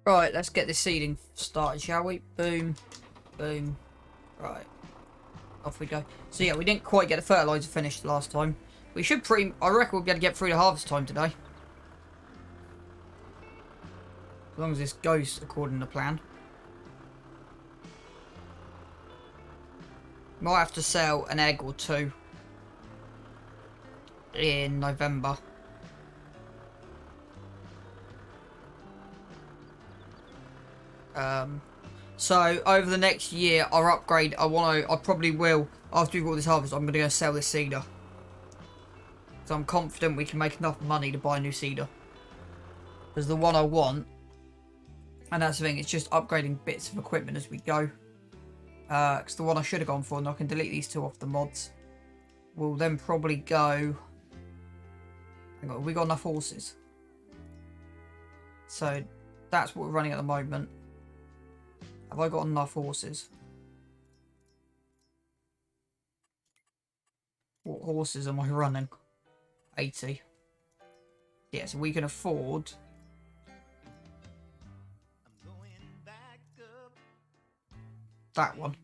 Right, let's get this seeding started, shall we? Boom, boom. Right, off we go. So yeah, we didn't quite get the fertilizer finished last time. We should I reckon we'll be able to get through the harvest time today. As long as this goes according to plan. Might have to sell an egg or two in November. So over the next year, our upgrade, I probably will, after we've got this harvest, I'm going to go sell this seeder. So I'm confident we can make enough money to buy a new seeder. Because the one I want, and that's the thing, it's just upgrading bits of equipment as we go. Because the one I should have gone for, and I can delete these two off the mods, will then probably go... Hang on, have we got enough horses? So that's what we're running at the moment. Have I got enough horses? What horses am I running? 80. Yeah, so we can afford... that one.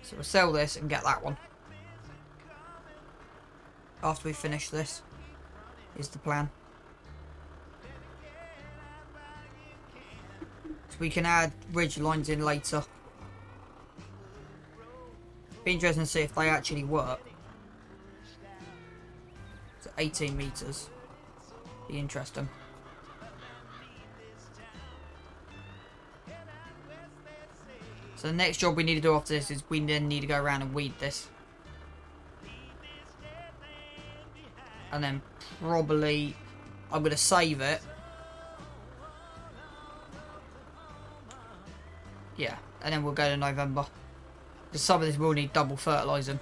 So we'll sell this and get that one. After we finish this, is the plan. So we can add ridge lines in later. Be interesting to see if they actually work. So 18 meters. Be interesting. So the next job we need to do after this is we then need to go around and weed this. And then probably I'm going to save it. Yeah, and then we'll go to November. Because some of this will need double fertilising.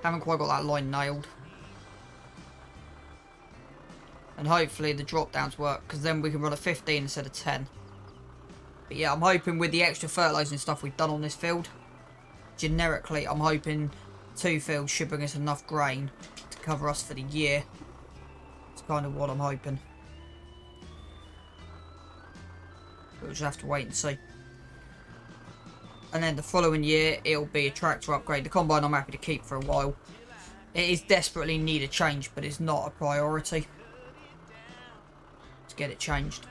Haven't quite got that line nailed. And hopefully the drop downs work, because then we can run at 15 instead of 10. But yeah, I'm hoping with the extra fertilising stuff we've done on this field, generically, I'm hoping 2 fields should bring us enough grain to cover us for the year. It's kind of what I'm hoping. We'll just have to wait and see. And then the following year, it'll be a tractor upgrade. The combine I'm happy to keep for a while. It is desperately need a change, but it's not a priority to get it changed.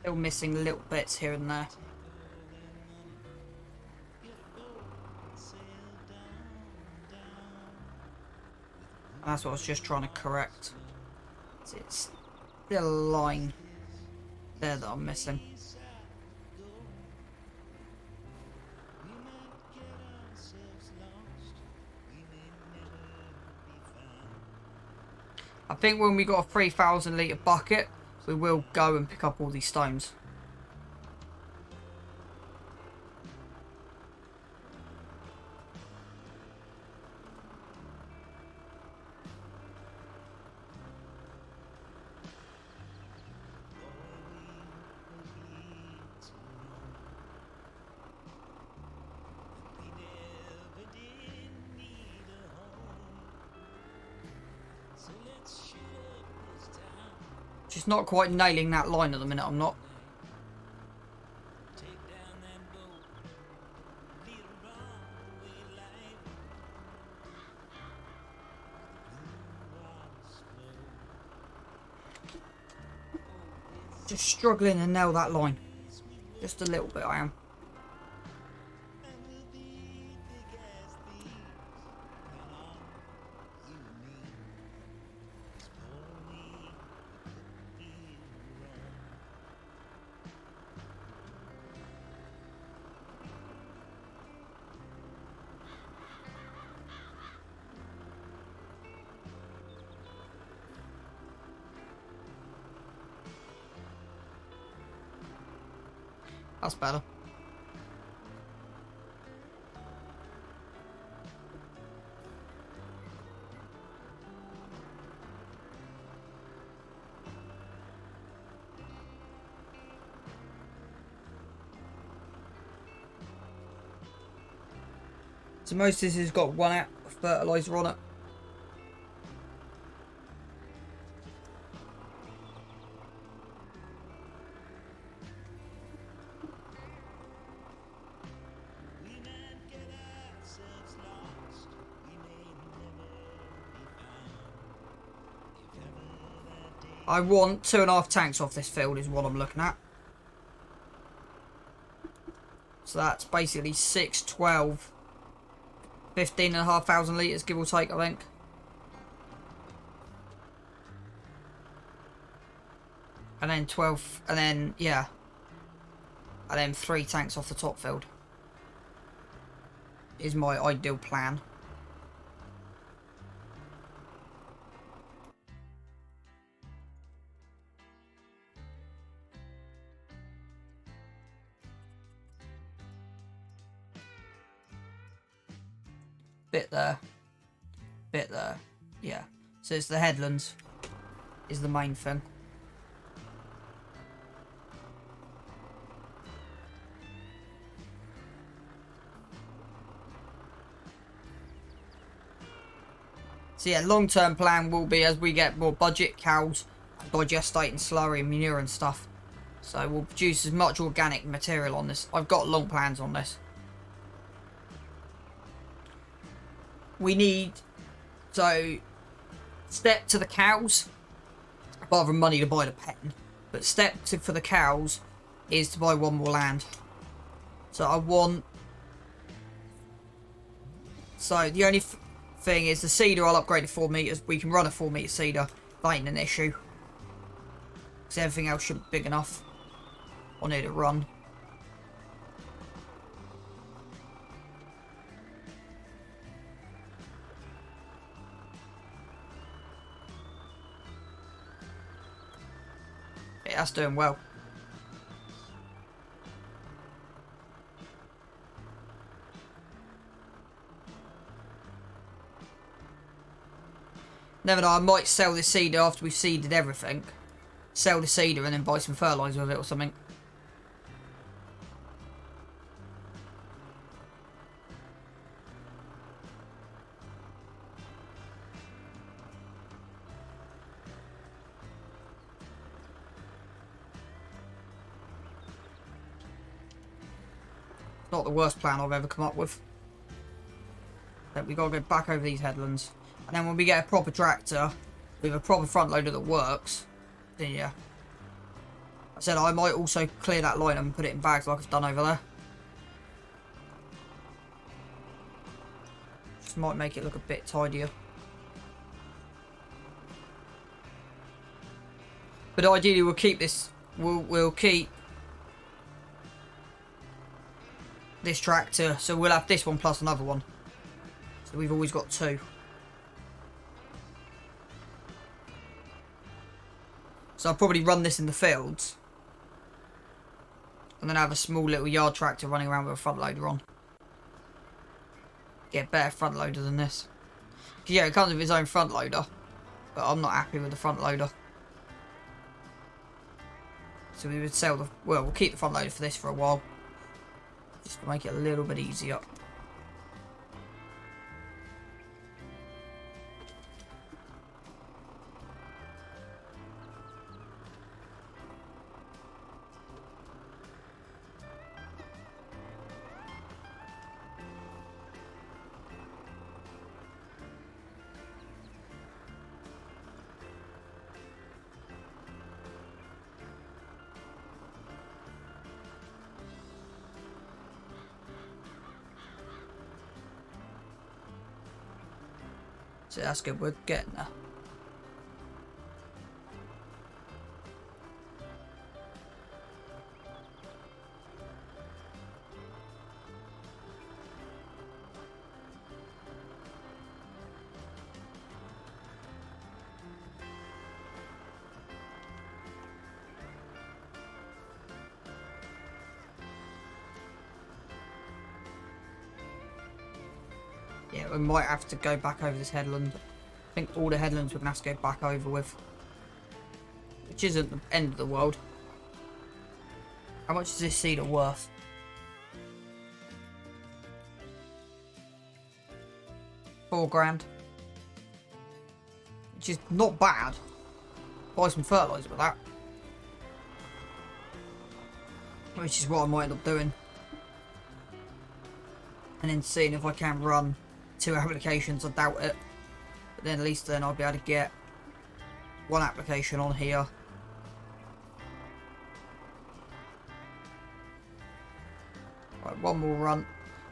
Still missing little bits here and there. And that's what I was just trying to correct. It's the line there that I'm missing. I think when we got a 3,000 litre bucket, we will go and pick up all these stones. Just not quite nailing that line at the minute, I'm not. Just struggling to nail that line. Just a little bit I am. That's better. So most of this has got 1 out of fertilizer on it. I want 2.5 tanks off this field is what I'm looking at. So that's basically 6, 12, 15,500 litres, give or take, I think. And then 12, and then, yeah. And then 3 tanks off the top field. Is my ideal plan. Bit there, yeah. So it's the headlands is the main thing. So yeah, long-term plan will be as we get more budget cows, digestate and slurry and manure and stuff. So we'll produce as much organic material on this. I've got long plans on this. We need, so, step to the cows, rather than money to buy the pen, but step to, for the cows is to buy 1 more land. So I want, so the only thing is the cedar I'll upgrade to 4 meters. We can run a 4 meter cedar, that ain't an issue. Because everything else should be big enough on it to run. Yeah, that's doing well. Never know, I might sell the cedar after we've seeded everything. Sell the cedar and then buy some fertiliser with it or something. Not the worst plan I've ever come up with. But we gotta go back over these headlands. And then when we get a proper tractor with a proper front loader that works, then yeah. I said I might also clear that line and put it in bags like I've done over there. Just might make it look a bit tidier. But ideally we'll keep this, we'll keep this tractor, so we'll have this one plus another one. So we've always got 2. So I'll probably run this in the fields. And then have a small little yard tractor running around with a front loader on. Get a better front loader than this. Yeah, it comes with its own front loader. But I'm not happy with the front loader. So we would sell the... Well, we'll keep the front loader for this for a while. Just to make it a little bit easier. So that's good, we're getting there. Yeah, we might have to go back over this headland. I think all the headlands we're going to have to go back over with. Which isn't the end of the world. How much is this cedar worth? £4,000. Which is not bad. Buy some fertiliser with that. Which is what I might end up doing. And then seeing if I can run 2 applications. I doubt it. But then at least then I'll be able to get 1 application on here. Right, 1 more run.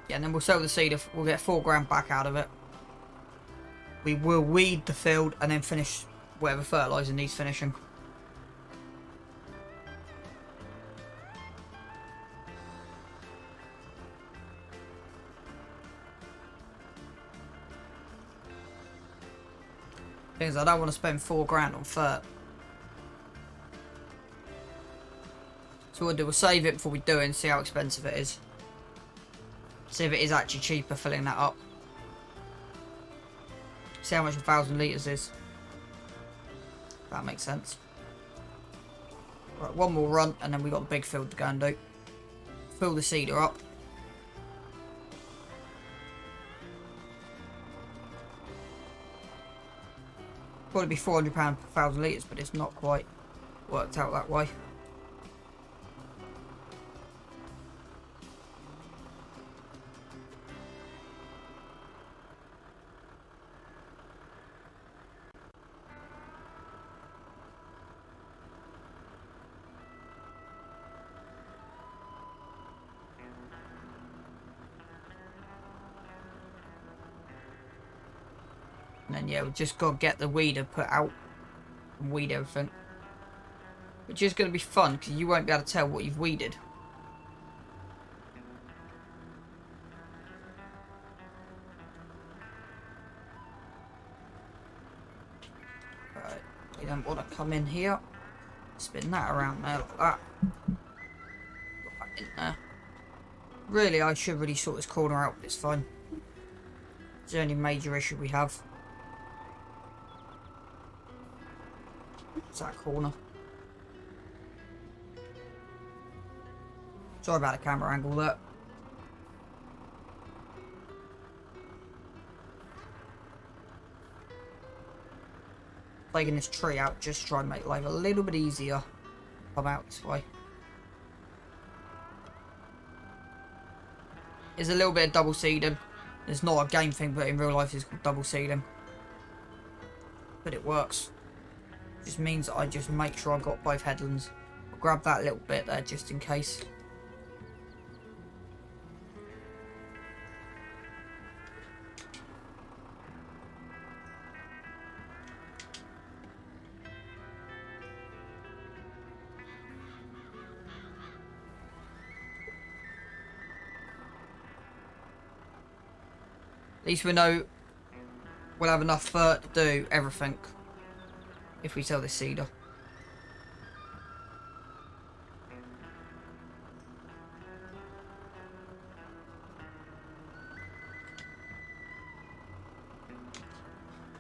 Yeah, and then we'll sell the seed. We'll get £4,000 back out of it. We will weed the field and then finish whatever fertiliser needs finishing. Thing is, I don't want to spend £4,000 on fert. So we'll do, we'll save it before we do it and see how expensive it is. See if it is actually cheaper filling that up. See how much 1,000 litres is. If that makes sense. Right, 1 more run and then we got the big field to go and do. Fill the cedar up. Probably be £400 per 1,000 litres, but it's not quite worked out that way. And then yeah, we've just got to get the weeder put out and weed everything. Which is going to be fun because you won't be able to tell what you've weeded. Right, we don't want to come in here. Spin that around there like that. Put that in there. Really, I should really sort this corner out, but it's fine. It's the only major issue we have. It's that corner. Sorry about the camera angle there. Taking this tree out just to try and make life a little bit easier. Come out this way. There's a little bit of double seeding. It's not a game thing, but in real life it's called double seeding. But it works. Just means that I just make sure I got both headlands. I'll grab that little bit there just in case. At least we know we'll have enough fert to do everything if we sell this cedar.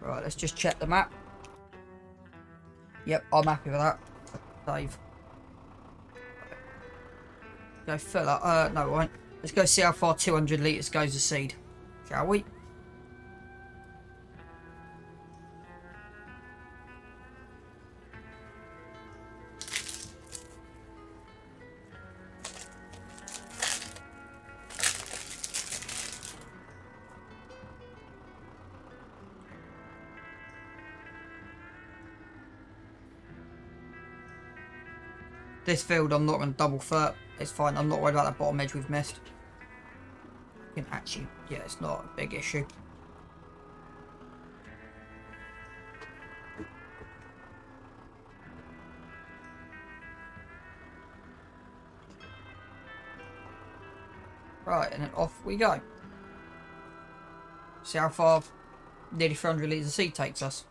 Right, let's just check the map. Yep, I'm happy with that. Save. Go fill up. No, I won't. Let's go see how far 200 litres goes of seed. Shall we? This field, I'm not going to double fert. It's fine. I'm not worried about that bottom edge we've missed. Can actually, yeah, it's not a big issue. Right, and then off we go. See how far nearly 300 litres of seed takes us.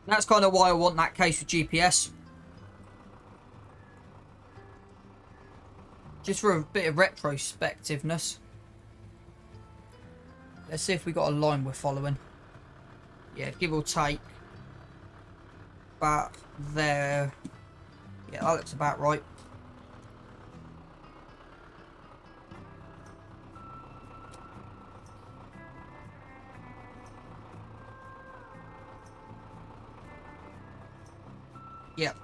That's kind of why I want that case with GPS. Just for a bit of retrospectiveness. Let's see if we got a line we're following. Yeah, give or take. About there. Yeah, that looks about right. Yep.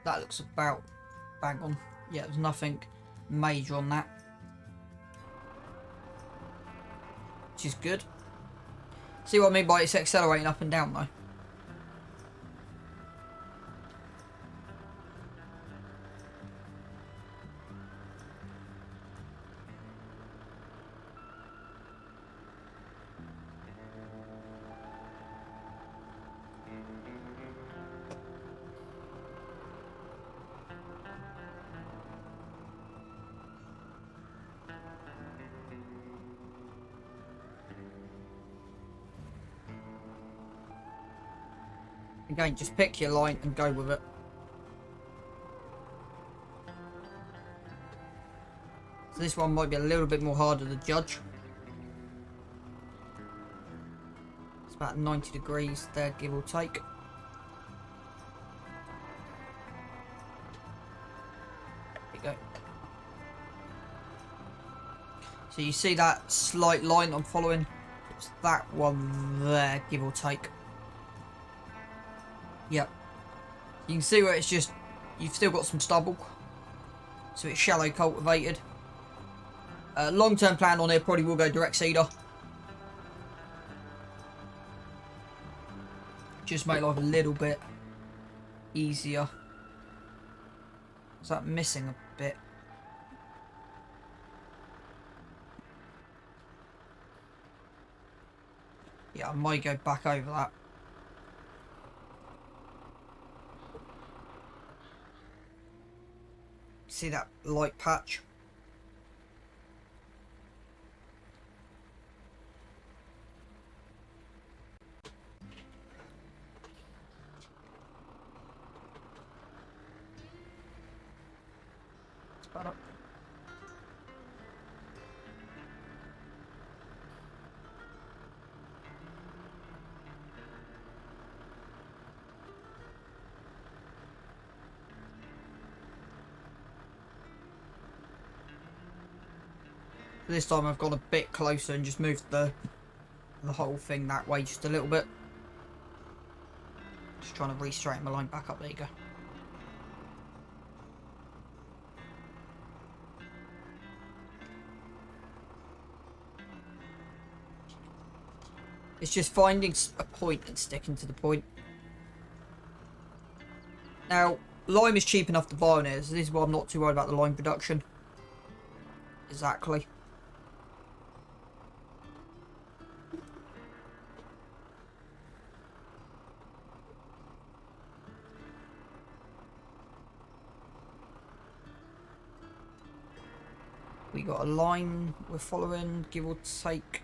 That looks about bang on. Yeah, there's nothing major on that. Which is good. See what I mean by it's accelerating up and down though. Again, just pick your line and go with it. So this one might be a little bit more harder to judge. It's about 90 degrees there, give or take. There you go. So you see that slight line I'm following? It's that one there, give or take. Yep. You can see where it's just, you've still got some stubble. So it's shallow cultivated. Long-term plan on here probably will go direct seeder. Just make life a little bit easier. Is that missing a bit? Yeah, I might go back over that. See that light patch? It's better. This time I've gone a bit closer and just moved the whole thing that way just a little bit. Just trying to re-straighten my line back up. There you go. It's just finding a point and sticking to the point. Now, lime is cheap enough to buy on here, so this is why I'm not too worried about the lime production. Exactly. We got a line we're following, give or take.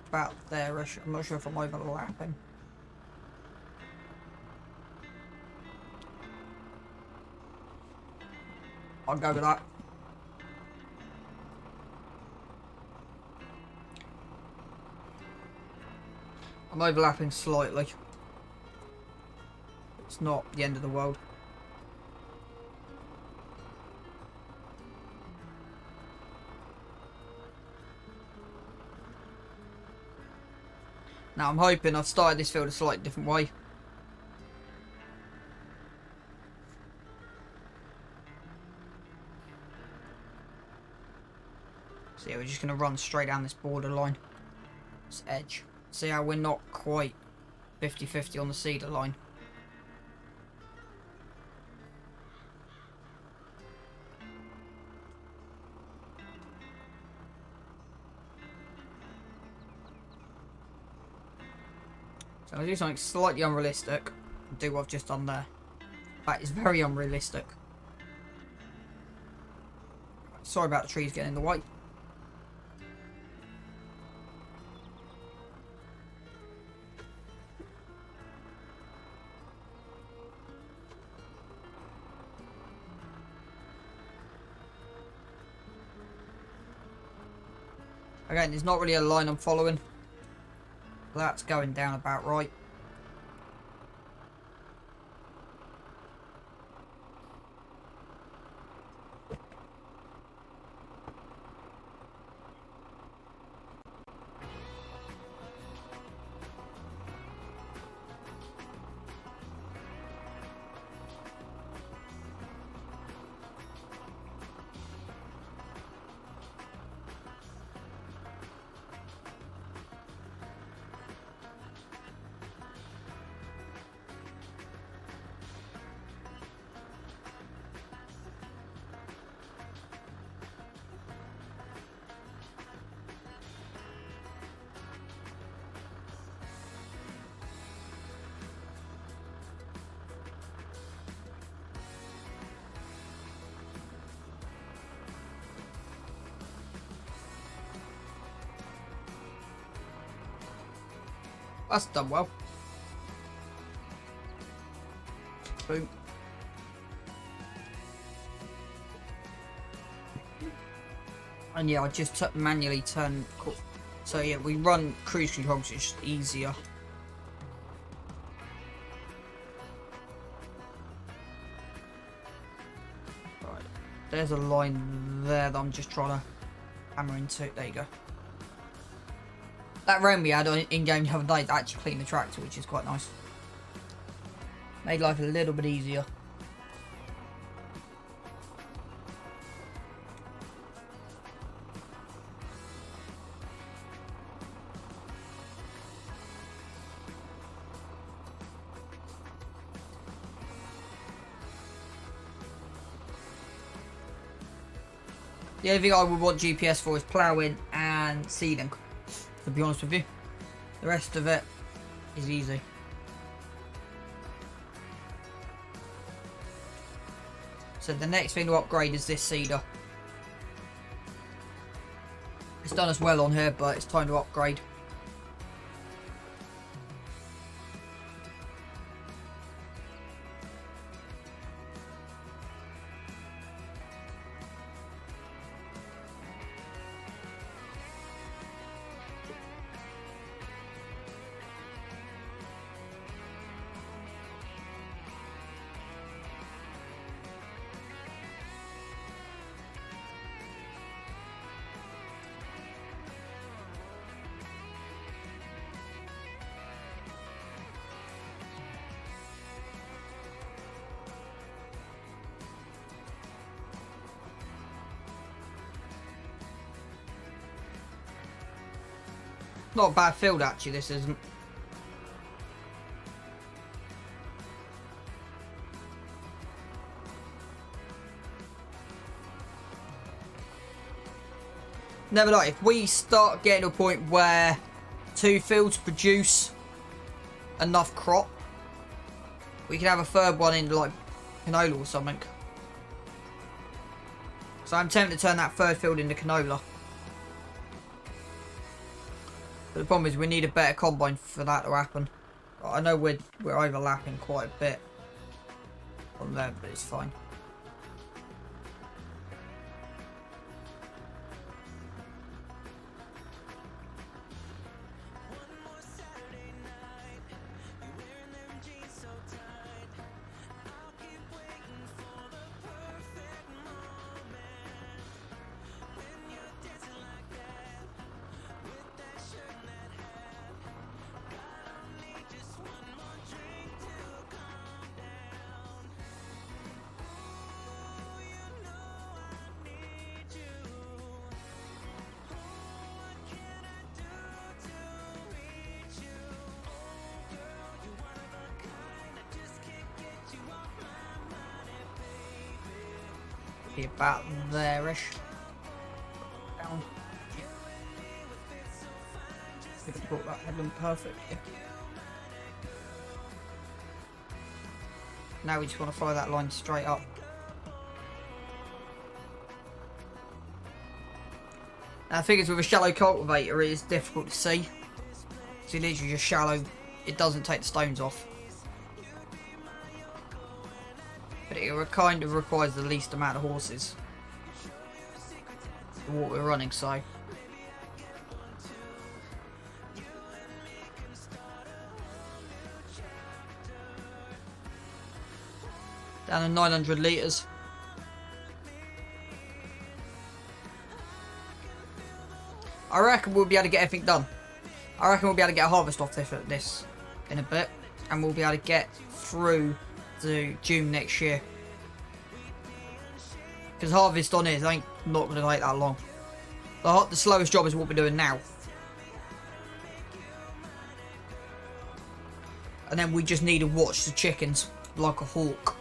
About there-ish. I'm not sure if I'm overlapping. I'll go with that. I'm overlapping slightly. It's not the end of the world. Now I'm hoping I've started this field a slightly different way. So yeah, we're just going to run straight down this borderline. This edge. See how we're not quite 50-50 on the cedar line. So I'll do something slightly unrealistic and do what I've just done there. That is very unrealistic. Sorry about the trees getting in the way. Again, there's not really a line I'm following. That's going down about right. That's done well. Boom. And yeah, I just manually turn. So yeah, we run cruise control because it's just easier. Right, there's a line there that I'm just trying to hammer into. There you go. That rain we had in game the other day actually cleaned the tractor, which is quite nice. Made life a little bit easier. The only thing I would want GPS for is ploughing and seeding, to be honest with you. The rest of it is easy. So the next thing to upgrade is this seeder. It's done us well on here, but it's time to upgrade. Not a bad field, actually, this isn't. Never know, if we start getting to a point where 2 fields produce enough crop, we can have a third one in, like, canola or something. So I'm tempted to turn that third field into canola. But the problem is we need a better combine for that to happen. I know we're overlapping quite a bit on there, but it's fine. About there-ish. Down. I think I brought that headland perfectly. Now we just want to follow that line straight up. Now the thing is, with a shallow cultivator, it is difficult to see. So you literally just shallow, it doesn't take the stones off. But it kind of requires the least amount of horses for what we're running, so. Down to 900 litres. I reckon we'll be able to get everything done. I reckon we'll be able to get a harvest off this in a bit. And we'll be able to get through to June next year. Because harvest on it ain't not going to take that long. The slowest job is what we're doing now. And then we just need to watch the chickens like a hawk.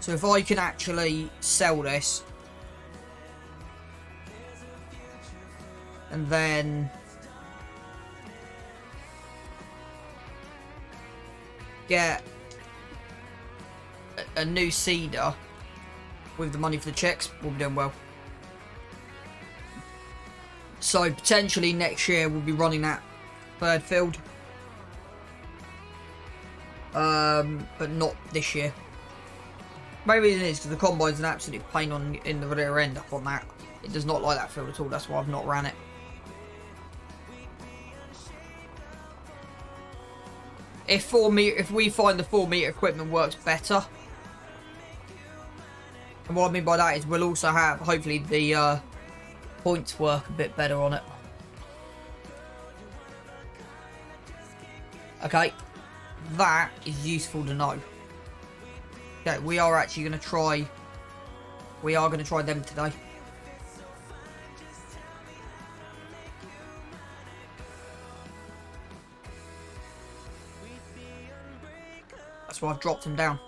So if I can actually sell this. And then get a new seeder with the money for the chicks, we'll be doing well. So potentially next year we'll be running that third field. But not this year. Maybe it is because the combine's an absolute pain in the rear end up on that. It does not like that field at all, that's why I've not ran it. If we find the 4 metre equipment works better, and what I mean by that is we'll also have hopefully the points work a bit better on it. Okay, that is useful to know. Okay, we are actually going to try. We are going to try them today. That's why I've dropped him down.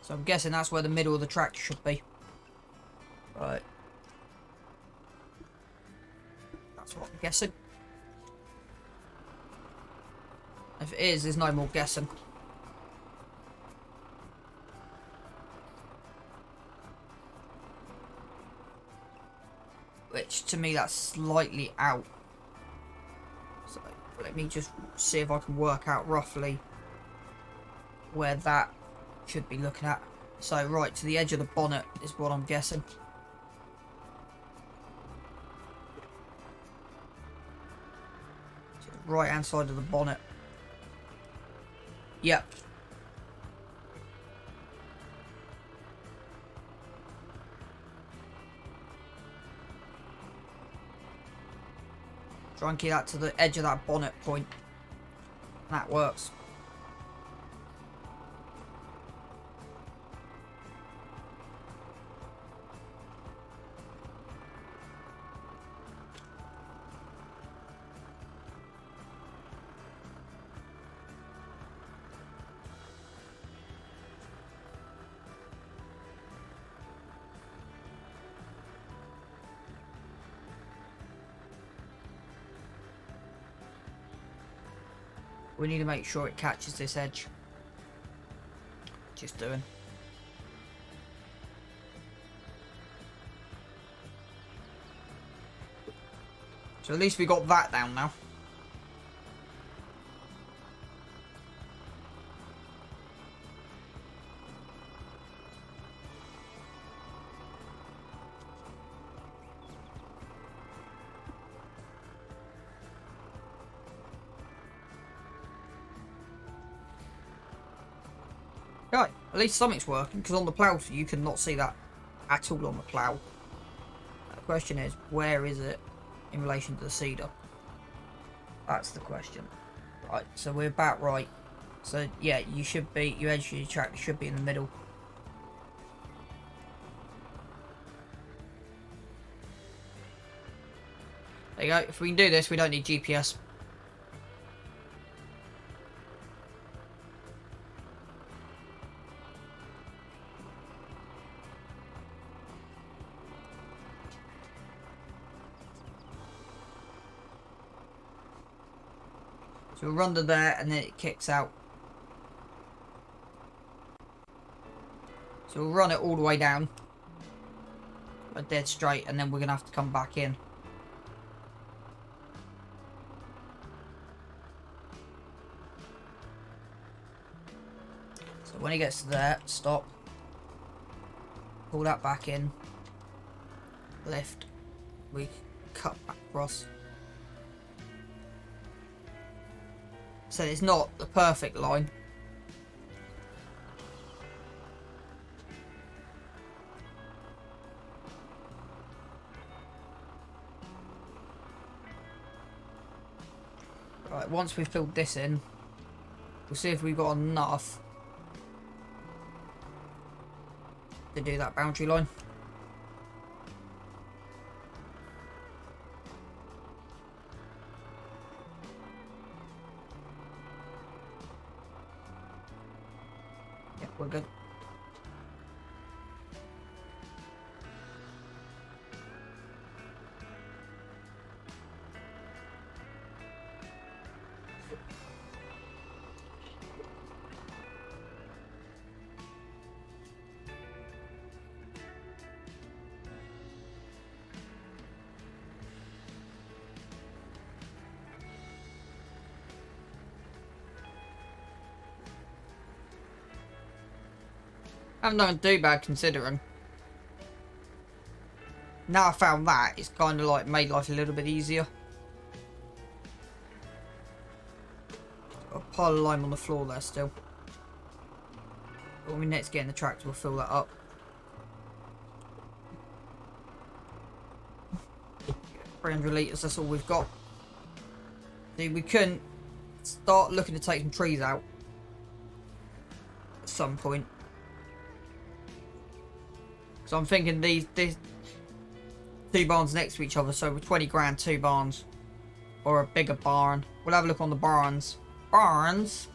So I'm guessing that's where the middle of the tractor should be. Right. That's what I'm guessing. If it is, there's no more guessing. Which, to me, that's slightly out. So, let me just see if I can work out roughly where that should be looking at. So, right to the edge of the bonnet is what I'm guessing. So the right hand side of the bonnet. Yep. Try and keep that to the edge of that bonnet point. That works. We need to make sure it catches this edge. Just doing. So at least we got that down now. Right, at least something's working, because on the plough you cannot see that at all on the plough. The question is, where is it in relation to the cedar? That's the question. Right, so we're about right. So yeah, you should be, your edge of your tractor should be in the middle. There you go, if we can do this, we don't need GPS. So we'll run to there and then it kicks out. So we'll run it all the way down. Like dead straight, and then we're going to have to come back in. So when he gets to there, stop. Pull that back in. Lift. We cut back across. So it's not the perfect line. Right, once we've filled this in, we'll see if we've got enough to do that boundary line. Yep, we're good. Haven't done too bad considering. Now I found that, it's kind of like made life a little bit easier. Got a pile of lime on the floor there still. But when we next get in the tractor, we'll fill that up. 300 litres, that's all we've got. See, we couldn't start looking to take some trees out at some point. So I'm thinking these two barns next to each other, so with 20 grand, 2 barns. Or a bigger barn. We'll have a look on the barns. Barns?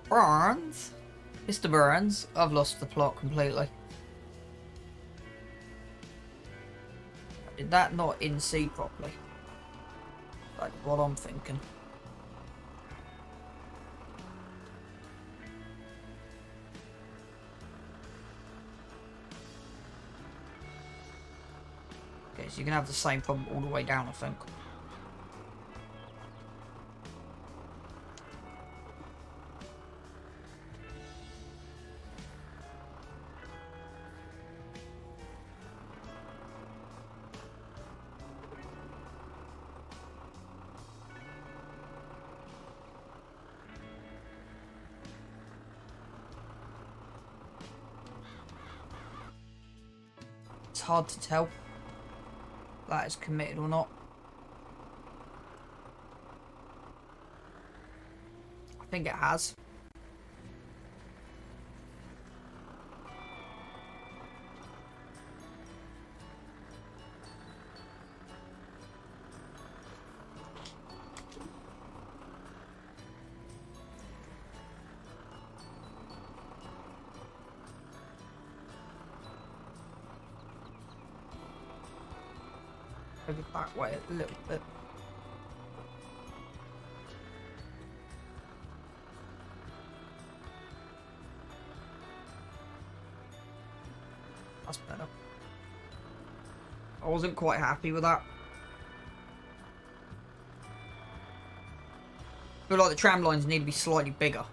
Barns? Mr. Burns. I've lost the plot completely. Did that not in-seed properly? Like what I'm thinking. Okay, so you can have the same problem all the way down, I think. It's hard to tell if that is committed or not. think it has. Maybe that way a little bit. That's better. I wasn't quite happy with that. I feel like the tram lines need to be slightly bigger.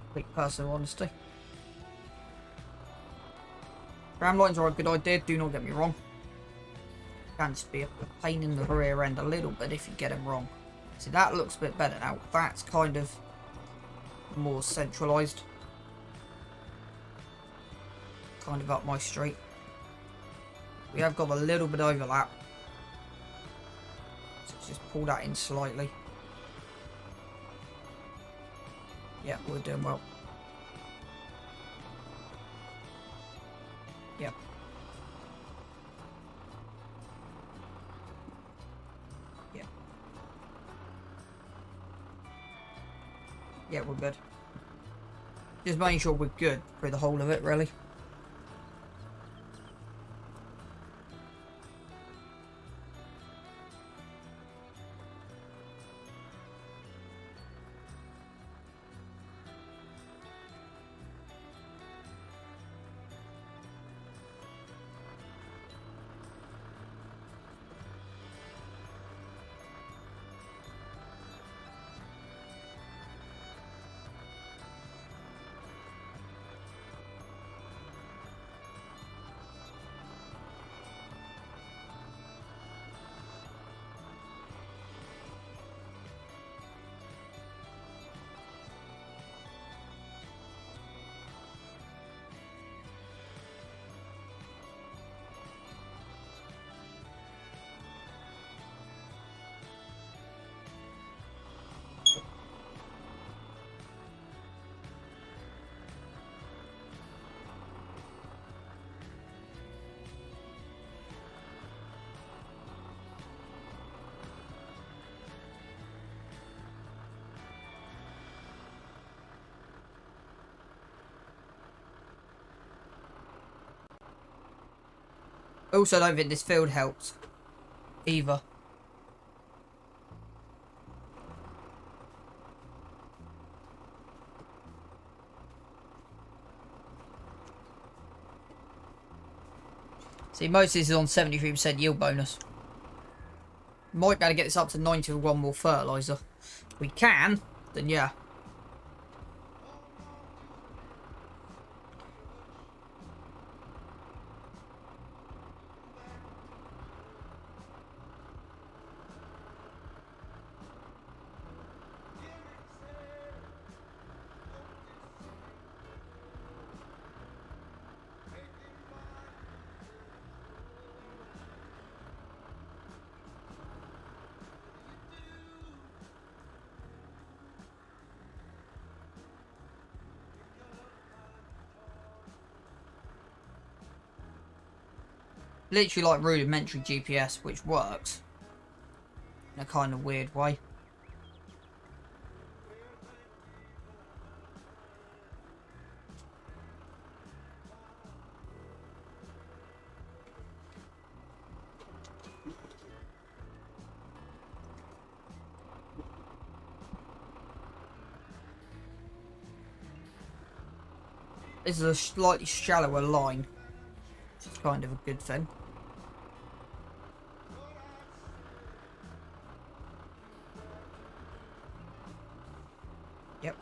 Complete personal honesty. Tram lines are a good idea, do not get me wrong. Can just be a pain in the rear end a little bit if you get them wrong. See, that looks a bit better now. That's kind of more centralised. Kind of up my street. We have got a little bit of overlap. So let's just pull that in slightly. Yeah, we're doing well. Yep. Yeah. Yeah, we're good. Just making sure we're good through the whole of it, really. Also, I don't think this field helps either. See, most of this is on 73% yield bonus. Might be able to get this up to 90 with one more fertiliser. If we can, then yeah. Literally like rudimentary GPS, which works in a kind of weird way. This is a slightly shallower line, which is kind of a good thing. Yep.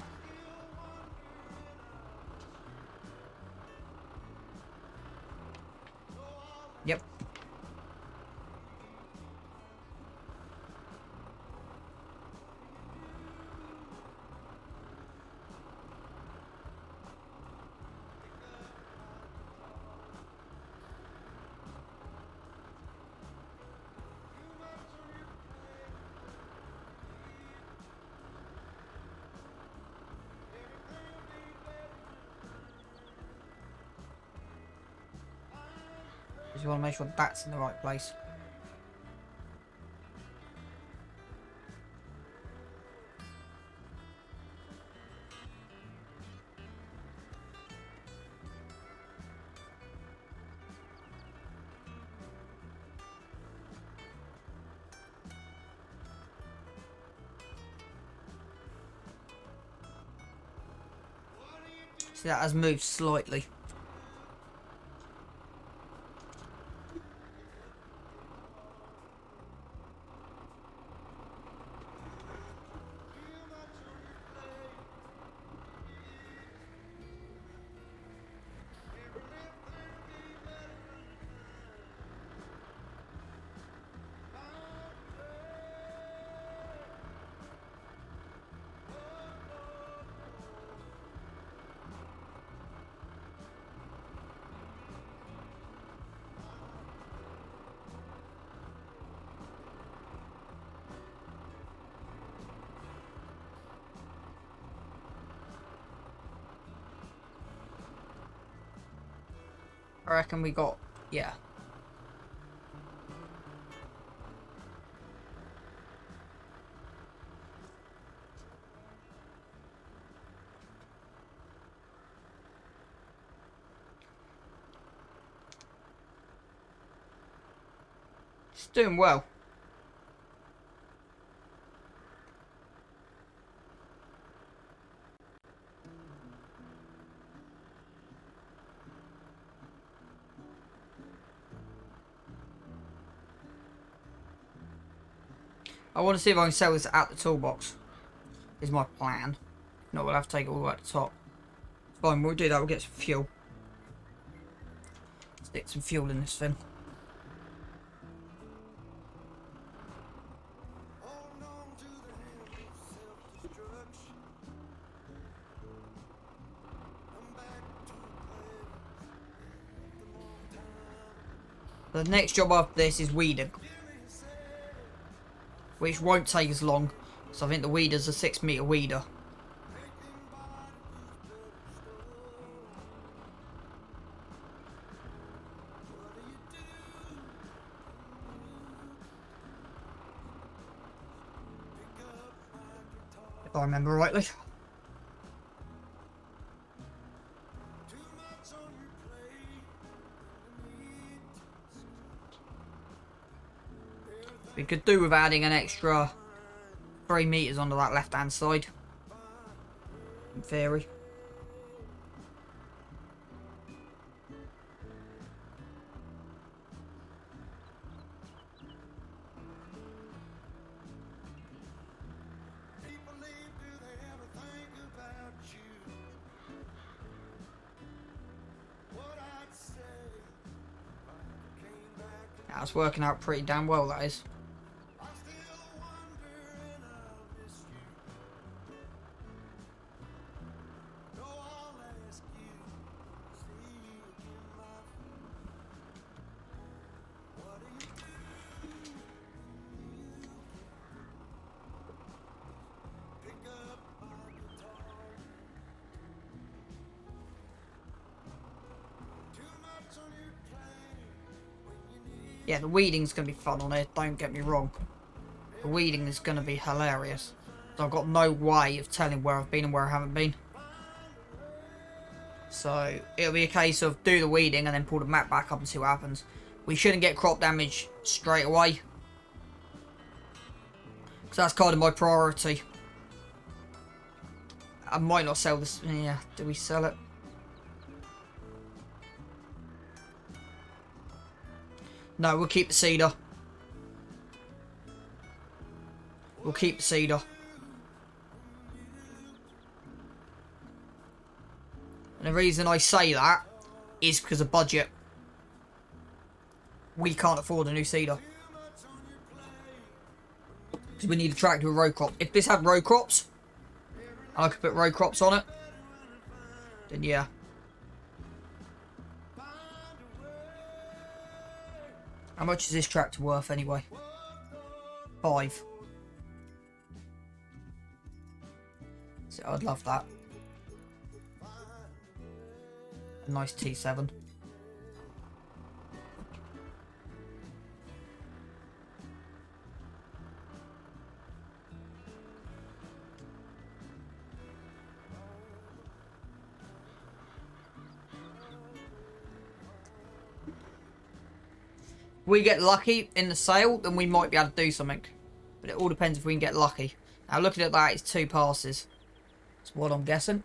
Yep. Just want to make sure that's in the right place. See, that has moved slightly. I reckon we got, yeah. It's doing well. I want to see if I can sell this at the toolbox. Is my plan. No, we'll have to take it all the way at the top. Fine, we'll do that. We'll get some fuel. Stick some fuel in this thing. The next job after this is weeding, which won't take as long. So I think the weeder's a 6 metre weeder. If I remember rightly. We could do with adding an extra 3 metres onto that left hand side. In theory. That's working out pretty damn well, that is. Yeah, the weeding's going to be fun on it, don't get me wrong. The weeding is going to be hilarious. So I've got no way of telling where I've been and where I haven't been. So it'll be a case of do the weeding and then pull the map back up and see what happens. We shouldn't get crop damage straight away. Because that's kind of my priority. I might not sell this. Yeah, do we sell it? No, we'll keep the cedar. We'll keep the cedar. And the reason I say that is because of budget. We can't afford a new cedar. Because we need a tractor with row crop. If this had row crops, and I could put row crops on it, then yeah. How much is this tractor worth anyway? 5. So I'd love that. A nice T7. we get lucky in the sale, then we might be able to do something. But it all depends if we can get lucky. Now, looking at that, it's 2 passes. That's what I'm guessing.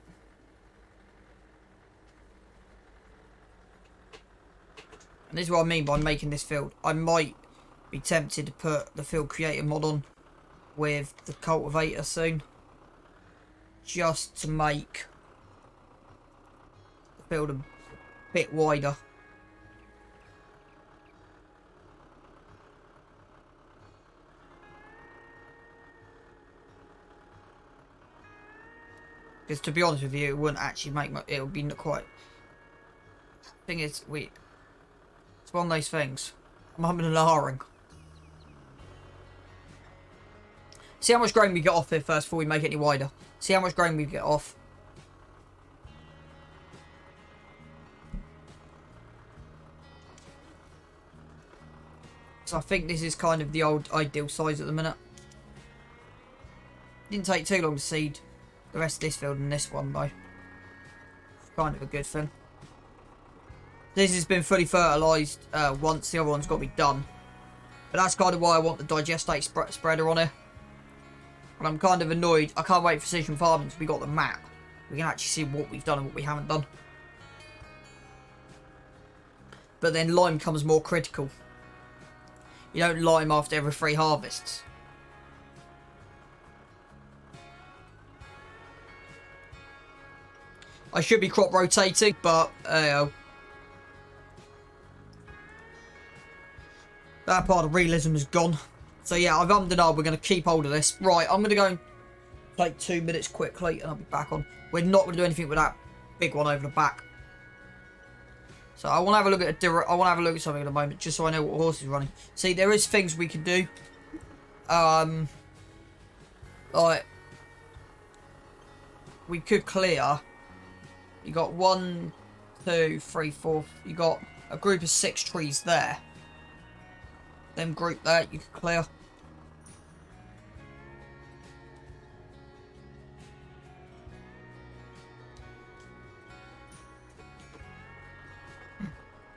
And this is what I mean by making this field. I might be tempted to put the field creator mod on with the cultivator soon. Just to make the field a bit wider. Because to be honest with you, it wouldn't actually make much. It would be quite. Thing is, it's one of those things. I'm humming and ahhing. See how much grain we get off here first before we make it any wider. See how much grain we get off. So I think this is kind of the old ideal size at the minute. Didn't take too long to seed the rest of this field and this one though. It's kind of a good thing. This has been fully fertilised once, the other one's got to be done. But that's kind of why I want the digestate spreader on here. And I'm kind of annoyed. I can't wait for precision farming until we got the map. We can actually see what we've done and what we haven't done. But then lime becomes more critical. You don't lime after every 3 harvests. I should be crop rotating, but that part of realism is gone. So yeah, I've ummed and ahed. We're going to keep hold of this. Right, I'm going to go and take 2 minutes quickly and I'll be back on. We're not going to do anything with that big one over the back. So I want to have a look at something at the moment, just so I know what horse is running. See, there is things we can do. Like we could clear. You got 1, 2, 3, 4. You got a group of 6 trees there. Them group there, you can clear.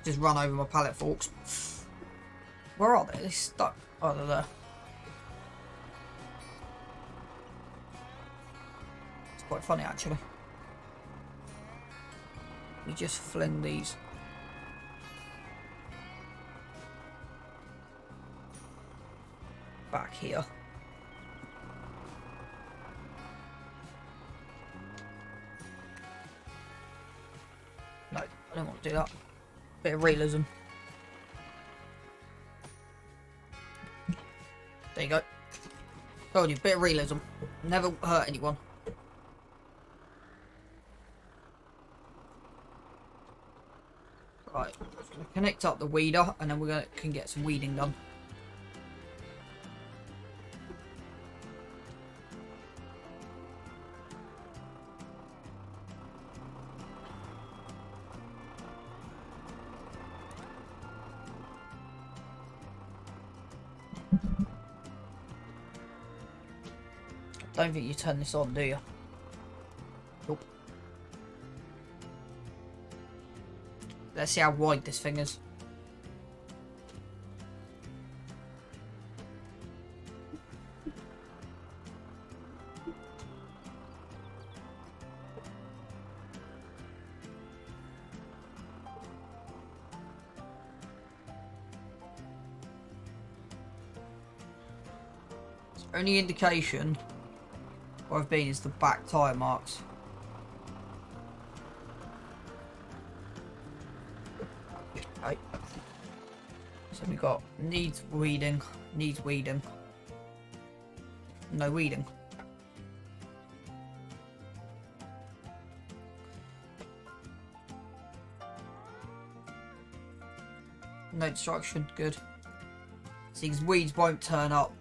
Just run over my pallet forks. Where are they? They're stuck. Oh, they're there. It's quite funny, actually. We just fling these. Back here. No, I don't want to do that. Bit of realism. There you go. Told you, bit of realism. Never hurt anyone. Right, just gonna connect up the weeder and then can get some weeding done. Don't think you turn this on, do you? Nope. Let's see how wide this thing is. Only indication where I've been is the back tyre marks. Okay. So we got needs weeding, no weeding. No destruction, good. See, because weeds won't turn up.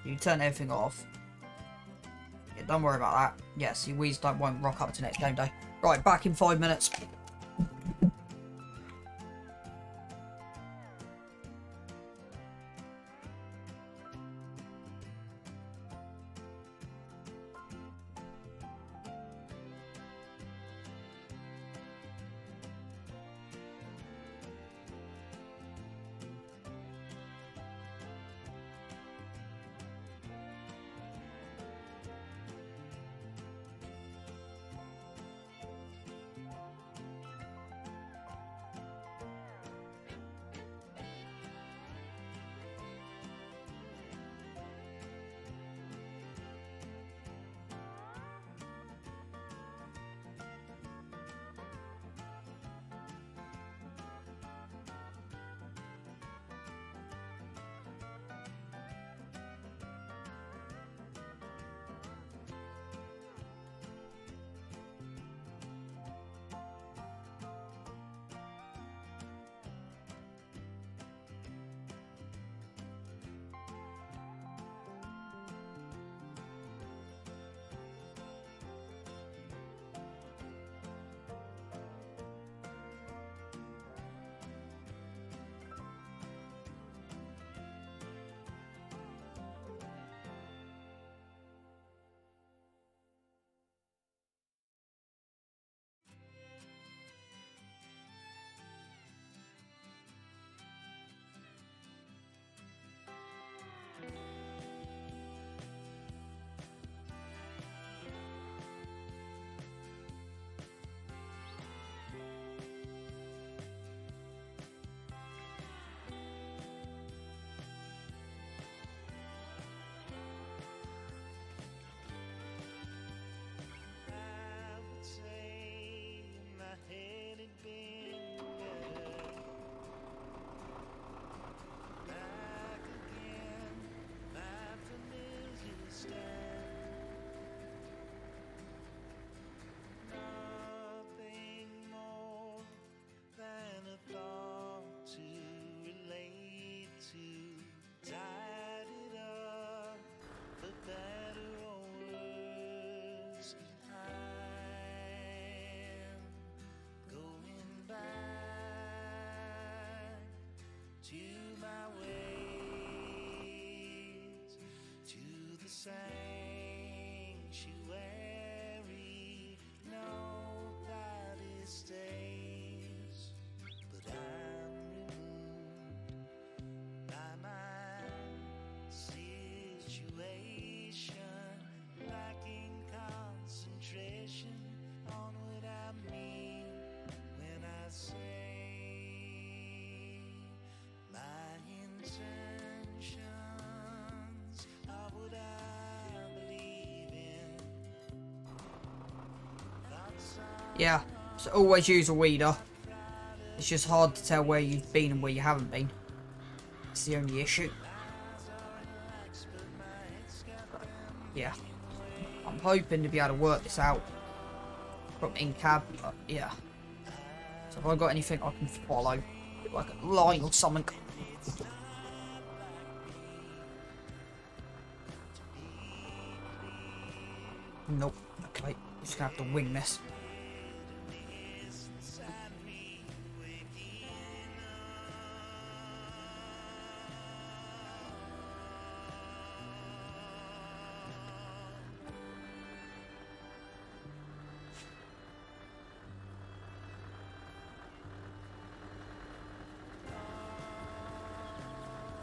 You turn everything off. Yeah, don't worry about that. Yes, your weeds won't rock up to next game day. Right, back in 5 minutes. sanctuary, nobody stays, but I'm removed by my situation, lacking concentration on what I mean when I say my intentions are what I believe in. Yeah, so always use a weeder. It's just hard to tell where you've been and where you haven't been. That's the only issue. Yeah. I'm hoping to be able to work this out from in-cab, but yeah. So have I got anything I can follow? Like a line or something? Nope. Okay, just gonna have to wing this.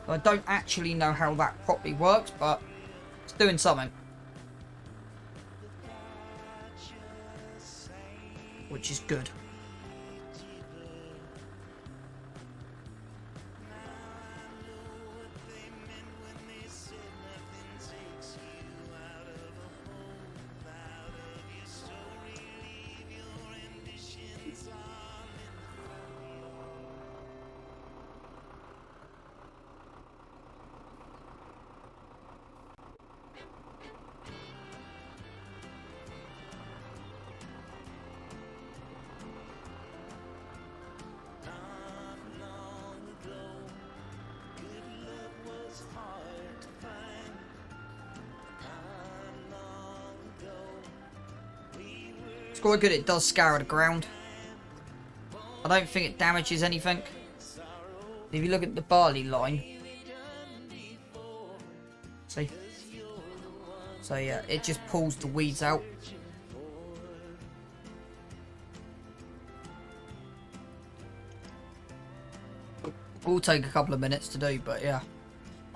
I don't actually know how that properly works, but it's doing something. Which is good. It's quite good, it does scour the ground. I don't think it damages anything. If you look at the barley line, see? So yeah, it just pulls the weeds out. Will take a couple of minutes to do, but yeah.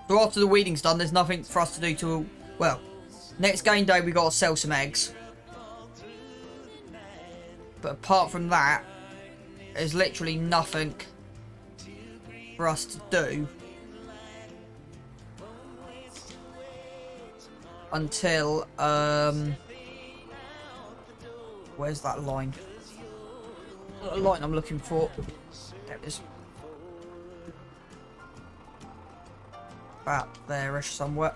So after the weeding's done, there's nothing for us to do till, well, next game day we gotta sell some eggs. But apart from that, there's literally nothing for us to do until, where's that line? The line I'm looking for. There it is. About there-ish somewhere.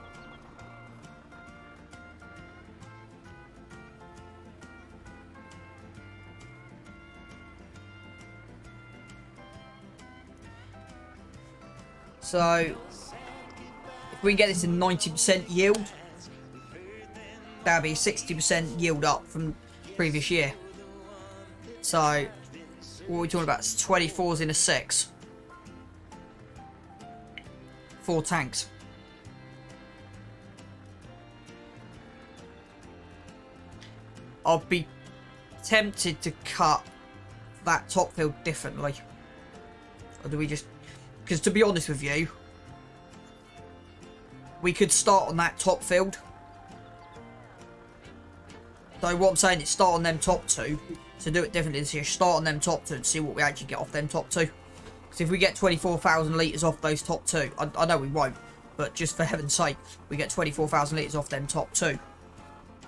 So, if we can get this in 90% yield, that'd be 60% yield up from previous year. So, what are we talking about? It's 24s in a 6. 4 tanks. I'll be tempted to cut that top field differently. Or do we just... Because to be honest with you, we could start on that top field. So what I'm saying is start on them top 2. To do it differently this year, start on them top 2 and see what we actually get off them top 2. Because if we get 24,000 litres off those top 2, I know we won't, but just for heaven's sake, we get 24,000 litres off them top 2.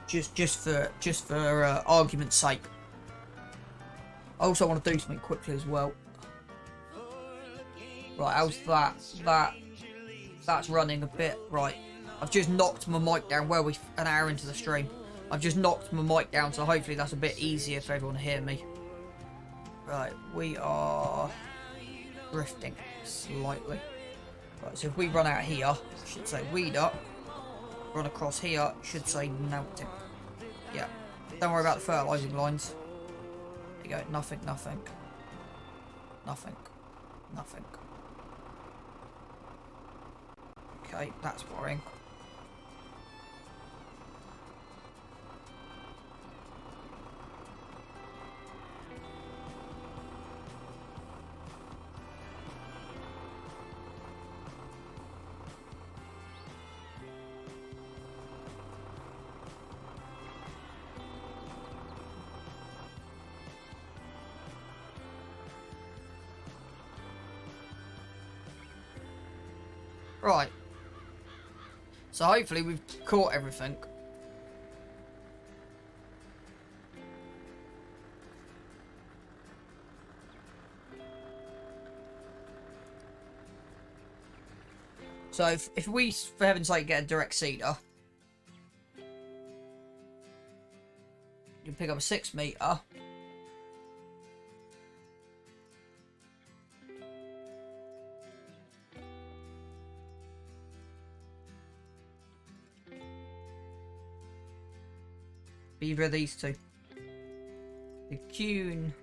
Just for argument's sake. I also want to do something quickly as well. Right, how's that? That's running a bit. Right, I've just knocked my mic down. Where are we? An hour into the stream. I've just knocked my mic down, so hopefully that's a bit easier for everyone to hear me. Right, we are drifting slightly. Right, so if we run out here, it should say weed up. Run across here, it should say melting. Yeah. Don't worry about the fertilising lines. There you go, nothing. Okay, that's worrying. Right. So hopefully we've caught everything. So if we, for heaven's sake, get a direct seeder, you pick up a 6 meter. Either of these two. The Cune.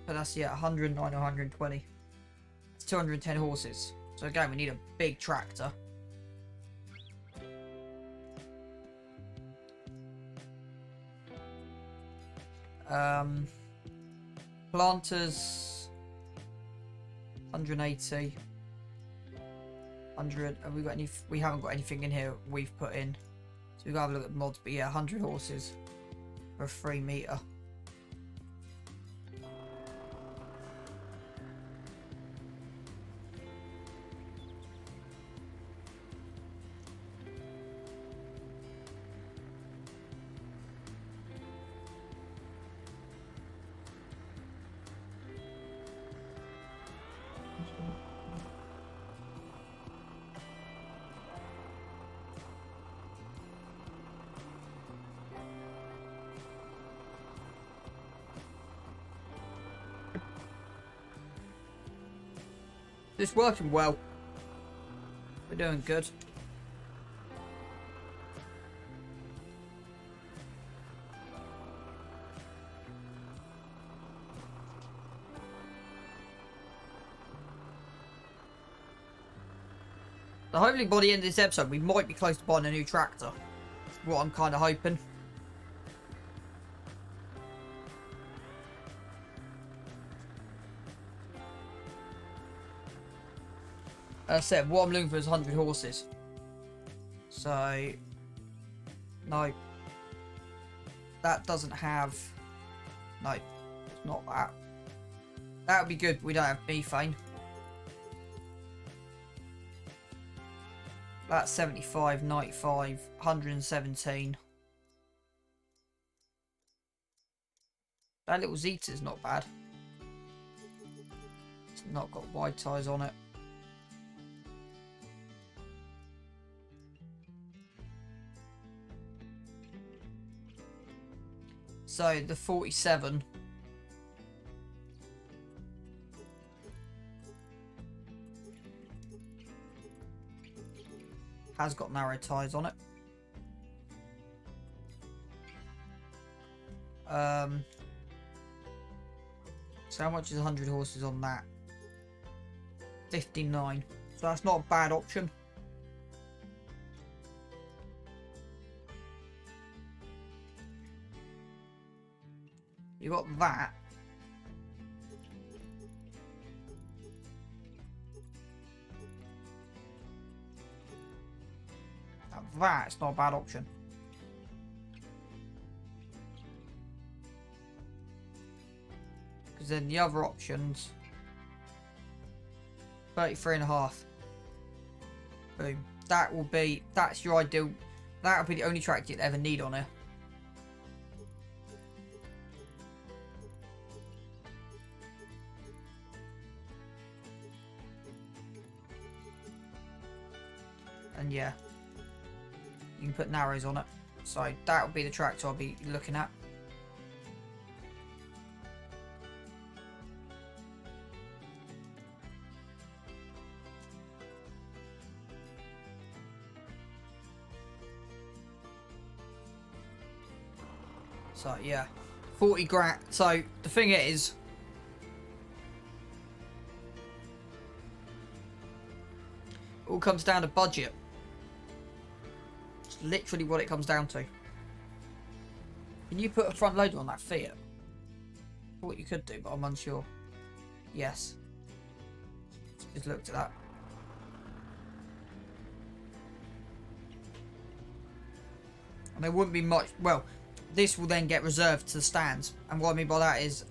But that's, yeah, 109 or 120. It's 210 horses. So again, we need a big tractor. Planters. 180. 100. Have we got any? We haven't got anything in here we've put in. So we've got to have a look at mods. But yeah, 100 horses for a 3 meter. It's working well. We're doing good. So hopefully by the end of this episode we might be close to buying a new tractor. That's what I'm kind of hoping. As I said, what I'm looking for is 100 horses. So, no. That doesn't have... No, it's not that. That would be good. We don't have methane. That's 75, 95, 117. That little Zeta's not bad. It's not got wide tyres on it. So the 47 has got narrow tyres on it. So how much is 100 horses on that? 59. So that's not a bad option. You got that. Now that's not a bad option. Because then the other options, 33.5. Boom. That will be, that's your ideal, that will be the only tractor you'd ever need on here. And yeah, you can put narrows on it. So that would be the tractor I'll be looking at. So yeah, 40 grand. So the thing is, it all comes down to budget. It's literally what it comes down to. Can you put a front loader on that Fiat? What you could do, but I'm unsure. Yes. Just looked at that. And there wouldn't be much. Well, this will then get reserved to the stands, and what I mean by that is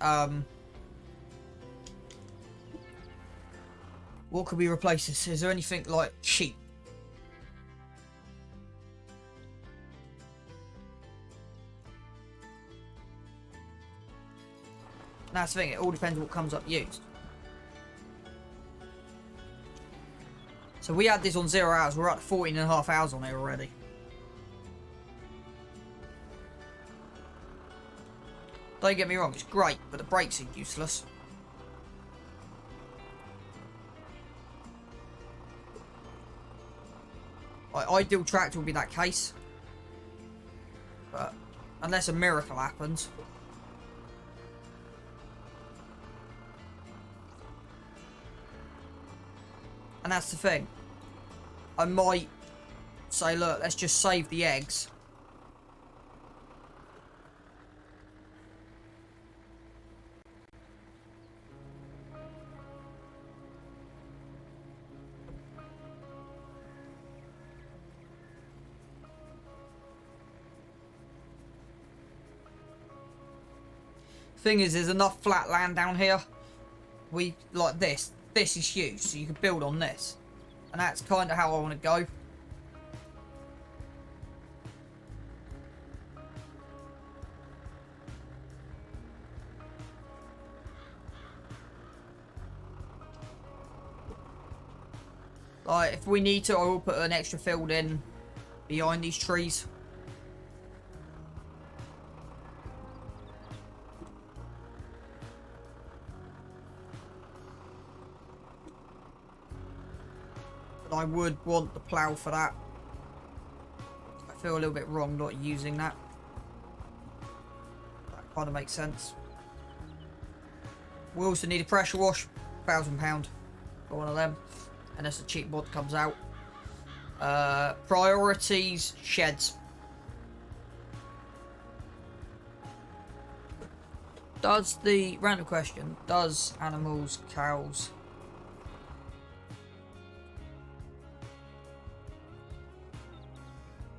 What could we replace this? Is there anything like cheap? That's the thing, it all depends what comes up used. So we had this on 0 hours, we're at 14.5 hours on it already. Don't get me wrong, it's great, but the brakes are useless. Ideal tractor would be that case. But unless a miracle happens. And that's the thing. I might say, look, let's just save the eggs. Thing is, there's enough flat land down here. We, like this. This is huge, so you can build on this. And that's kind of how I want to go. Like, if we need to, I will put an extra field in behind these trees. I would want the plough for that. I feel a little bit wrong not using that. That kind of makes sense. We also need a pressure wash, £1,000 for one of them, unless a cheap mod comes out. Priorities, sheds. Does the random question? Does animals, cows?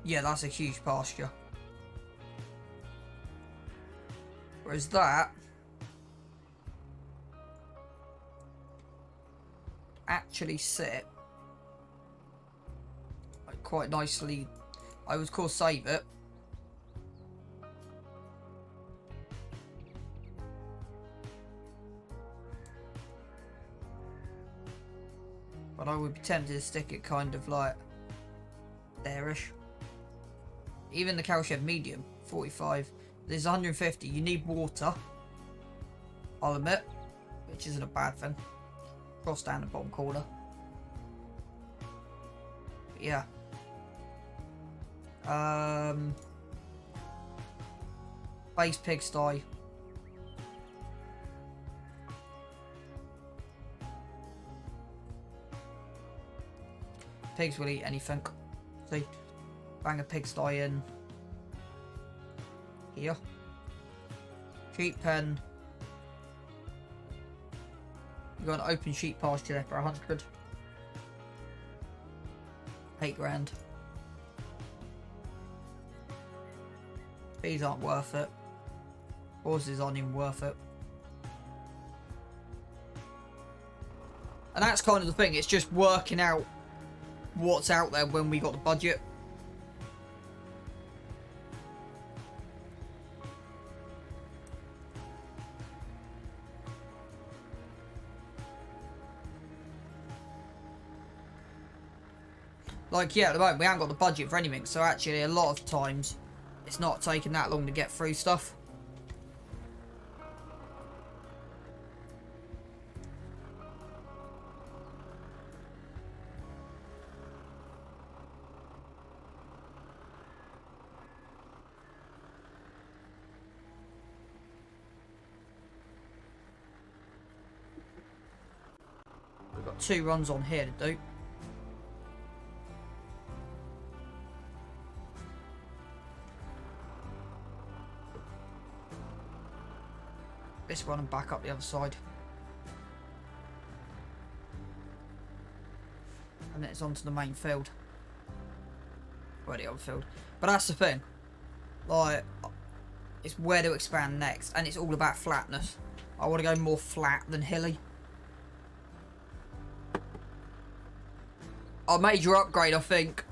Yeah, that's a huge pasture. Whereas that actually sit like quite nicely. I would of course save it. But I would be tempted to stick it kind of like there-ish. Even the cow shed medium, 45. There's 150. You need water, I'll admit, which isn't a bad thing. Cross down the bottom corner. But yeah. Base pigsty. Pigs will eat anything. See? Bang a pigsty in here. Sheep pen. You got an open sheep pasture there for 100. 8 grand. These aren't worth it. Horses aren't even worth it. And that's kind of the thing. It's just working out what's out there when we got the budget. Like, yeah, at the moment, we haven't got the budget for anything, so actually, a lot of times, it's not taking that long to get through stuff. We've got 2 runs on here to do. This one and back up the other side. And then it's onto the main field. Well, the old field. But that's the thing. Like, it's where to expand next. And it's all about flatness. I want to go more flat than hilly. Our major upgrade, I think,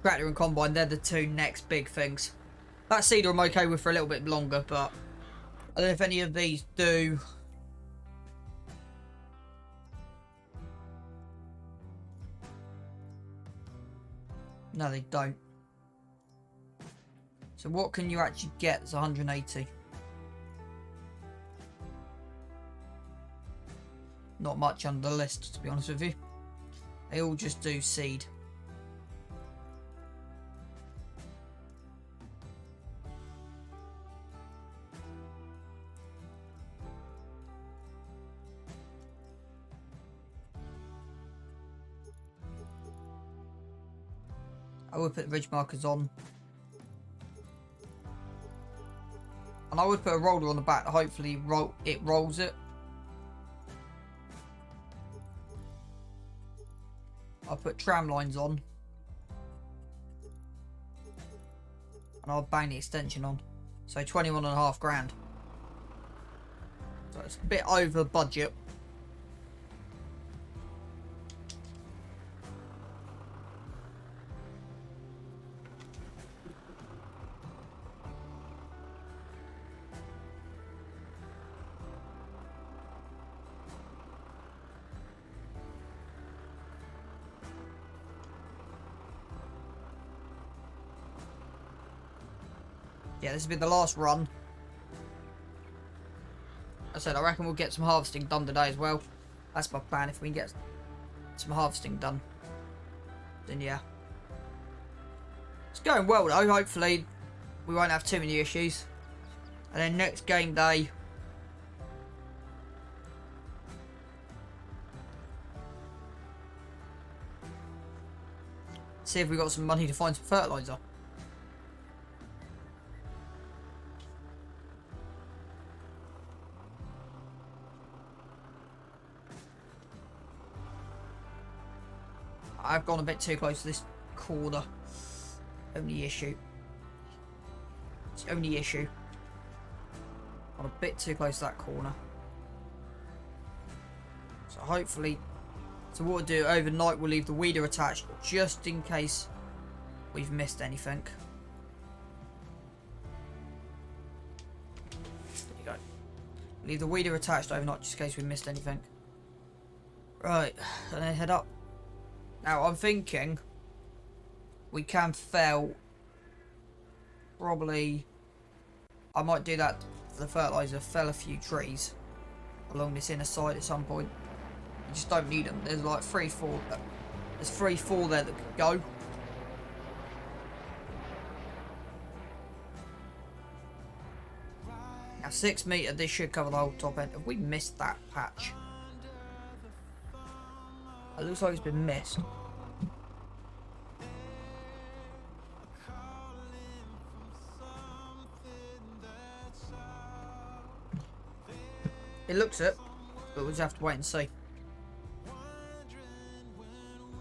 tractor and combine, they're the two next big things. That seeder I'm okay with for a little bit longer, but I don't know if any of these do. No, they don't. So what can you actually get that's 180? Not much on the list, to be honest with you. They all just do seed. I would put the ridge markers on. And I would put a roller on the back to hopefully it rolls it. I'll put tram lines on. And I'll bang the extension on. So 21.5 grand. So it's a bit over budget. Yeah, this will be the last run. I said I reckon we'll get some harvesting done today as well. That's my plan. If we can get some harvesting done, then yeah. It's going well though. Hopefully we won't have too many issues. And then next game day, see if we got some money to find some fertilizer. I've gone a bit too close to this corner. Only issue. It's the only issue. I'm a bit too close to that corner. So hopefully, so what we'll do overnight, we'll leave the weeder attached just in case we've missed anything. There you go. Leave the weeder attached overnight just in case we missed anything. Right, and then head up. Now I'm thinking we can fell probably. I might do that for the fertilizer. Fell a few trees along this inner side at some point. You just don't need them. There's like 3, 4. There's 3, 4 there that could go. Now 6 metre. This should cover the whole top end. Have we missed that patch? It looks like it's been missed. It looks it, but we'll just have to wait and see.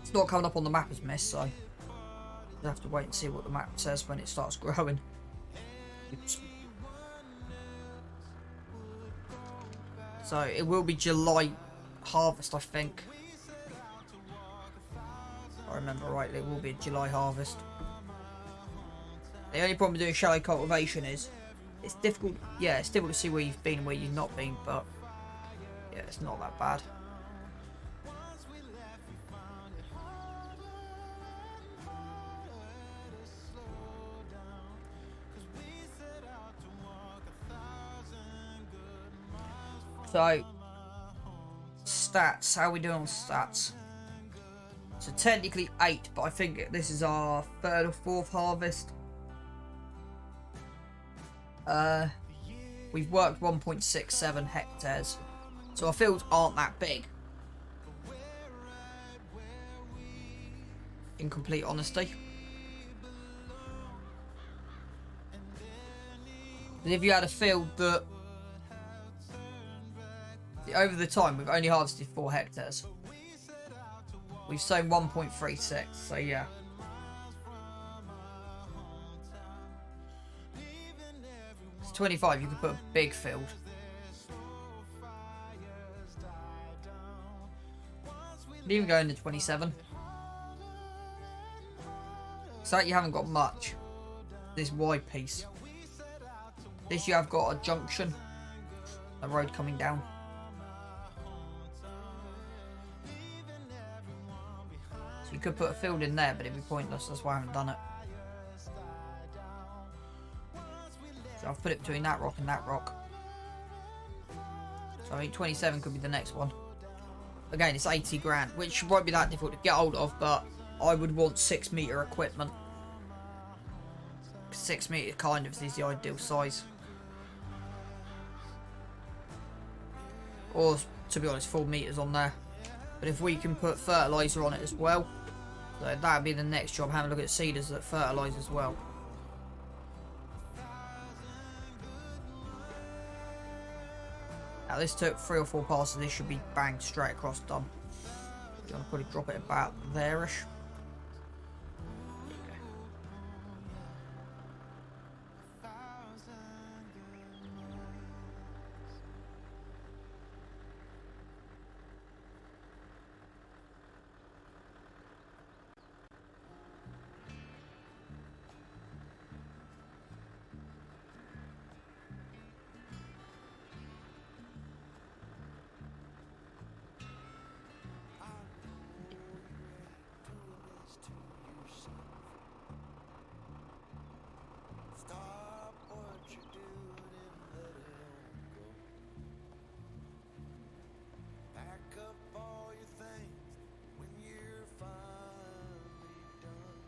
It's not coming up on the map as missed, so we'll have to wait and see what the map says when it starts growing. Oops. So it will be July harvest, I think. If I remember rightly, it will be a July harvest. The only problem with doing shallow cultivation is it's difficult. Yeah, it's difficult to see where you've been and where you've not been, but yeah, it's not that bad. So, stats. How are we doing on stats? So technically 8, but I think this is our 3rd or 4th harvest. We've worked 1.67 hectares, so our fields aren't that big, in complete honesty. But if you had a field that, over the time, we've only harvested 4 hectares. We've sown 1.36, so yeah. It's 25, you could put a big field. Could even go into 27. So you haven't got much. This wide piece. This you have got a junction. A road coming down. So you could put a field in there, but it'd be pointless. That's why I haven't done it. So I've put it between that rock and that rock. So I think 27 could be the next one. Again, it's 80 grand, which won't be that difficult to get hold of, but I would want 6 metre equipment. 6 metre kind of is the ideal size. Or, to be honest, 4 metres on there. But if we can put fertiliser on it as well, so that would be the next job, having a look at seeders that fertilise as well. Now this took 3 or 4 passes, this should be bang straight across done. You want to probably drop it about there-ish. Stop what you're doing and let it all go. Pack up all your things when you're finally done.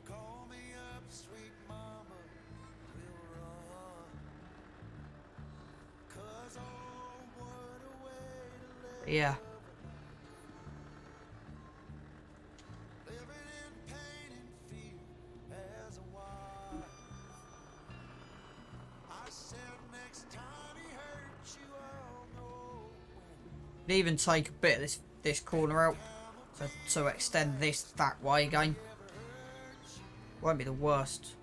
Call me up, sweet mama, we'll run. 'Cause oh, what a way to live. Yeah. Living in pain and fear as a wife. I said next time he hurts you, I'll know when. Even take a bit of this corner out, so extend this that way again. Won't be the worst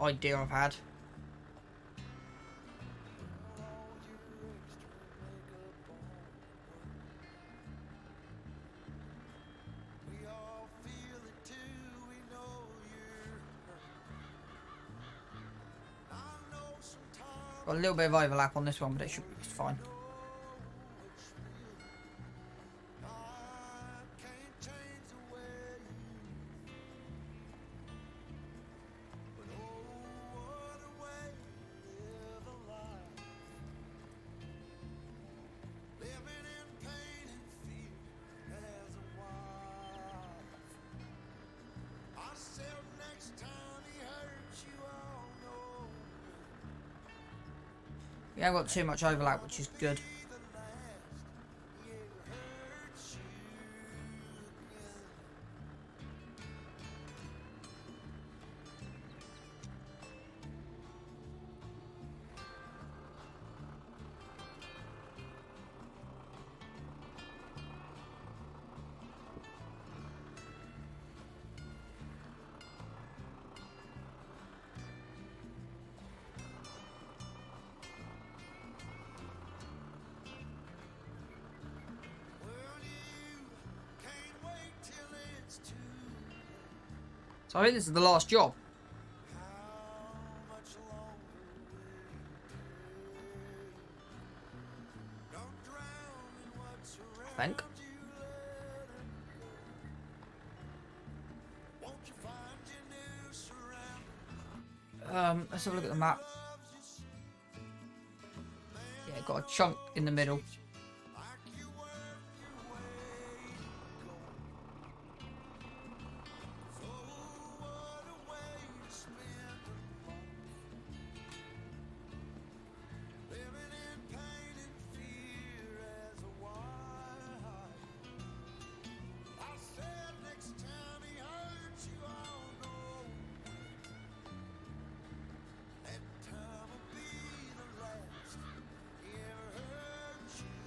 idea I've had. We all feel it too, we know you're hurt. I know sometimes Got a little bit of overlap on this one, but it should be just fine. it's real. I can't change the way you feel. But oh, what a way to live a life. Living in pain and fear as a wife. I said next time he hurts you, I'll know. We haven't got too much overlap, which is good. Be the last he ever hurts you again. Well, you can't wait till it's too late. So I think this is the last job. How much longer will it take? Don't drown in what's I think. around you, let it go. Won't you find your new surroundings? Let's have a look at the map. Loves you Yeah, got a chunk in the middle. like you work your way home. So what a way to spend a life. Living in pain and fear as a wife. I said next time he hurts you, I'll know. That time will be the last he ever hurt you.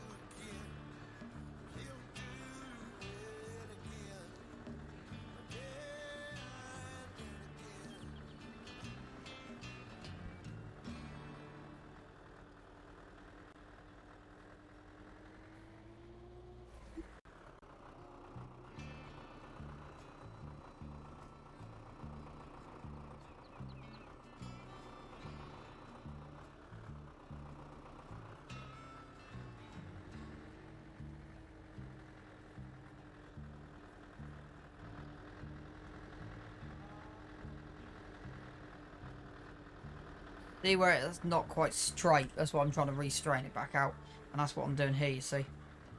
See where it's not quite straight? That's why I'm trying to restrain it back out. And that's what I'm doing here, you see.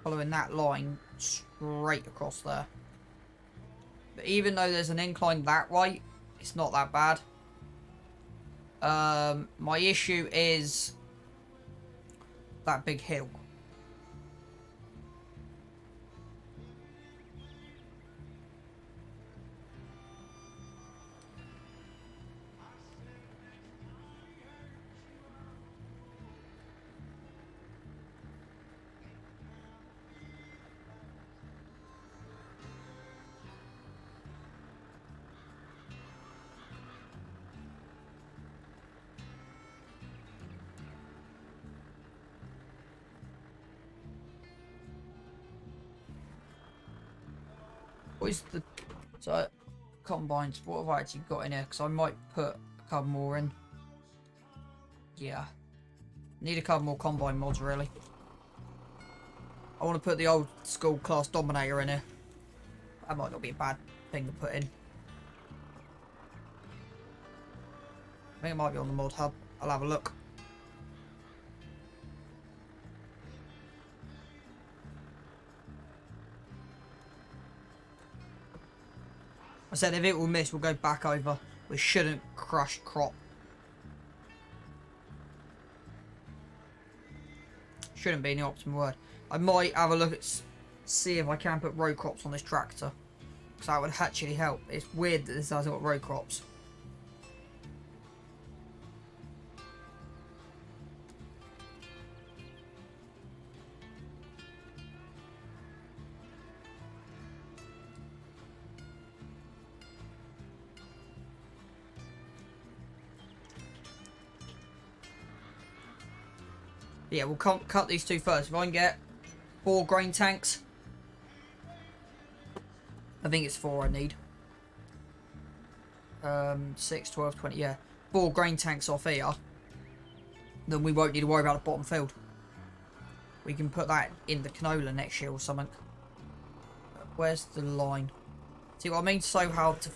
Following that line straight across there. But even though there's an incline that way, it's not that bad. My issue is that big hill. What is the... So, combines, what have I actually got in here? Because I might put a couple more in. Yeah. Need a couple more combine mods, really. I want to put the old school class dominator in here. That might not be a bad thing to put in. I think it might be on the mod hub. I'll have a look. I said if it will miss, we'll go back over. We shouldn't crush crop. Shouldn't be the optimal word. I might have a look at, see if I can put row crops on this tractor. Because that would actually help. It's weird that this hasn't got row crops. Yeah, we'll cut these two first. If I can get 4 grain tanks. I think it's 4 I need. 6, 12, 20, yeah. 4 grain tanks off here. Then we won't need to worry about the bottom field. We can put that in the canola next year or something. Where's the line? See what I mean? So hard to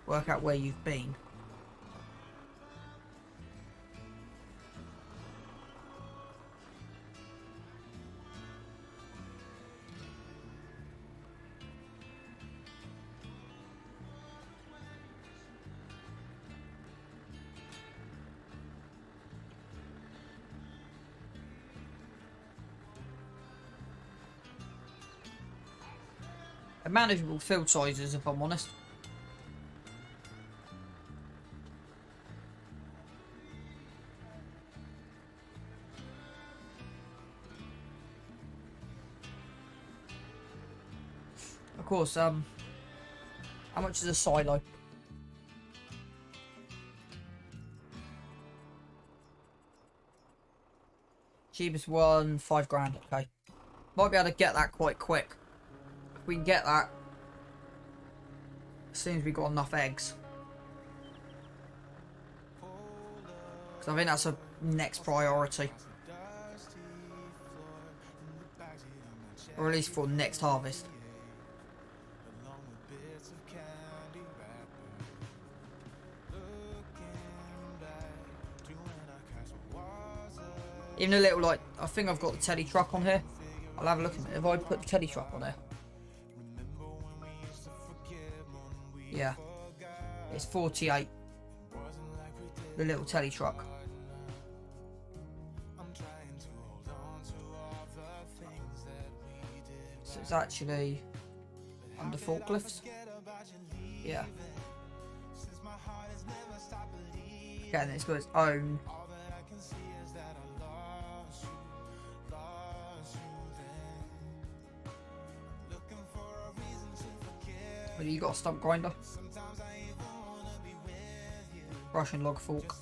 work out where you've been. Manageable field sizes, if I'm honest. Of course, how much is a silo? Cheapest one, 5 grand, okay. Might be able to get that quite quick. We can get that as soon as we got enough eggs. Because I think that's a next priority. Or at least for next harvest. Even a little, like, I think I've got the teddy truck on here. I'll have a look at it. If I put the teddy truck on there. Yeah, it's 48. The little telly truck. So it's actually under forklifts. Yeah. Okay, and it's got its own. Oh, you got a stump grinder. Russian log fork.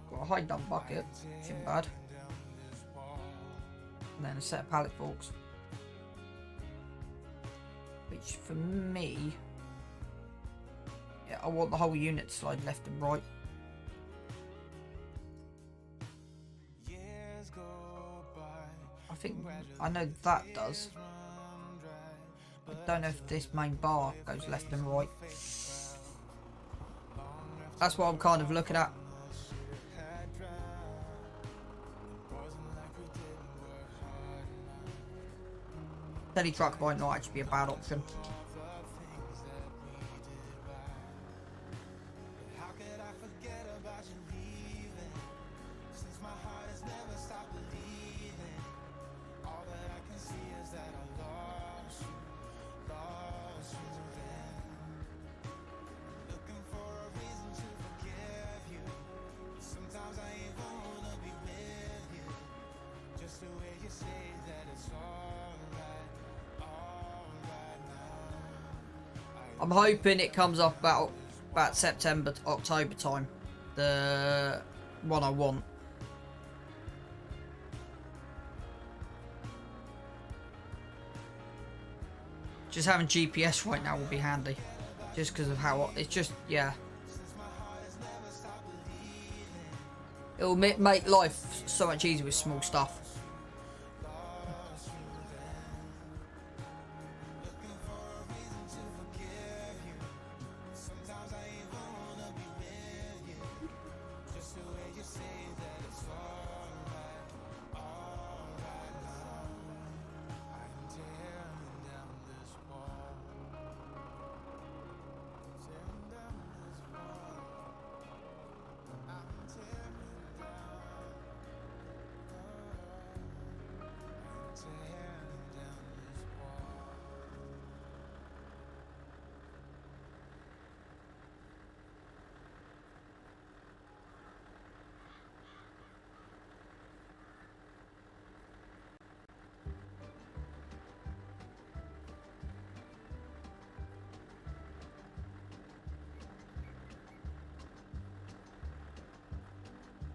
Got a high dump bucket, which isn't bad. And then a set of pallet forks. Which for me, yeah, I want the whole unit to slide left and right. I think I know that does. I don't know if this main bar goes left and right. That's what I'm kind of looking at. Teddy truck might not actually be a bad option. I'm hoping it comes up about September, October time. The one I want. Just having GPS right now will be handy. Just because of how it's just, yeah. It will make life so much easier with small stuff.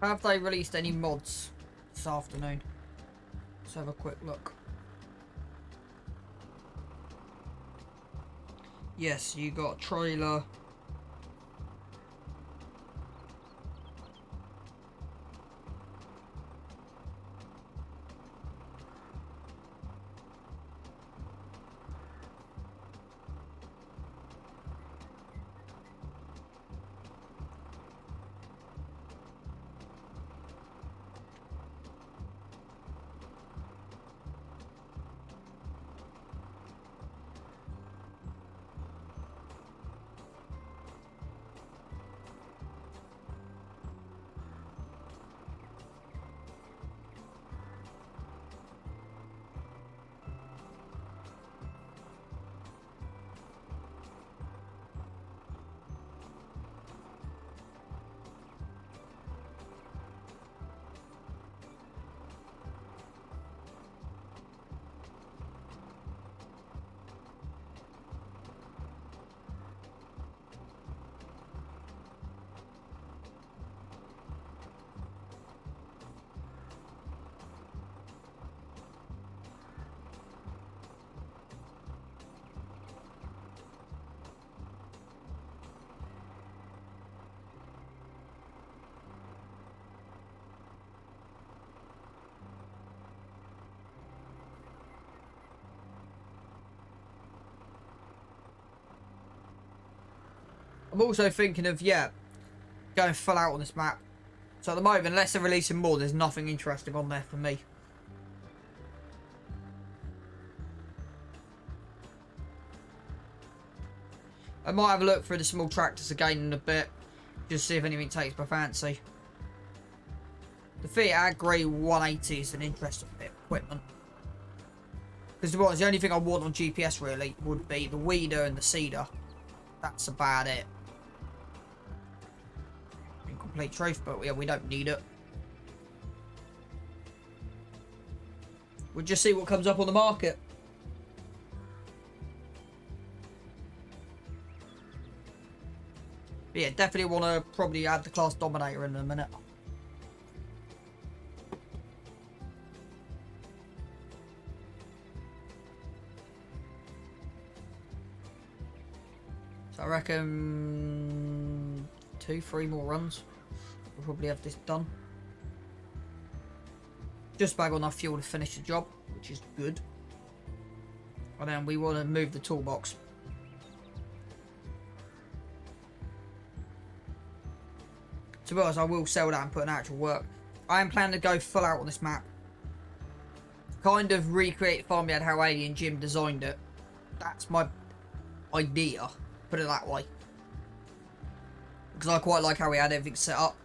Have they released any mods this afternoon? Let's have a quick look. Yes, you got a trailer. I'm also thinking of, yeah, going full out on this map. So at the moment, unless they're releasing more, there's nothing interesting on there for me. I might have a look through the small tractors again in a bit. Just see if anything takes my fancy. The Fiat Agri 180 is an interesting bit of equipment. Because to be honest, the only thing I want on GPS really would be the weeder and the seeder. That's about it. In complete truth, but yeah, we don't need it. We'll just see what comes up on the market. But yeah, definitely want to probably add the Class Dominator in a minute. So I reckon 2-3 more runs. We'll probably have this done. Just about got enough fuel to finish the job, which is good. And then we want to move the toolbox. To be honest, I will sell that and put an actual work. I am planning to go full out on this map. Kind of recreate Farmyard how Alien Jim designed it. That's my idea. Put it that way. Because I quite like how he had everything set up.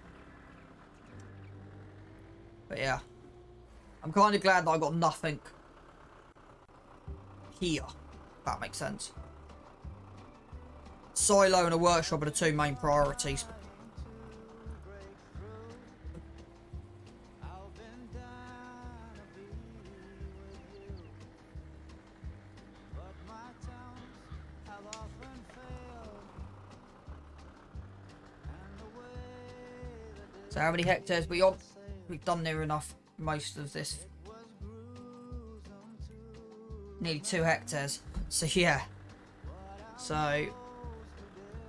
But yeah. I'm kind of glad that I got nothing here. If that makes sense. Silo and a workshop are the two main priorities. So how many hectares we on? We've done near enough most of this. Nearly 2 hectares. So yeah. So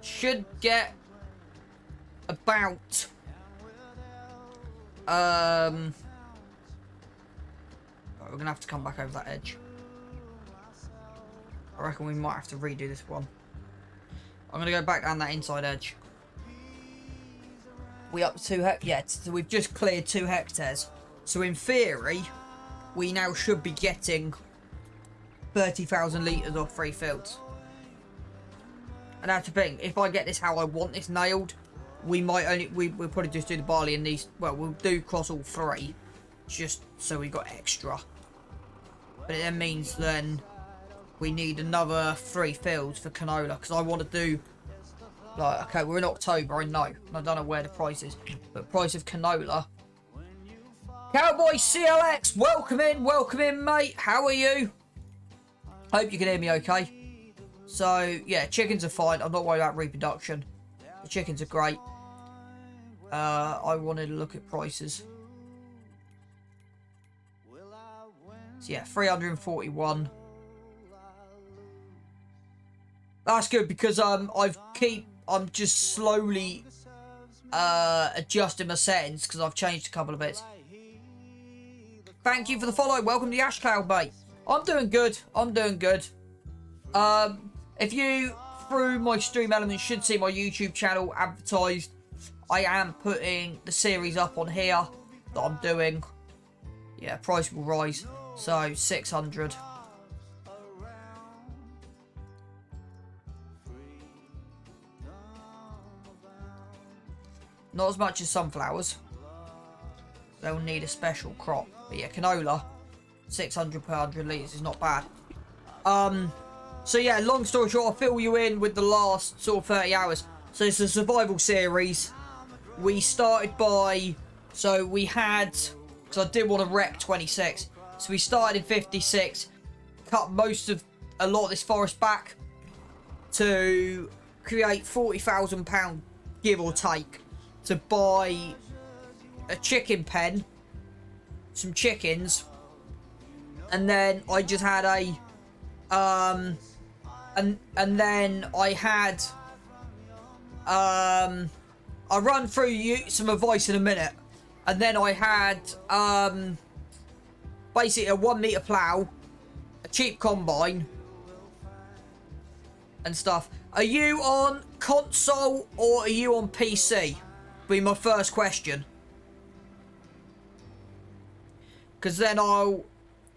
should get about we're gonna have to come back over that edge. I reckon we might have to redo this one. I'm gonna go back down that inside edge. We up to 2 hectares. Yeah, so we've just cleared 2 hectares. So in theory, we now should be getting 30,000 litres off 3 fields. And that's the thing. If I get this how I want this nailed, we might only we'll probably just do the barley and these. Well, we'll do cross all 3, just so we got extra. But it then means then we need another 3 fields for canola because I want to do. Like, okay, we're in October, I know. I don't know where the price is. But price of canola. Cowboy CLX, welcome in, mate. How are you? Hope you can hear me okay. So, yeah, chickens are fine. I'm not worried about reproduction. The chickens are great. I wanted to look at prices. So, yeah, 341. That's good because I'm just slowly adjusting my settings because I've changed a couple of bits. Thank you for the follow. Welcome to the Ash Cloud, mate. I'm doing good. If you, through my stream elements, should see my YouTube channel advertised, I am putting the series up on here that I'm doing. Yeah, price will rise. So, 600. Not as much as sunflowers. They'll need a special crop. But yeah, canola, 600 per 100 litres is not bad. So yeah, long story short, I'll fill you in with the last sort of 30 hours. So it's a survival series. We started by... So we had... Because I did want to wreck 26. So we started in 56. Cut a lot of this forest back to create £40,000, give or take, to buy a chicken pen, some chickens, and then I just had a and then I had I'll run through you some advice in a minute, and then I had basically a 1 meter plow, a cheap combine and stuff. Are you on console or are you on PC? Be my first question. Because then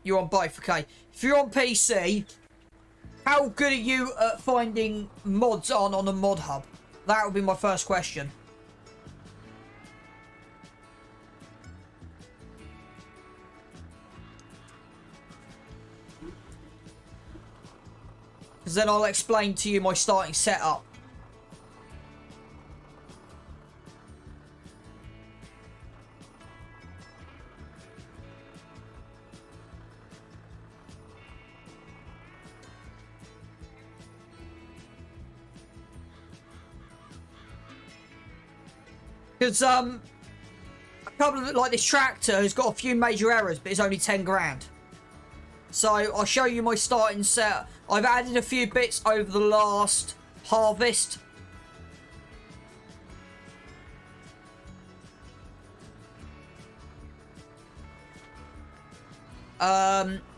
you're on both, okay. If you're on PC, how good are you at finding mods on a mod hub? That would be my first question. Because then I'll explain to you my starting setup. Because a couple of like this tractor has got a few major errors, but it's only 10 grand. So I'll show you my starting set. I've added a few bits over the last harvest.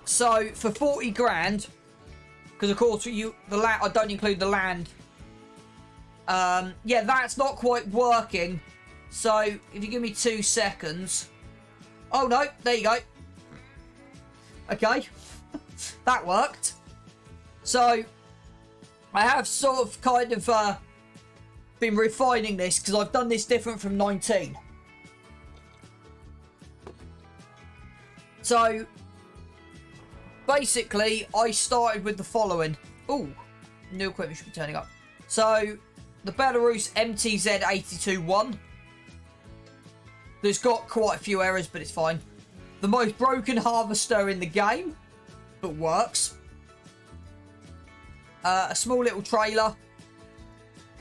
So for 40 grand, because of course the land, I don't include the land. Yeah, that's not quite working So, if you give me 2 seconds. Oh, no. There you go. Okay. That worked. So, I have sort of kind of been refining this because I've done this different from 19. So, basically, I started with the following. Ooh, new equipment should be turning up. So, the Belarus MTZ82-1. There's got quite a few errors, but it's fine. The most broken harvester in the game, but works. A small little trailer.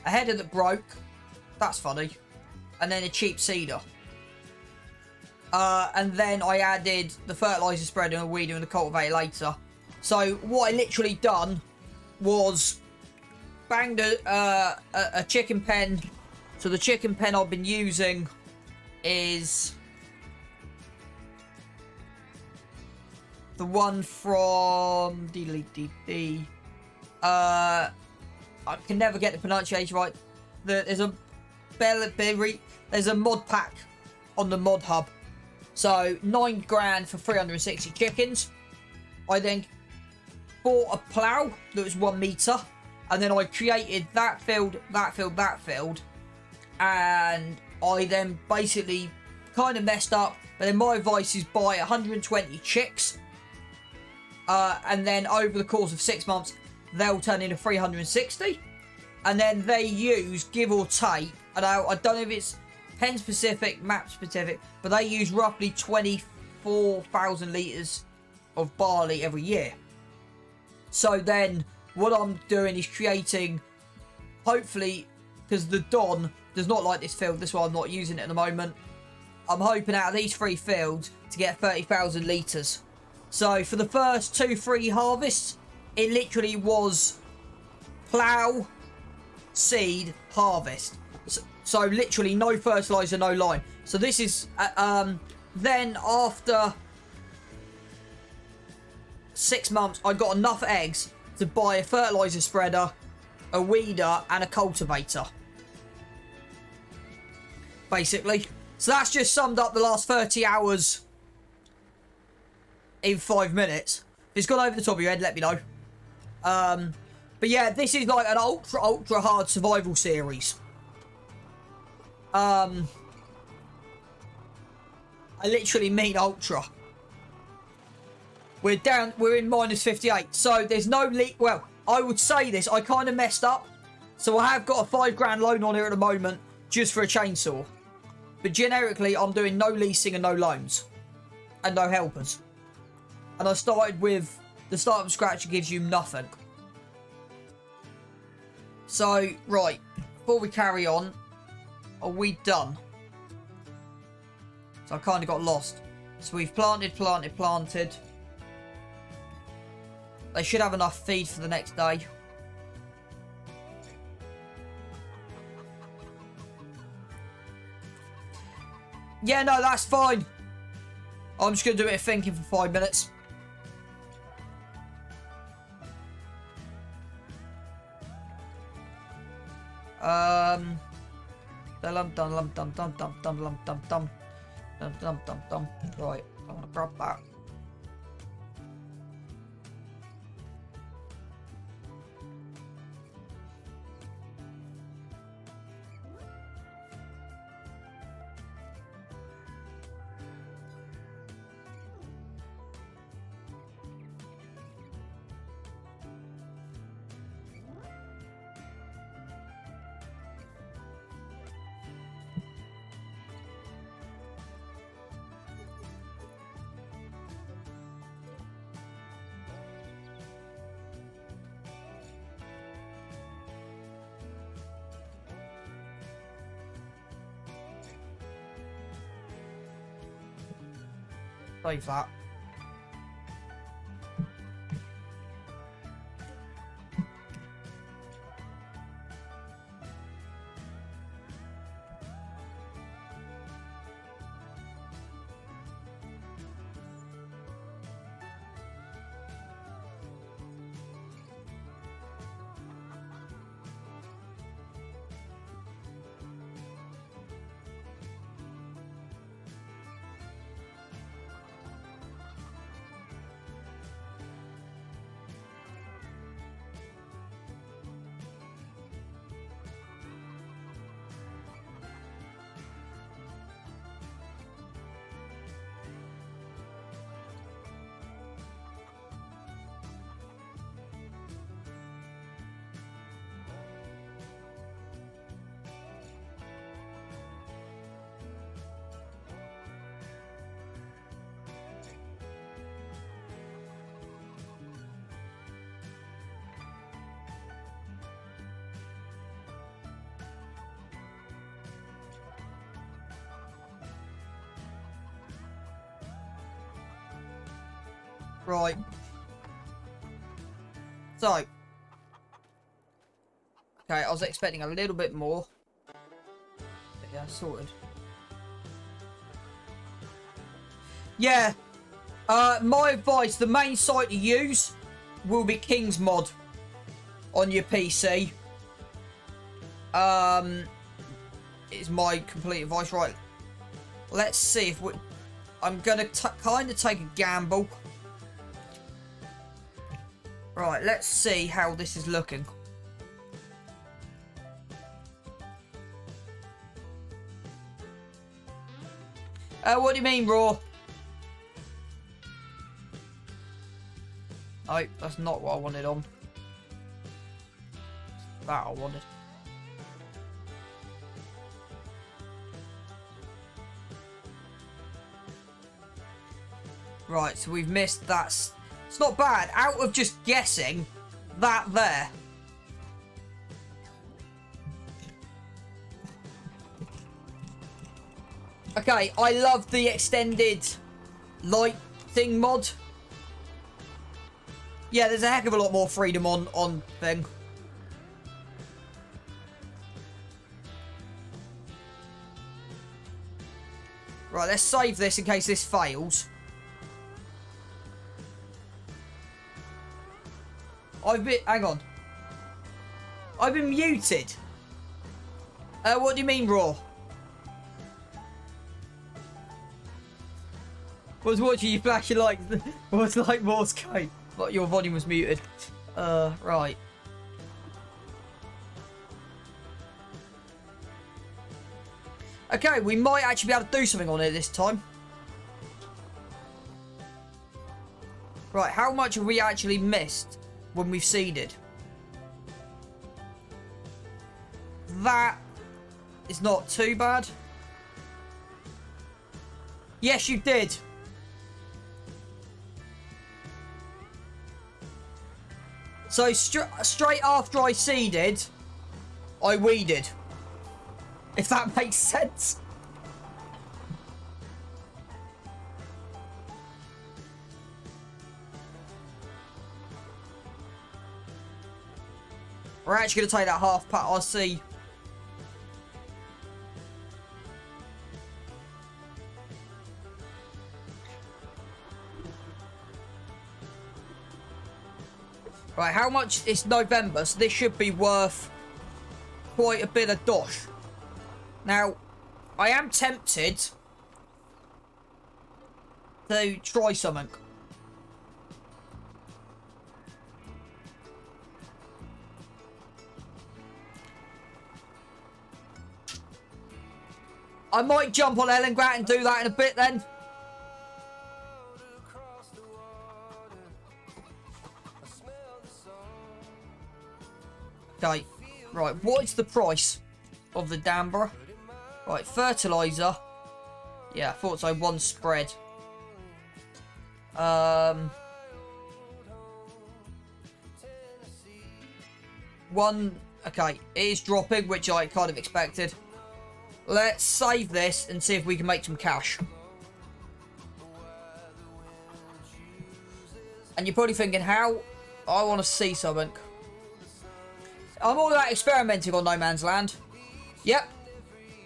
A header that broke. That's funny. And then a cheap seeder. And then I added the fertiliser spreader and a weeder and the cultivator later. So what I literally done was banged a chicken pen. So the chicken pen I've been using is the one from I can never get the pronunciation right. There's a there's a mod pack on the mod hub. So 9 grand for 360 chickens. I then bought a plough that was 1 metre. And then I created that field, that field, that field. And I then basically kind of messed up. But then my advice is buy 120 chicks. And then over the course of 6 months, they'll turn into 360. And then they use, give or take, and I don't know if it's pen specific, map specific, but they use roughly 24,000 litres of barley every year. So then what I'm doing is creating, hopefully, because the Don does not like this field, that's why I'm not using it at the moment. I'm hoping out of these 3 fields to get 30,000 litres. So for the first 2-3 harvests, it literally was plough, seed, harvest. So literally no fertiliser, no lime. So this is then after 6 months, I got enough eggs to buy a fertiliser spreader, a weeder, and a cultivator. Basically. So that's just summed up the last 30 hours in 5 minutes. If it's gone over the top of your head, let me know. But yeah, this is like an ultra hard survival series. I literally mean ultra. We're in minus 58. So there's no leak. Well, I would say this. I kind of messed up. So I have got a 5 grand loan on here at the moment just for a chainsaw. But generically, I'm doing no leasing and no loans. And no helpers. And I started with the start from scratch gives you nothing. So, right. Before we carry on, are we done? So I kind of got lost. So we've planted. They should have enough feed for the next day. Yeah, no, that's fine. I'm just going to do a bit of thinking for 5 minutes. Right, I'm gonna grab that. Save that. Right. So. Okay, I was expecting a little bit more. But yeah, sorted. Yeah. My advice, the main site to use will be King's Mod on your PC. Is my complete advice. Right. Let's see if we... I'm going to kind of take a gamble. Right, let's see how this is looking. What do you mean, Raw? Oh, that's not what I wanted on. That I wanted. Right, so we've missed that. It's not bad. Out of just guessing, that there. Okay, I love the extended lighting mod. Yeah, there's a heck of a lot more freedom on thing. Right, let's save this in case this fails. Hang on. I've been muted. What do you mean, Raw? Was watching you flash your lights. Was like Morse code. But your volume was muted. Right. Okay, we might actually be able to do something on it this time. Right, how much have we actually missed when we've seeded? That is not too bad. Yes, you did. So straight after I seeded, I weeded. If that makes sense. We're actually going to take that half pat RC. Right, how much? It's November, so this should be worth quite a bit of dosh. Now, I am tempted to try something. I might jump on Ellengrat and do that in a bit then. Okay, right, what is the price of the Danborough? Right, fertiliser. Yeah, I thought so, one spread. One, okay, it is dropping, which I kind of expected. Let's save this and see if we can make some cash. And you're probably thinking, how? I want to see something. I'm all about experimenting on No Man's Land. Yep.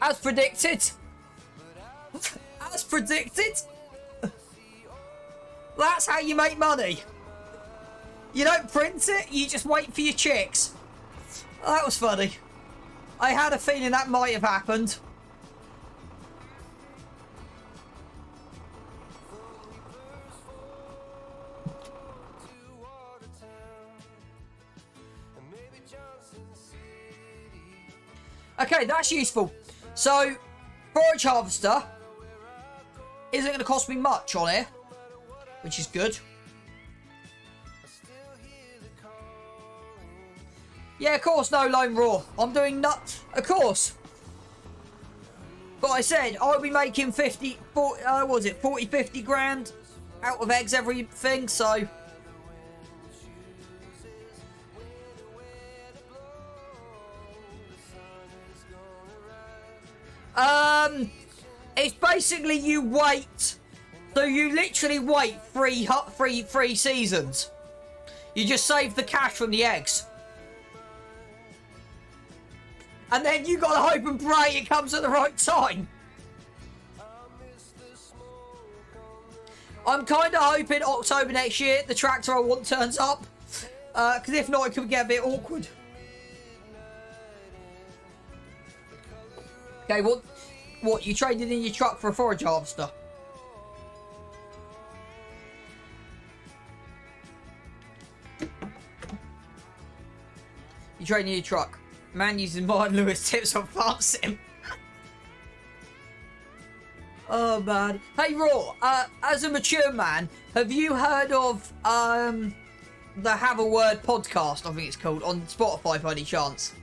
As predicted. As predicted. That's how you make money. You don't print it, you just wait for your chicks. That was funny. I had a feeling that might have happened. Okay, that's useful. So, forage harvester isn't going to cost me much on here, which is good. Yeah, of course, no lone raw. I'm doing nuts. Of course. But I said I'll be making 40, 50 grand out of eggs everything, so. It's basically you wait So you literally wait three seasons. You just save the cash from the eggs. And then you gotta hope and pray it comes at the right time. I'm kind of hoping October next year the tractor I want turns up. Because if not, it could get a bit awkward. Okay, what? You traded in your truck for a forage harvester? You trading in your truck. Man using Martin Lewis tips on farm sim. Oh man. Hey Raw, as a mature man, have you heard of the Have a Word podcast, I think it's called, on Spotify by any chance?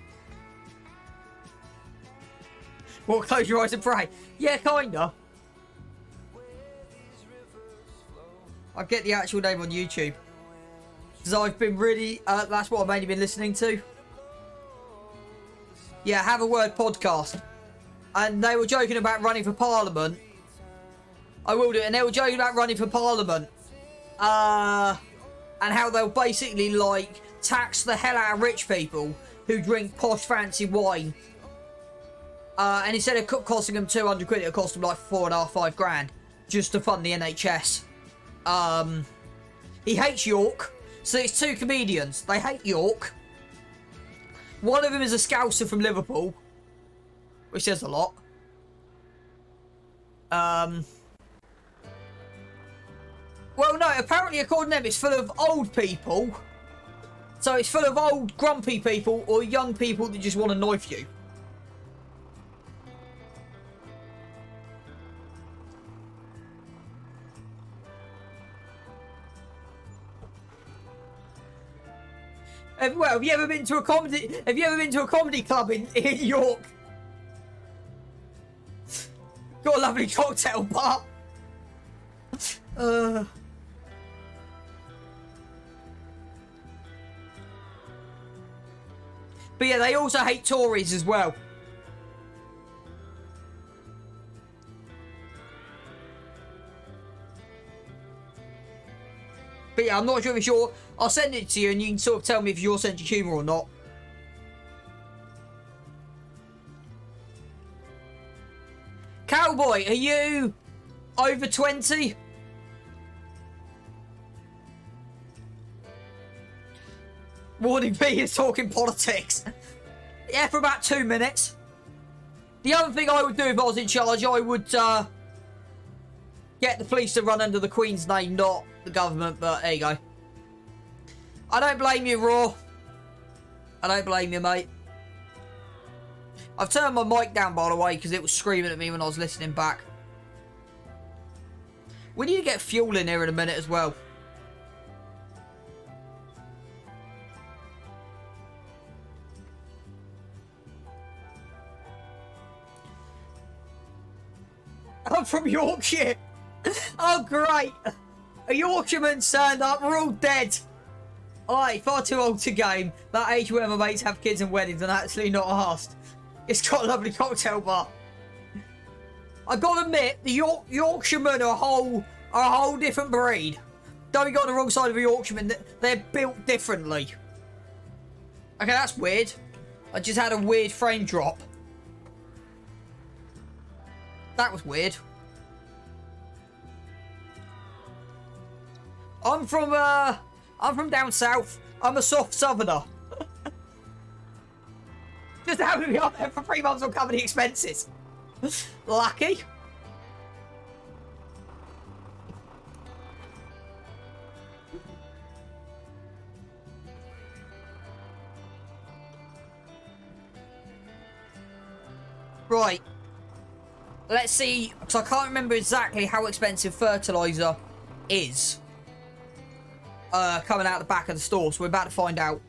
Well, close your eyes and pray. Yeah, kinda. I'll get the actual name on YouTube. Because I've been really, that's what I've mainly been listening to. Yeah, Have a Word podcast. And they were joking about running for Parliament. I will do it. And they were joking about running for Parliament. And how they'll basically, like, tax the hell out of rich people who drink posh fancy wine. And instead of costing them 200 quid, it'll cost them like 4.5, 5 grand. Just to fund the NHS. He hates York. So it's two comedians. They hate York. One of them is a Scouser from Liverpool. Which says a lot. Well, no, apparently according to them, it's full of old people. So it's full of old, grumpy people or young people that just want to knife you. Well, have you ever been to a comedy? Have you ever been to a comedy club in York? Got a lovely cocktail bar. But yeah, they also hate Tories as well. But yeah, I'm not sure if you're... I'll send it to you and you can sort of tell me if your sense of humour or not. Cowboy, are you over 20? Warning B is talking politics. Yeah, for about 2 minutes. The other thing I would do if I was in charge, I would get the police to run under the Queen's name, not the government, but there you go. I don't blame you, Raw. I don't blame you, mate. I've turned my mic down, by the way, because it was screaming at me when I was listening back. We need to get fuel in here in a minute as well. I'm from Yorkshire. Oh, great. A Yorkshireman turned up. We're all dead. Aye, far too old to game. That age where my mates have kids and weddings and actually not asked. It's got a lovely cocktail bar. I gotta admit, the Yorkshiremen are a whole different breed. Don't be got on the wrong side of a Yorkshireman. They're built differently. Okay, that's weird. I just had a weird frame drop. That was weird. I'm from down south. I'm a soft southerner. Just happened to be up there for 3 months on company expenses. Lucky. Right. Let's see, because I can't remember exactly how expensive fertiliser is. Coming out the back of the store, so we're about to find out.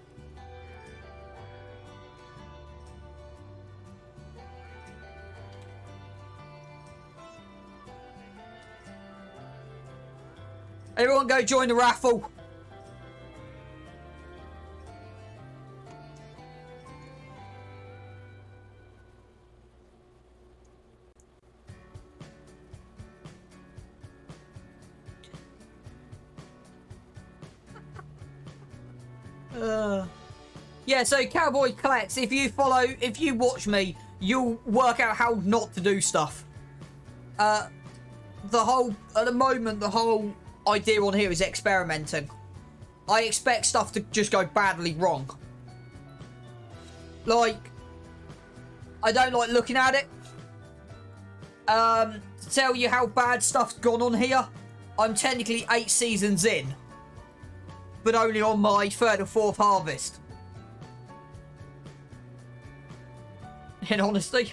Everyone go join the raffle. Yeah, so Cowboy Collects, if you watch me, you'll work out how not to do stuff. At the moment, the whole idea on here is experimenting. I expect stuff to just go badly wrong. Like, I don't like looking at it. To tell you how bad stuff's gone on here, I'm technically 8 seasons in, but only on my 3rd or 4th harvest. In honesty.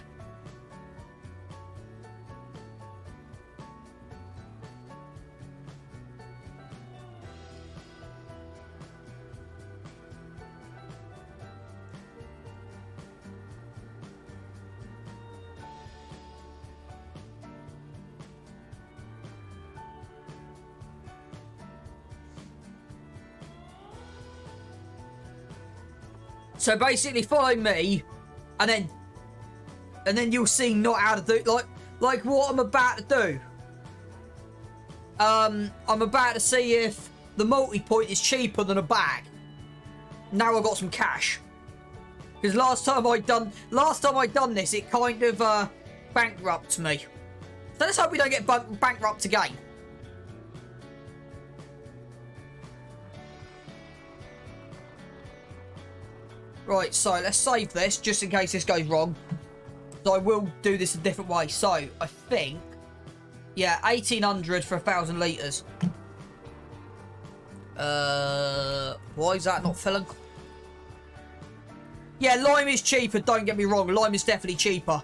So basically follow me, and then you'll see not how to do, like what I'm about to do. I'm about to see if the multi-point is cheaper than a bag. Now I've got some cash. Because last time I done this, it kind of bankrupted me. So let's hope we don't get bankrupt again. Right, so let's save this just in case this goes wrong. So I will do this a different way. So I think, yeah, 1800 for 1,000 litres. Why is that not filling? Yeah, lime is cheaper, don't get me wrong. Lime is definitely cheaper.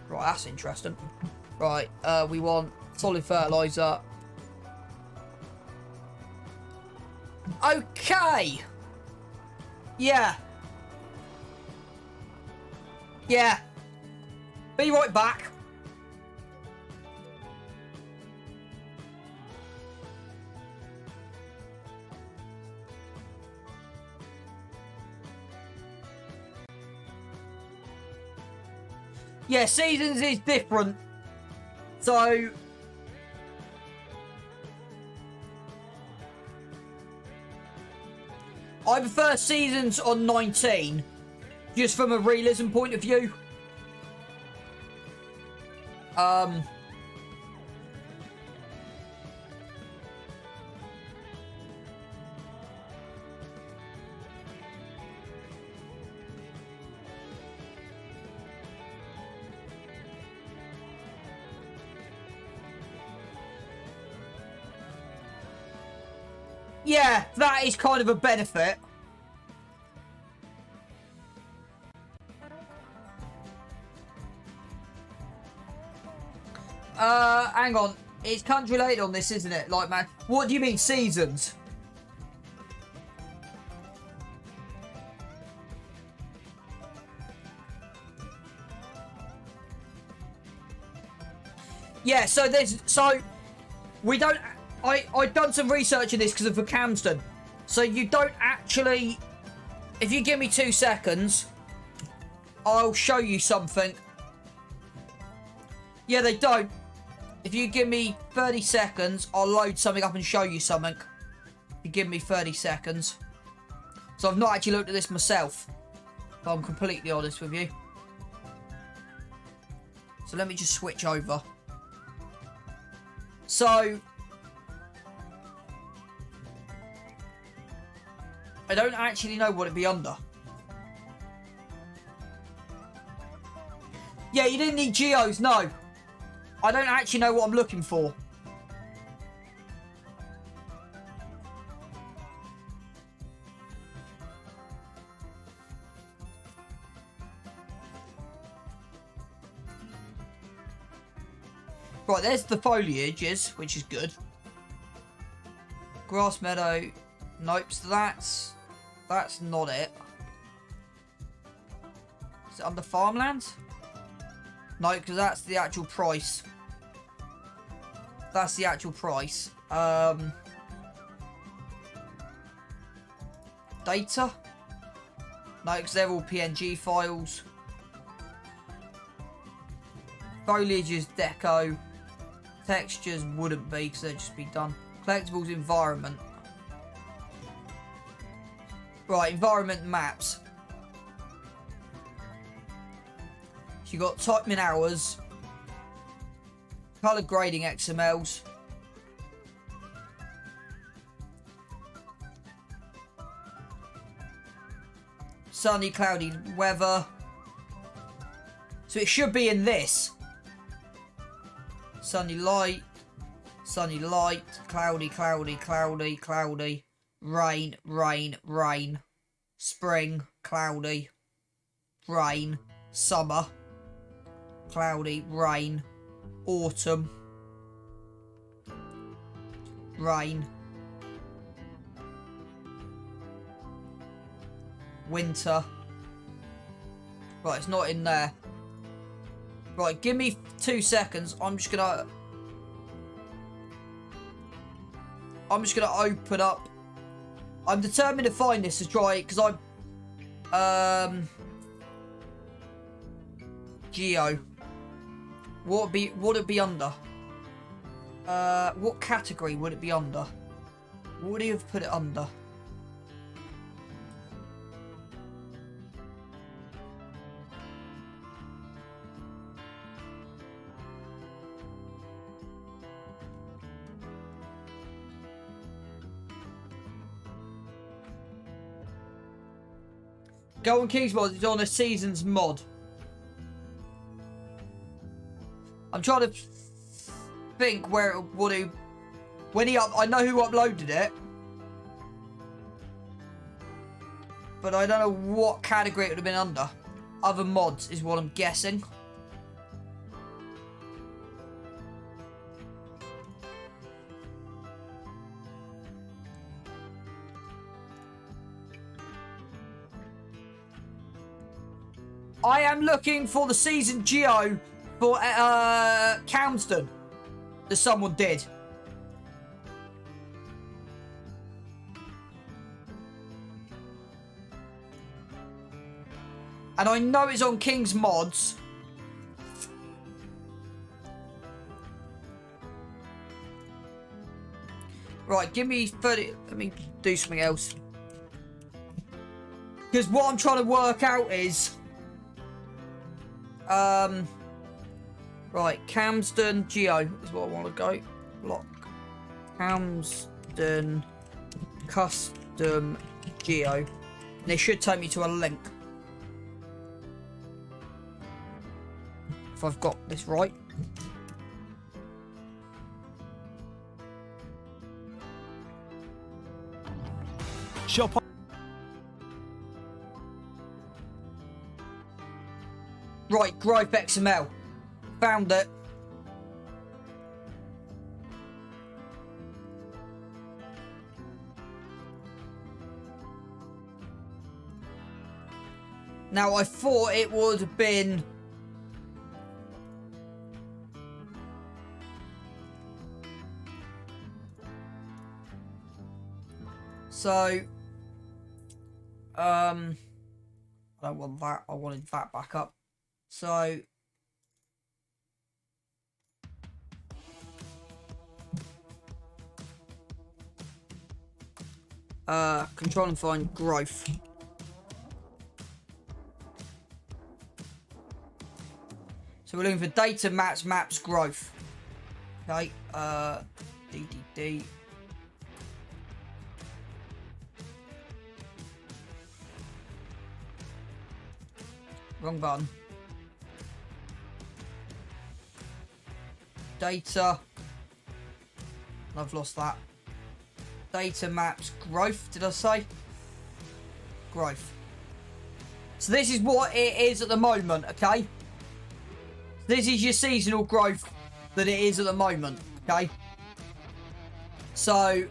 Right, that's interesting. Right, we want solid fertiliser. Okay. Yeah. Yeah. Be right back. Yeah, seasons is different. So I prefer seasons on 19, just from a realism point of view. Yeah, that is kind of a benefit. Hang on. It's country related on this, isn't it? Like, man, what do you mean seasons? Yeah, so we don't. I've done some research in this because of the Camston. So you don't actually. If you give me 2 seconds, I'll show you something. Yeah, they don't. If you give me 30 seconds, I'll load something up and show you something. If you give me 30 seconds. So I've not actually looked at this myself, if I'm completely honest with you. So let me just switch over. So I don't actually know what it'd be under. Yeah, you didn't need geos, no. I don't actually know what I'm looking for. Right, there's the foliages, which is good. Grass meadow. Nope, so that's not it. Is it under farmlands? No, because that's the actual price. That's the actual price. Data? No, because they're all PNG files. Foliage is deco. Textures wouldn't be, because they'd just be done. Collectibles environment. Right, environment maps. So you got type in hours. Color grading XMLs. Sunny, cloudy weather. So it should be in this. Sunny light, cloudy, cloudy, cloudy, cloudy, rain, rain, rain, spring, cloudy, rain, summer, cloudy, rain, autumn, rain, winter. Right, it's not in there. Right, give me 2 seconds. I'm just gonna open up. I'm determined to find this to try because Geo. What would it be under? What category would it be under? What would he have put it under? Go on King's mod, it's on a season's mod. I'm trying to think where it would have... I know who uploaded it. But I don't know what category it would have been under. Other mods is what I'm guessing. I am looking for the season Geo for Camsden that someone did. And I know it's on King's Mods. Right, give me 30... Let me do something else. Because what I'm trying to work out is... Right, Camsden Geo is what I want to go. Block. Camsden Custom Geo. And it should take me to a link. If I've got this right. Shop. Right, Growth XML. Found it. Now, I thought it would have been... So... I don't want that. I wanted that back up. So... control and find growth. So we're looking for data, maps, growth. Okay, DDD. Wrong button. Data. I've lost that. Data, maps, growth, did I say? Growth. So this is what it is at the moment, okay? This is your seasonal growth that it is at the moment, okay? So...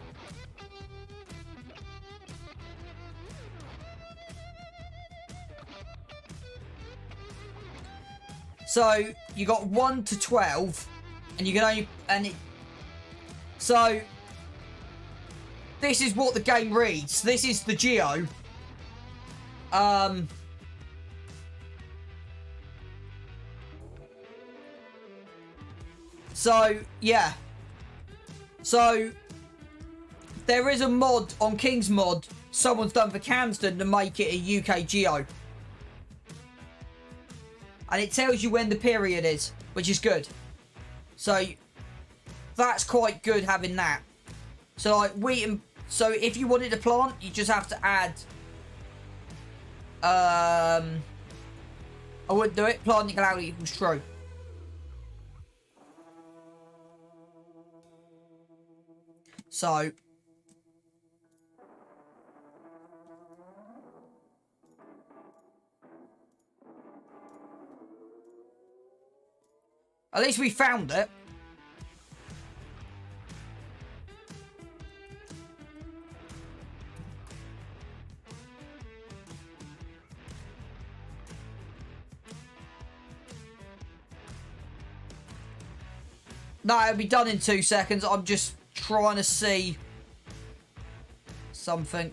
So, you got 1 to 12, and you can only... So... This is what the game reads. This is the Geo. So, yeah. So, there is a mod on King's Mod someone's done for Camston to make it a UK geo. And it tells you when the period is, which is good. So that's quite good having that. So like wheat and so if you wanted to plant, you just have to add I wouldn't do it. Planting allowed equals true. So at least we found it. No, it'll be done in 2 seconds. I'm just trying to see something.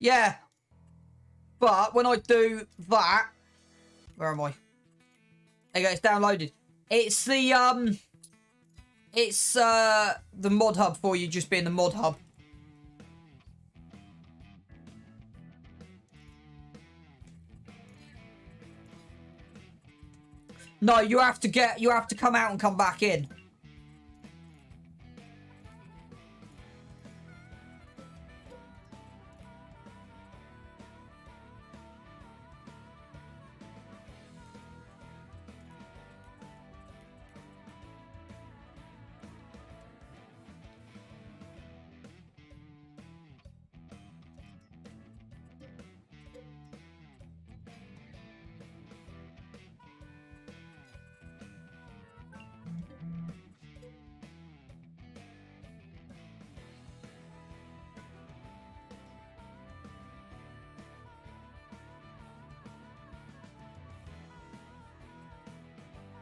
Yeah. But when I do that, where am I? There you go, it's downloaded. It's the mod hub for you just being the mod hub. No, you have to come out and come back in.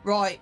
Right.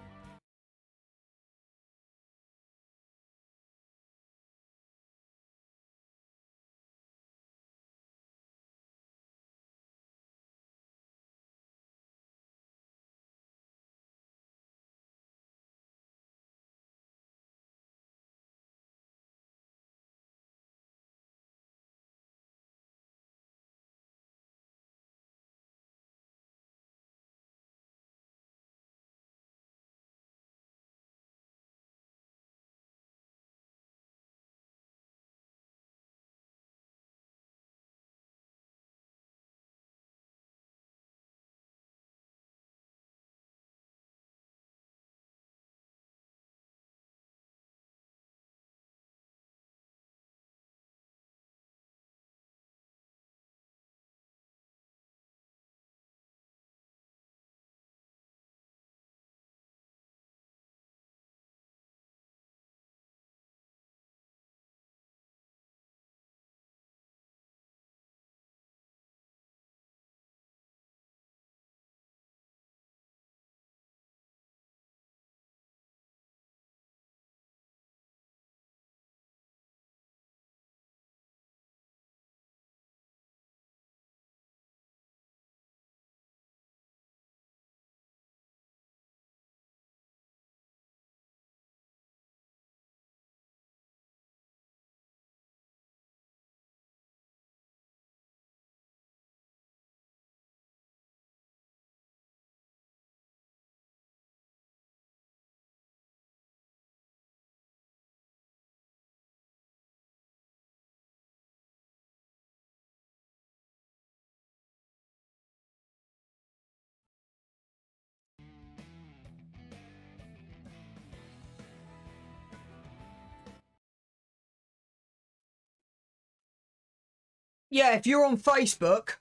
Yeah, if you're on Facebook,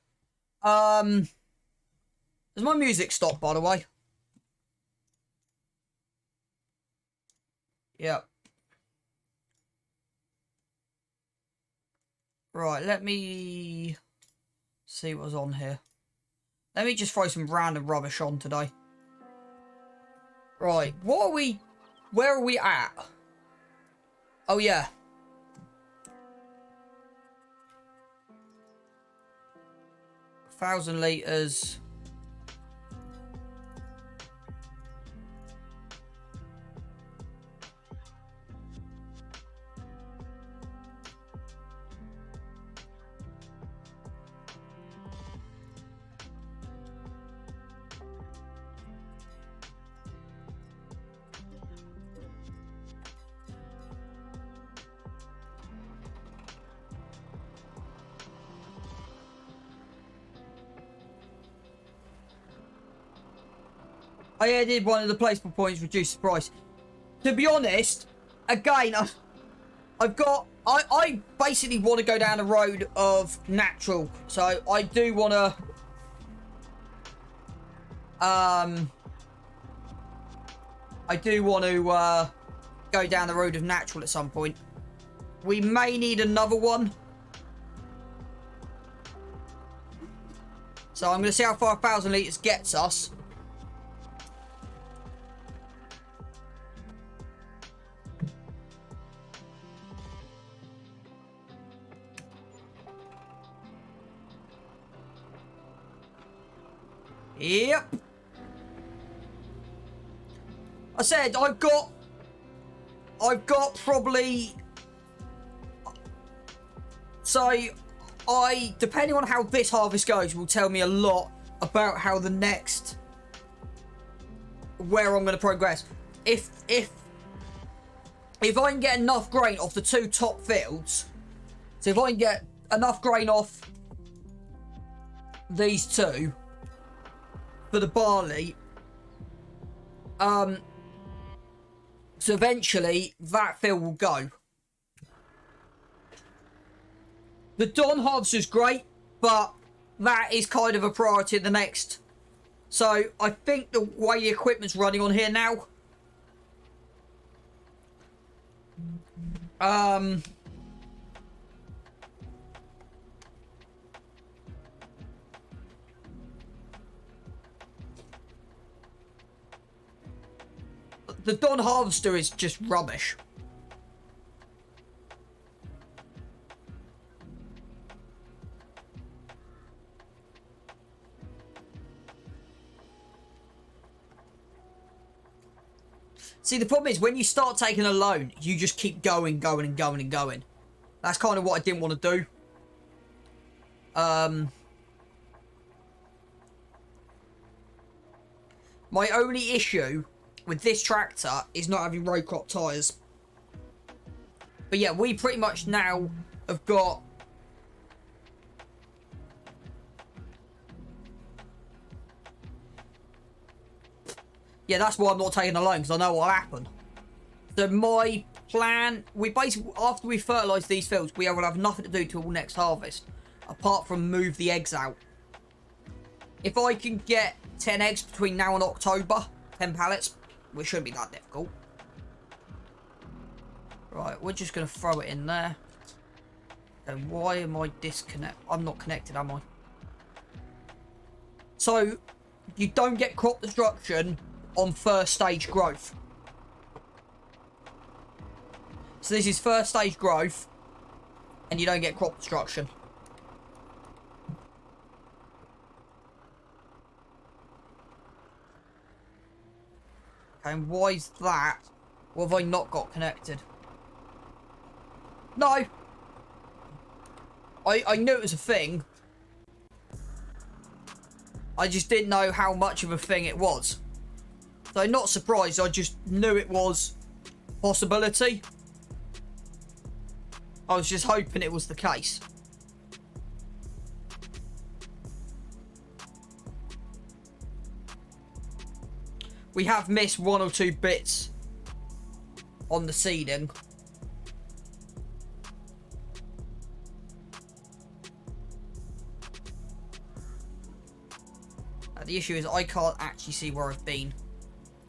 does my music stop, by the way? Yeah. Right, let me see what's on here. Let me just throw some random rubbish on today. Right, what are we... Where are we at? Oh, yeah. 1,000 litres. I added one of the placement points, reduce the price. To be honest, again, I basically want to go down the road of natural. So I do want to, go down the road of natural at some point. We may need another one. So I'm going to see how far 1,000 litres gets us. Yep. I said I've got probably, so depending on how this harvest goes will tell me a lot about how the next, where I'm going to progress. If I can get enough grain off the 2 top fields, so if I can get enough grain off these 2 for the barley, so eventually that field will go. The Dawn harvest is great, but that is kind of a priority in the next. So I think the way the equipment's running on here now, the Dawn harvester is just rubbish. See, the problem is when you start taking a loan, you just keep going. That's kind of what I didn't want to do. My only issue with this tractor is not having road crop tyres. But yeah, we pretty much now have got... Yeah, that's why I'm not taking a loan, because I know what'll happen. So my plan, we basically, after we fertilise these fields, we will have nothing to do till next harvest, apart from move the eggs out. If I can get 10 eggs between now and October, 10 pallets, which shouldn't be that difficult. Right, we're just going to throw it in there. And why am I disconnected? I'm not connected, am I? So, you don't get crop destruction on first stage growth. So this is first stage growth, and you don't get crop destruction. Okay, and why is that? What have I not got connected? No! I knew it was a thing. I just didn't know how much of a thing it was. So I'm not surprised, I just knew it was a possibility. I was just hoping it was the case. We have missed 1 or 2 bits on the seeding. The issue is I can't actually see where I've been.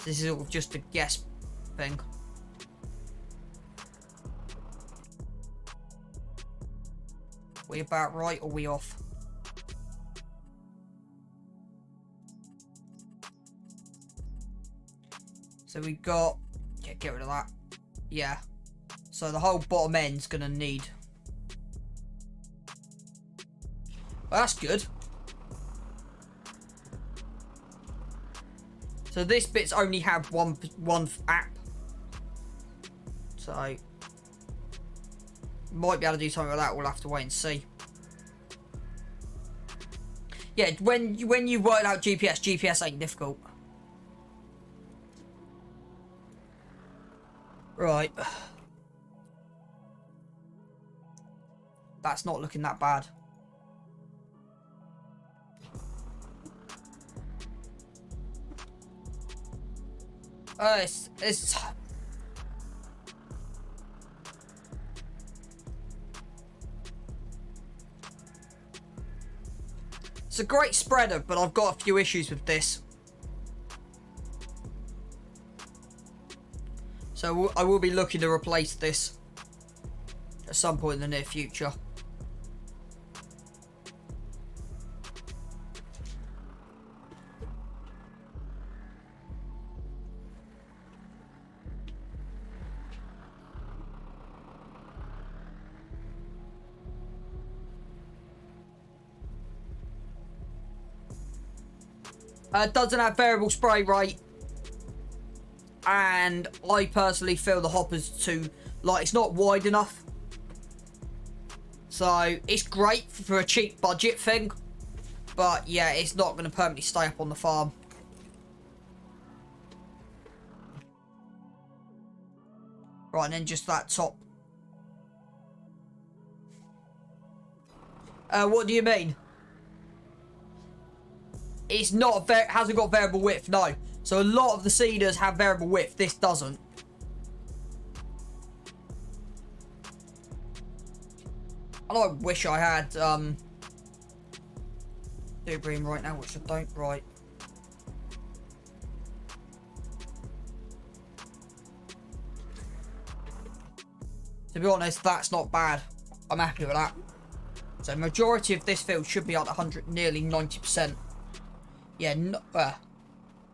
This is sort of just a guess thing. We about right or we off? So we got... Yeah, get rid of that. Yeah. So the whole bottom end's gonna need... Well, that's good. So this bit's only have one app. So might be able to do something with that. We'll have to wait and see. Yeah, when you work out GPS ain't difficult. Right. That's not looking that bad. It's a great spreader, but I've got a few issues with this. So I will be looking to replace this at some point in the near future. It doesn't have variable spray rate, and I personally feel the hopper's too, like, it's not wide enough. So it's great for a cheap budget thing, but yeah, it's not going to permanently stay up on the farm. Right, and then just that top. What do you mean? It's not hasn't got variable width, no. So a lot of the seeders have variable width. This doesn't. I wish I had Dubeam right now, which I don't. Right. To be honest, that's not bad. I'm happy with that. So majority of this field should be at 100, nearly 90%. Yeah,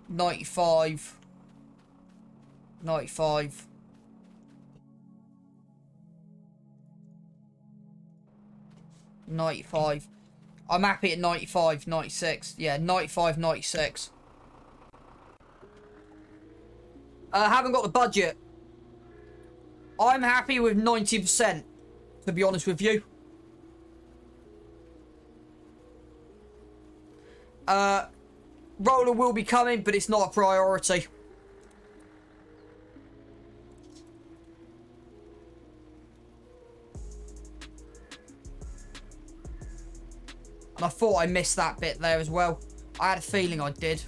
95. 95. I'm happy at 95, 96. Yeah, 95, 96. I haven't got the budget. I'm happy with 90%, to be honest with you. Roller will be coming, but it's not a priority. And I thought I missed that bit there as well. I had a feeling I did.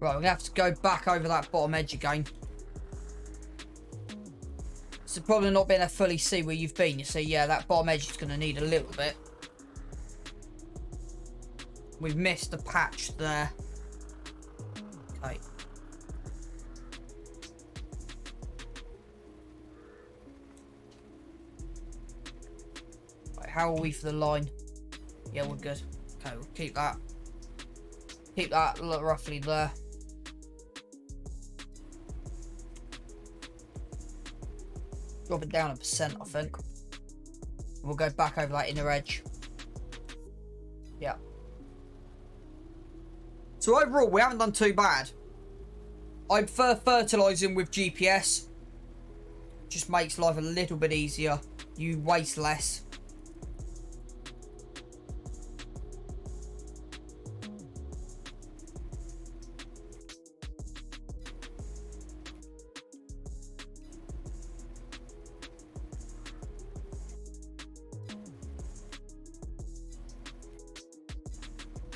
Right, we're going to have to go back over that bottom edge again. So probably not being able to fully see where you've been. You see, yeah, that bottom edge is going to need a little bit. We've missed a patch there. Okay. Right, how are we for the line? Yeah, we're good. Okay, we'll keep that. Keep that roughly there. Drop it down a percent, I think. We'll go back over that inner edge. Yeah. So overall, we haven't done too bad. I prefer fertilising with GPS. Just makes life a little bit easier. You waste less.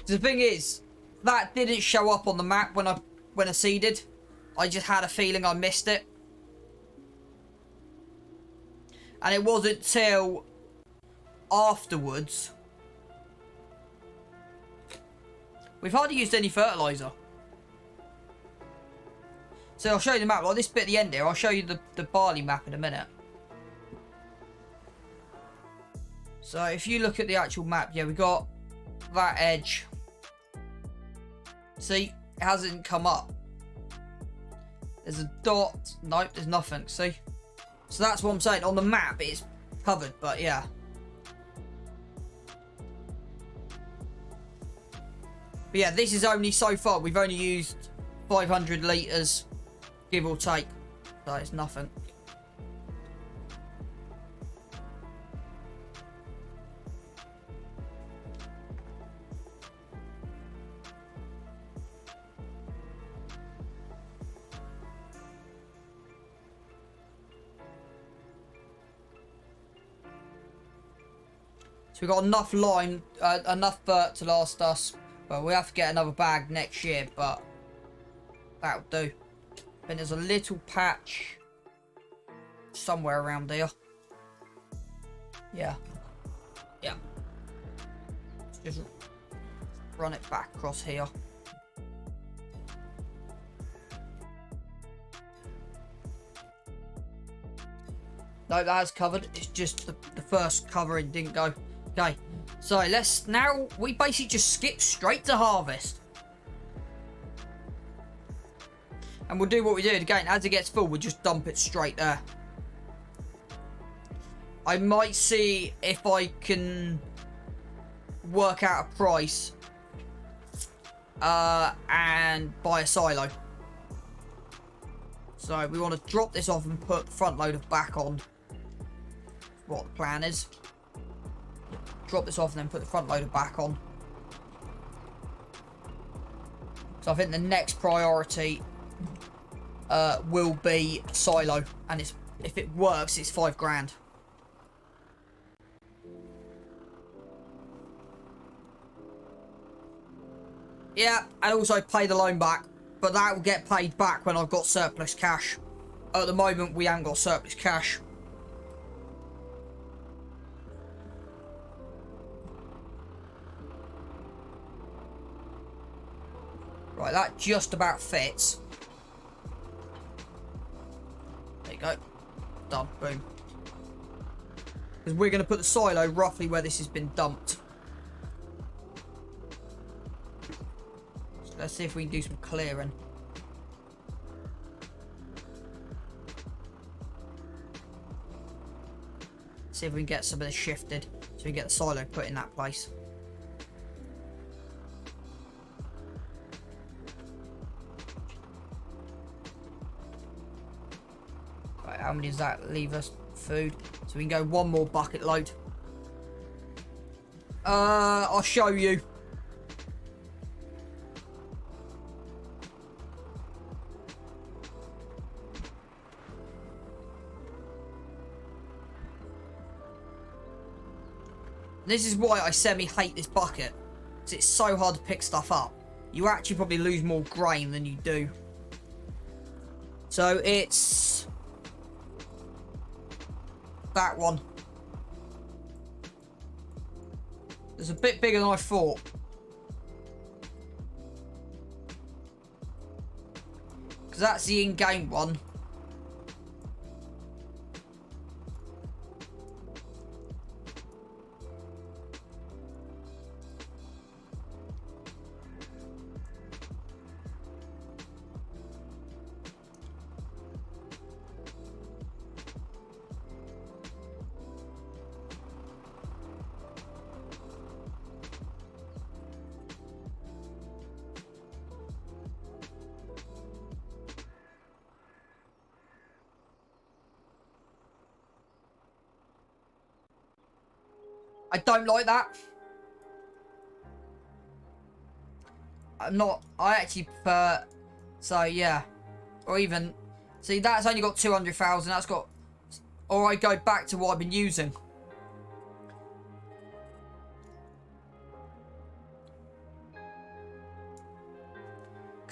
The thing is, that didn't show up on the map when I seeded. I just had a feeling I missed it. And it wasn't till afterwards. We've hardly used any fertilizer. So I'll show you the map. Like this bit at the end here, I'll show you the barley map in a minute. So if you look at the actual map, yeah, we got that edge. See, it hasn't come up. There's a dot. Nope, there's nothing. See? So that's what I'm saying. On the map, it's covered, but yeah. But yeah, this is only so far. We've only used 500 litres, give or take. So it's nothing. So we've got enough lime, enough burt to last us. Well, we have to get another bag next year, but that'll do. Then there's a little patch somewhere around here. Yeah. Yeah. Let's just run it back across here. No, that is covered. It's just the first covering didn't go. Okay, so let's now, we basically just skip straight to harvest. And we'll do what we did again. As it gets full, we'll just dump it straight there. I might see if I can work out a price and buy a silo. So we want to drop this off and put the front loader back on. That's what the plan is. Drop this off and then put the front loader back on. So I think the next priority will be silo, and it's, if it works, it's £5 grand. Yeah, and also pay the loan back, but that will get paid back when I've got surplus cash. At the moment, we haven't got surplus cash. Right, that just about fits. There you go. Done. Boom. Because we're going to put the silo roughly where this has been dumped. So let's see if we can do some clearing. See if we can get some of this shifted so we can get the silo put in that place. Right, how many does that leave us? Food. So we can go one more bucket load. I'll show you. This is why I semi-hate this bucket. Because it's so hard to pick stuff up. You actually probably lose more grain than you do. So it's that one. It's a bit bigger than I thought. Because that's the in-game one. I don't like that. I actually prefer, so yeah. Or even, see that's only got 200,000, that's got, or I go back to what I've been using.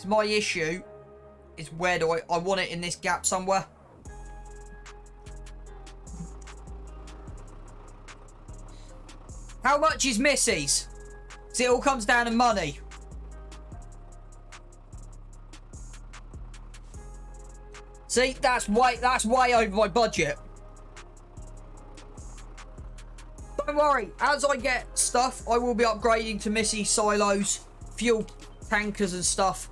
'Cause my issue is where do I want it in this gap somewhere. How much is Missy's? 'Cause it all comes down to money. See, that's way over my budget. Don't worry, as I get stuff, I will be upgrading to Missy silos, fuel tankers and stuff.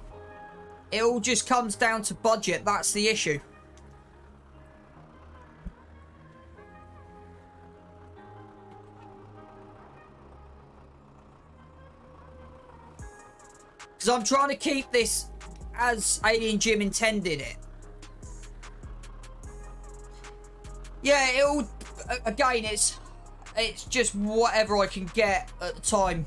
It all just comes down to budget, that's the issue. Because I'm trying to keep this as Alien Jim intended it. Yeah, it'll... Again, it's just whatever I can get at the time.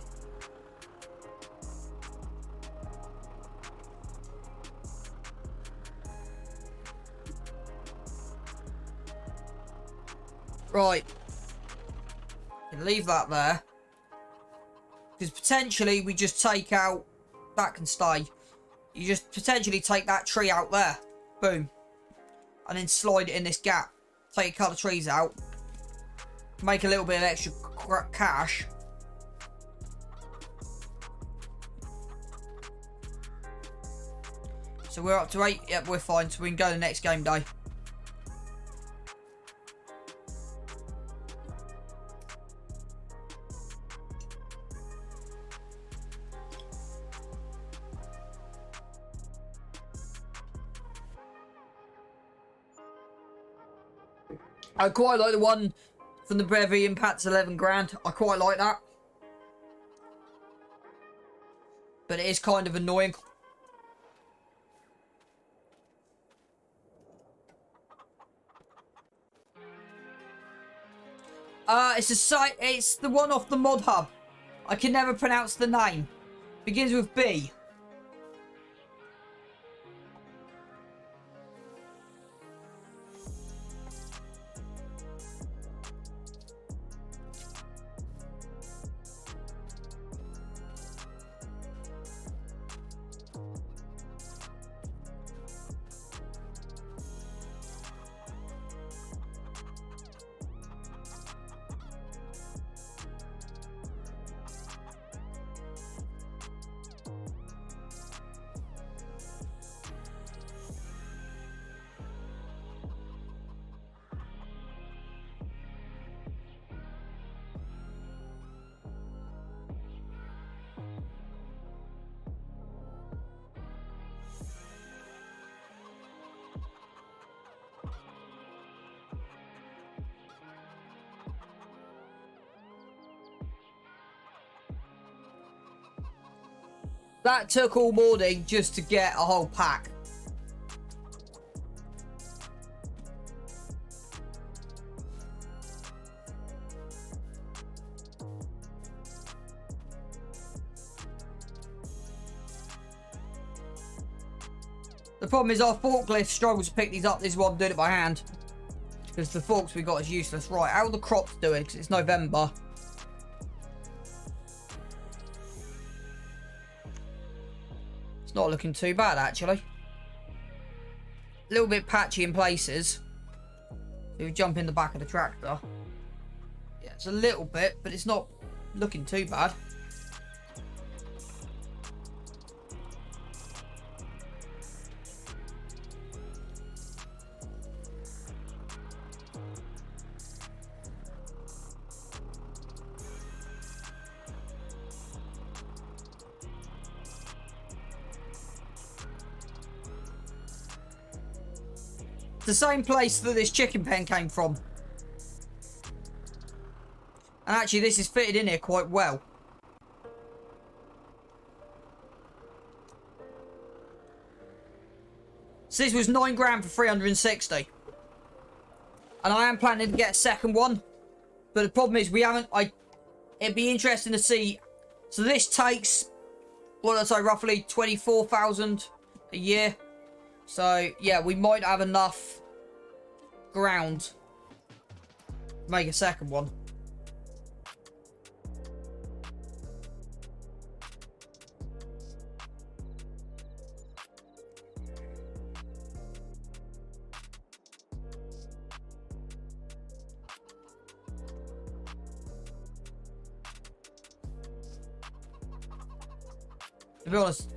Right. Can leave that there. Because potentially we just take out... That can stay. You just potentially take that tree out there. Boom. And then slide it in this gap. Take a couple of trees out. Make a little bit of extra cash. So we're up to 8. Yep, we're fine. So we can go to the next game day. I quite like the one from the Brevi Impact's 11 grand. I quite like that. But it is kind of annoying. It's the one off the mod hub. I can never pronounce the name. Begins with B. That took all morning just to get a whole pack. The problem is our forklift struggles to pick these up. This is why I'm doing it by hand. Because the forks we got is useless. Right, how are the crops doing? Because it's November. Not looking too bad, actually. A little bit patchy in places. So we jump in the back of the tractor. Yeah, it's a little bit, but it's not looking too bad. The same place that this chicken pen came from. And actually this is fitted in here quite well. So this was 9 grand for 360. And I am planning to get a second one. But the problem is we haven't... It'd be interesting to see... So this takes... What did I say? Roughly 24,000 a year. So, yeah, we might have enough ground to make a second one. To be honest.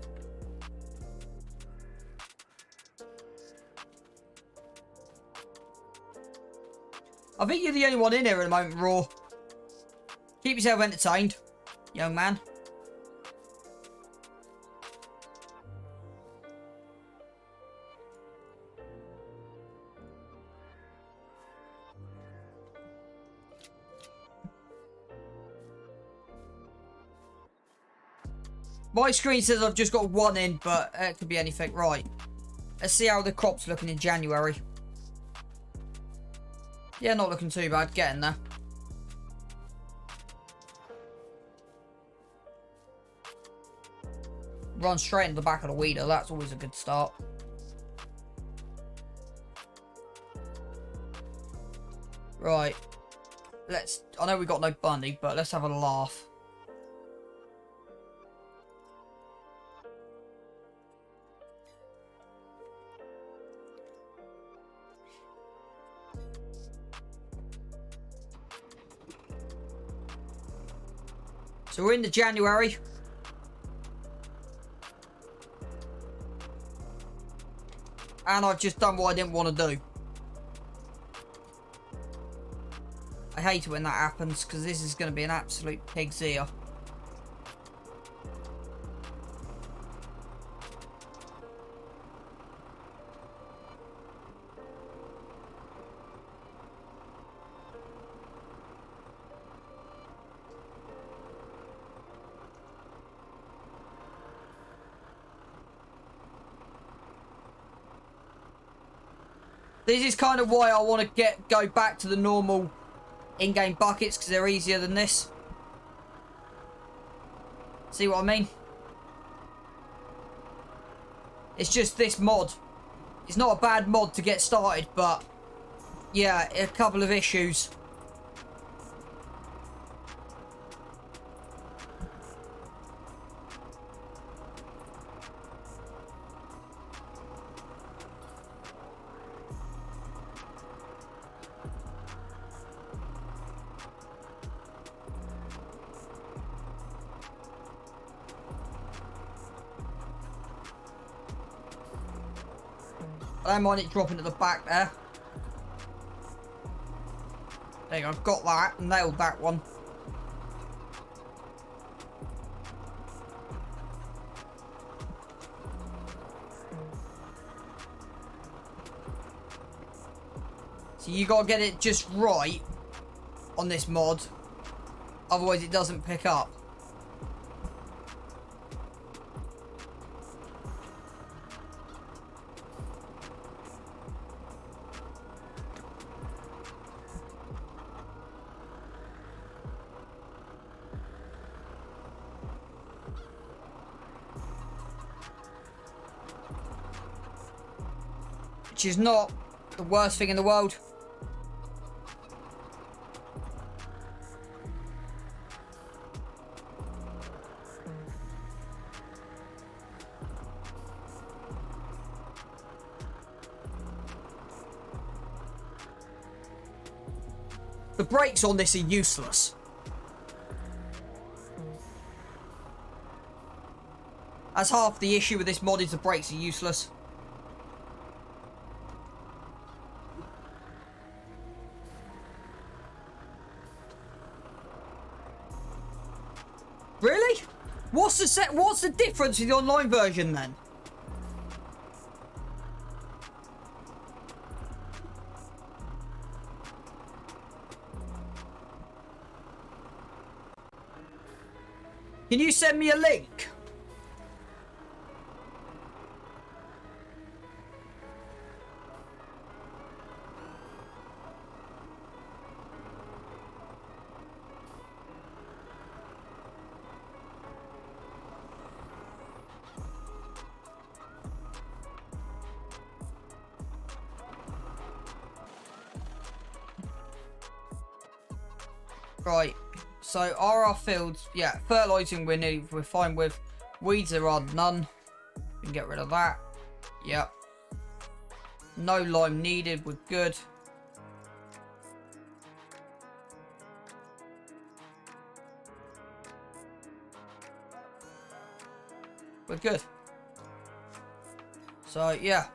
I think you're the only one in here at the moment, Raw. Keep yourself entertained, young man. My screen says I've just got one in, but it could be anything. Right. Let's see how the crop's looking in January. Yeah, not looking too bad. Getting there. Run straight into the back of the weeder. That's always a good start. Right. Let's... I know we got no bunny, but let's have a laugh. So we're into January. And I've just done what I didn't want to do. I hate it when that happens, because this is going to be an absolute pig's ear. This is kind of why I want to go back to the normal in-game buckets, because they're easier than this. See what I mean? It's just this mod. It's not a bad mod to get started, but yeah, a couple of issues. I don't mind it dropping to the back there. There you go, I've got that. Nailed that one. So you gotta get it just right on this mod. Otherwise it doesn't pick up. Which is not the worst thing in the world. The brakes on this are useless. That's half the issue with this mod, is the brakes are useless. Really? What's the difference with the online version then? Can you send me a link? Right, so are our fields, yeah, fertilising we're fine with. Weeds there are none. We can get rid of that. Yep. No lime needed, we're good. We're good. So, yeah.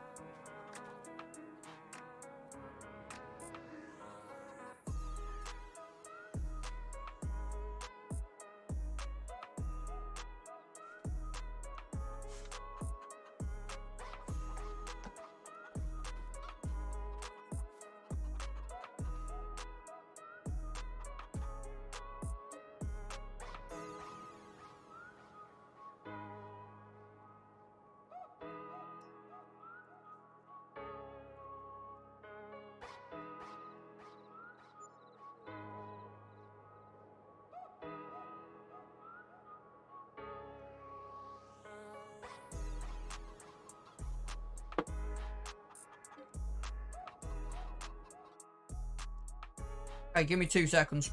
Hey, give me 2 seconds.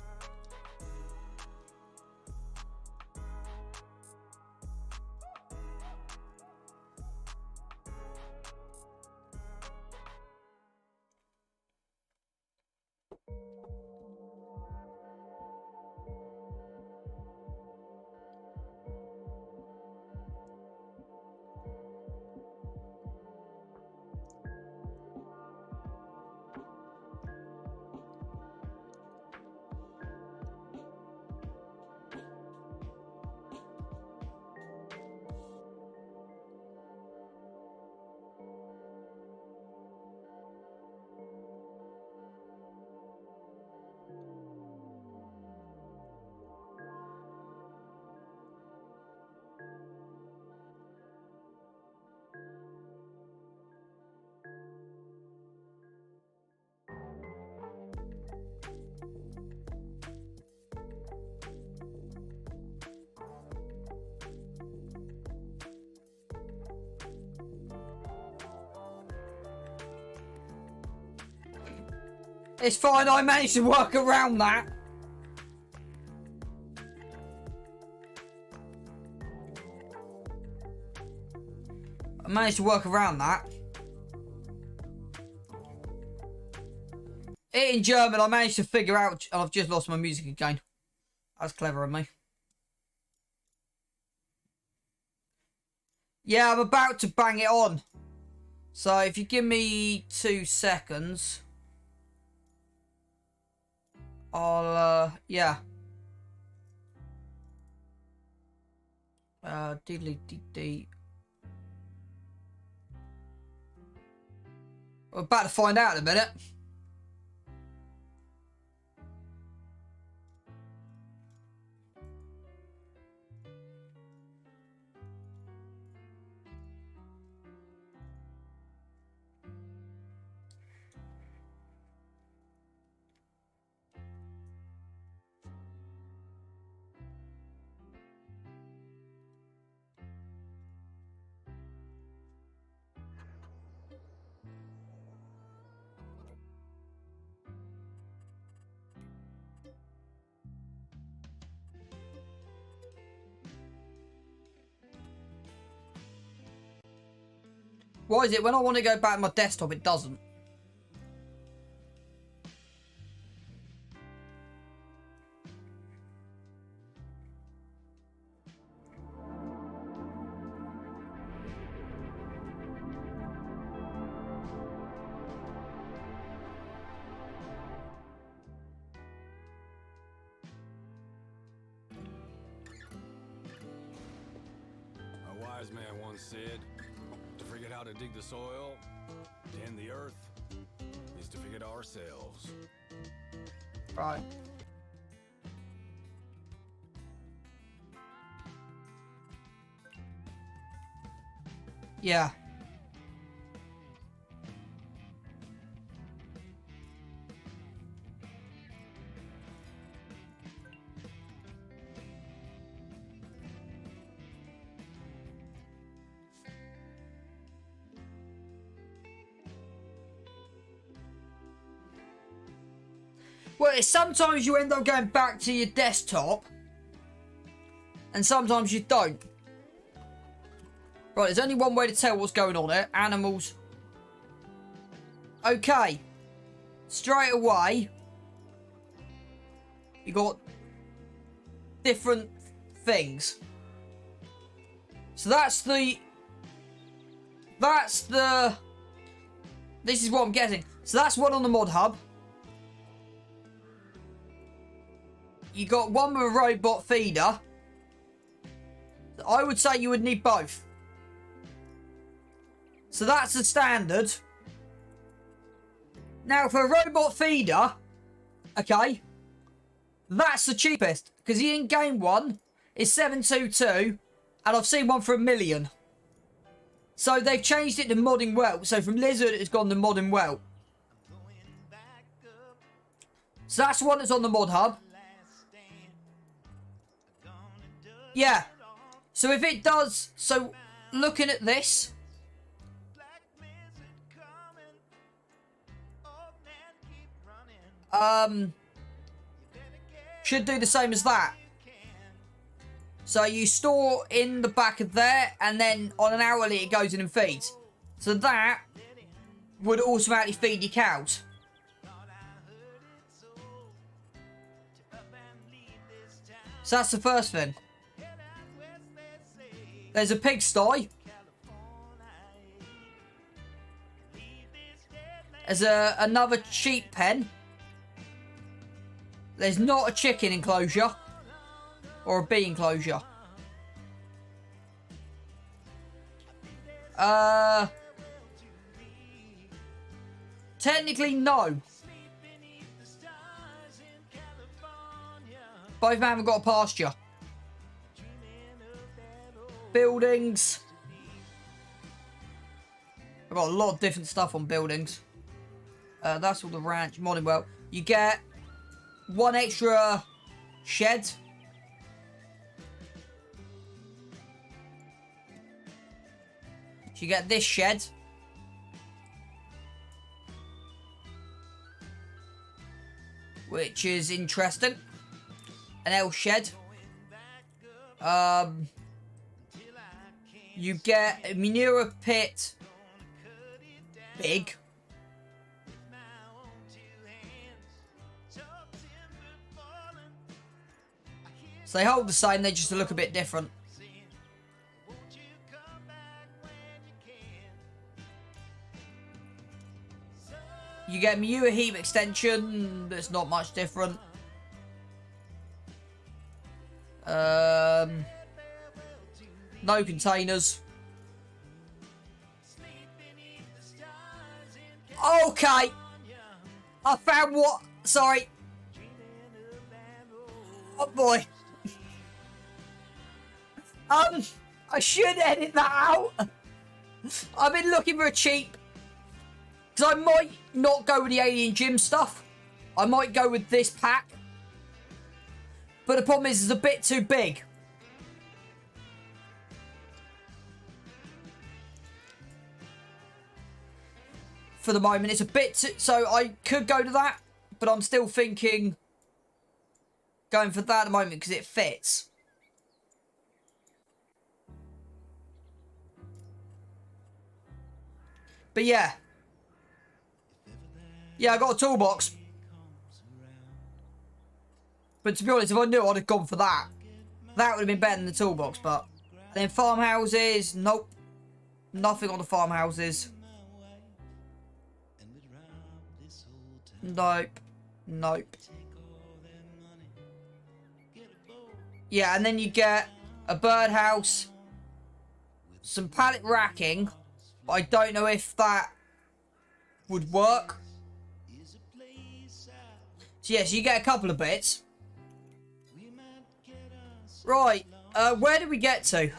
It's fine, I managed to work around that. I managed to work around that. It in German, I managed to figure out. I've just lost my music again. That's clever of me. Yeah, I'm about to bang it on. So if you give me 2 seconds, I'll, yeah. Diddly dee dee. We're about to find out in a minute. Why is it when I want to go back to my desktop, it doesn't? A wise man once said, to forget how to dig the soil, tend the earth, is to forget ourselves. Right. Yeah. Well, it's sometimes you end up going back to your desktop, and sometimes you don't. Right, there's only one way to tell what's going on here. Animals. Okay. Straight away, you got different things. So that's the... This is what I'm getting. So that's one on the mod hub. You got one with a robot feeder. I would say you would need both. So that's the standard. Now for a robot feeder, okay, that's the cheapest. Because the in-game one is 722, and I've seen one for $1 million. So they've changed it to modding well. So from Lizard, it's gone to modding well. So that's one that's on the mod hub. Yeah. So if it does... So looking at this... should do the same as that. So you store in the back of there, and then on an hourly it goes in and feeds. So that would automatically feed your cows. So that's the first thing. There's a pigsty. There's another sheep pen. There's not a chicken enclosure. Or a bee enclosure. Technically, no. Both of them haven't got a pasture. Buildings. I've got a lot of different stuff on buildings. That's all the ranch. Modding well. You get one extra shed. So you get this shed. Which is interesting. An L shed. You get a manure pit. Big. So they hold the same, they just look a bit different. You get manure heap extension, that's not much different. No containers. Okay. I found what? Sorry. Oh boy. I should edit that out. I've been looking for a cheap. Because I might not go with the Alien Gym stuff. I might go with this pack. But the problem is it's a bit too big. For the moment, it's a bit too... So I could go to that. But I'm still thinking... Going for that at the moment because it fits. But yeah. Yeah, I got a toolbox. But to be honest, if I knew, I'd have gone for that. That would have been better than the toolbox, but... And then farmhouses, nope. Nothing on the farmhouses. Nope. Nope. Yeah, and then you get a birdhouse, some pallet racking, but I don't know if that would work. So yes, you get a couple of bits. Right, where did we get to?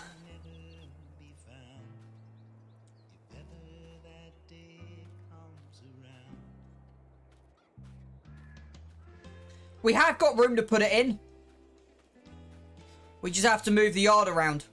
We have got room to put it in. We just have to move the yard around.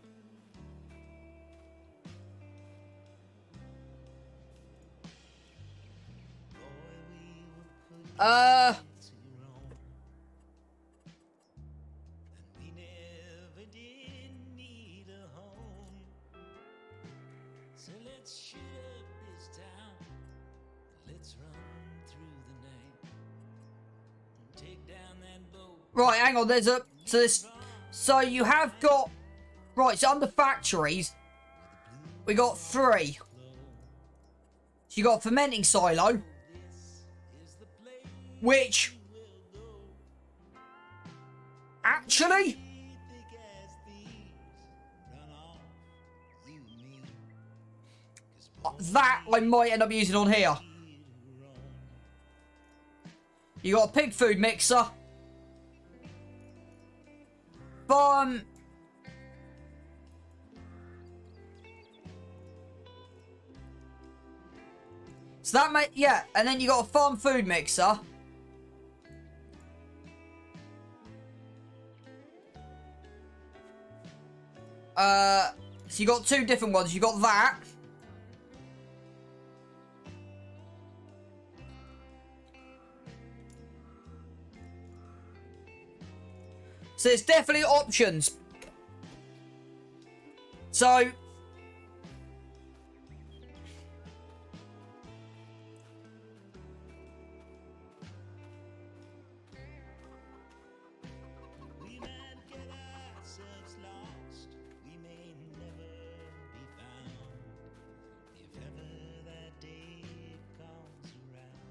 Right, hang on, there's a... So you have got... Right, so under factories, we got 3. So you got a fermenting silo, which actually that I might end up using on here. You got a pig food mixer. Farm. So that might, yeah, and then you got a farm food mixer. So you got 2 different ones. You got that. So there's definitely options. So We might get ourselves lost. We may never be found. If ever that day comes around.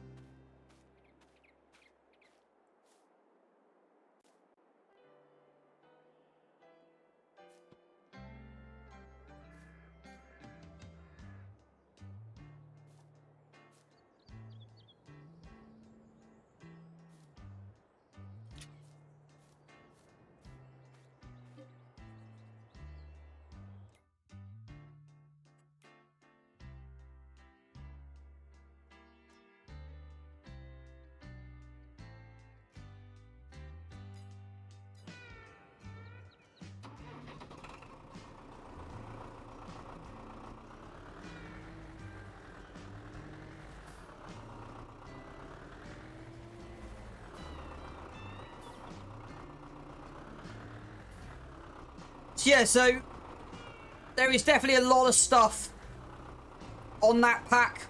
yeah, so there is definitely a lot of stuff on that pack.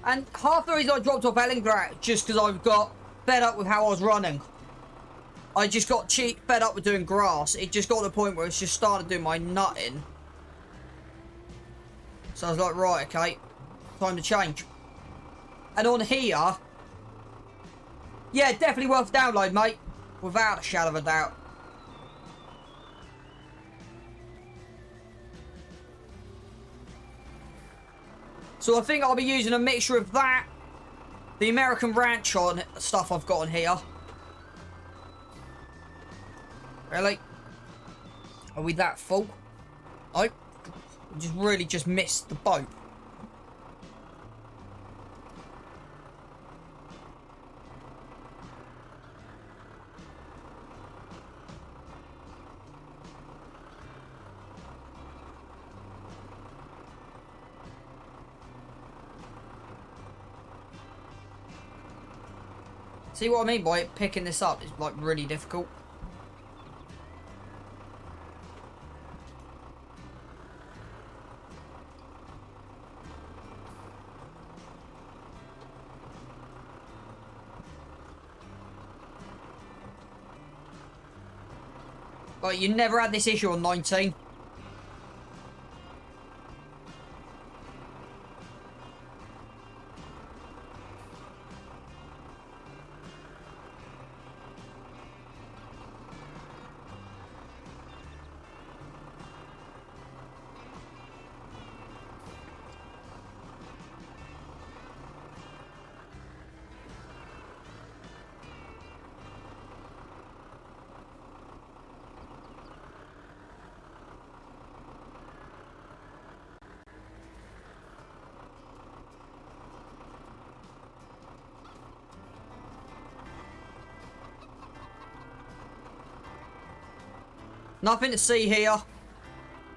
And half the reason I dropped off Ellengrad just because I've got fed up with how I was running. I just got fed up with doing grass. It just got to the point where it's just started doing my nutting. So I was like, right, okay, time to change. And on here, yeah, definitely worth download, mate. Without a shadow of a doubt. So I think I'll be using a mixture of that, the American Ranch on stuff I've got on here. Really? Are we that full? Oh, we just really just missed the boat. See what I mean by it? Picking this up is like really difficult. Like, you never had this issue on 19. Nothing to see here.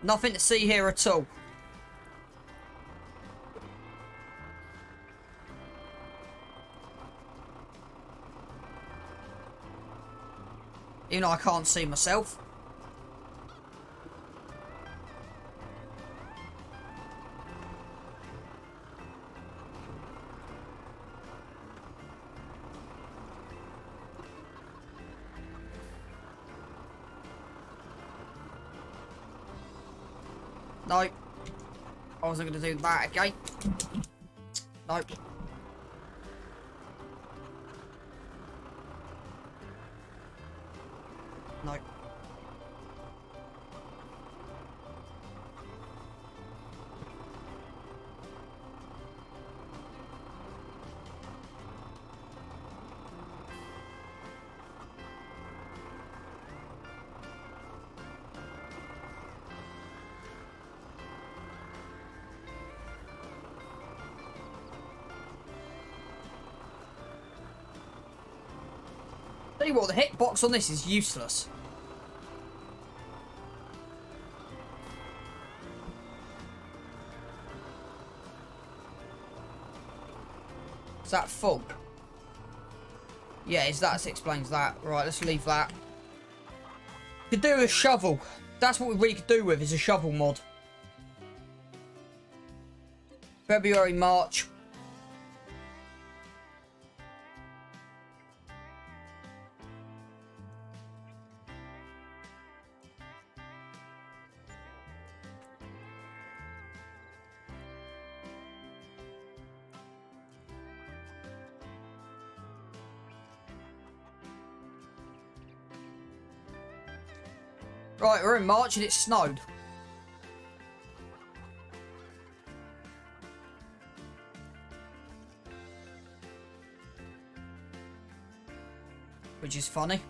Nothing to see here at all. Even though I can't see myself. No. I wasn't going to do that again. Nope. No. Tell you what, the hitbox on this is useless. Is that fog? Yeah, that explains that. Right, let's leave that. Could do a shovel. That's what we really could do with, is a shovel mod. February, March. Right, we're in March and it snowed. Which is funny.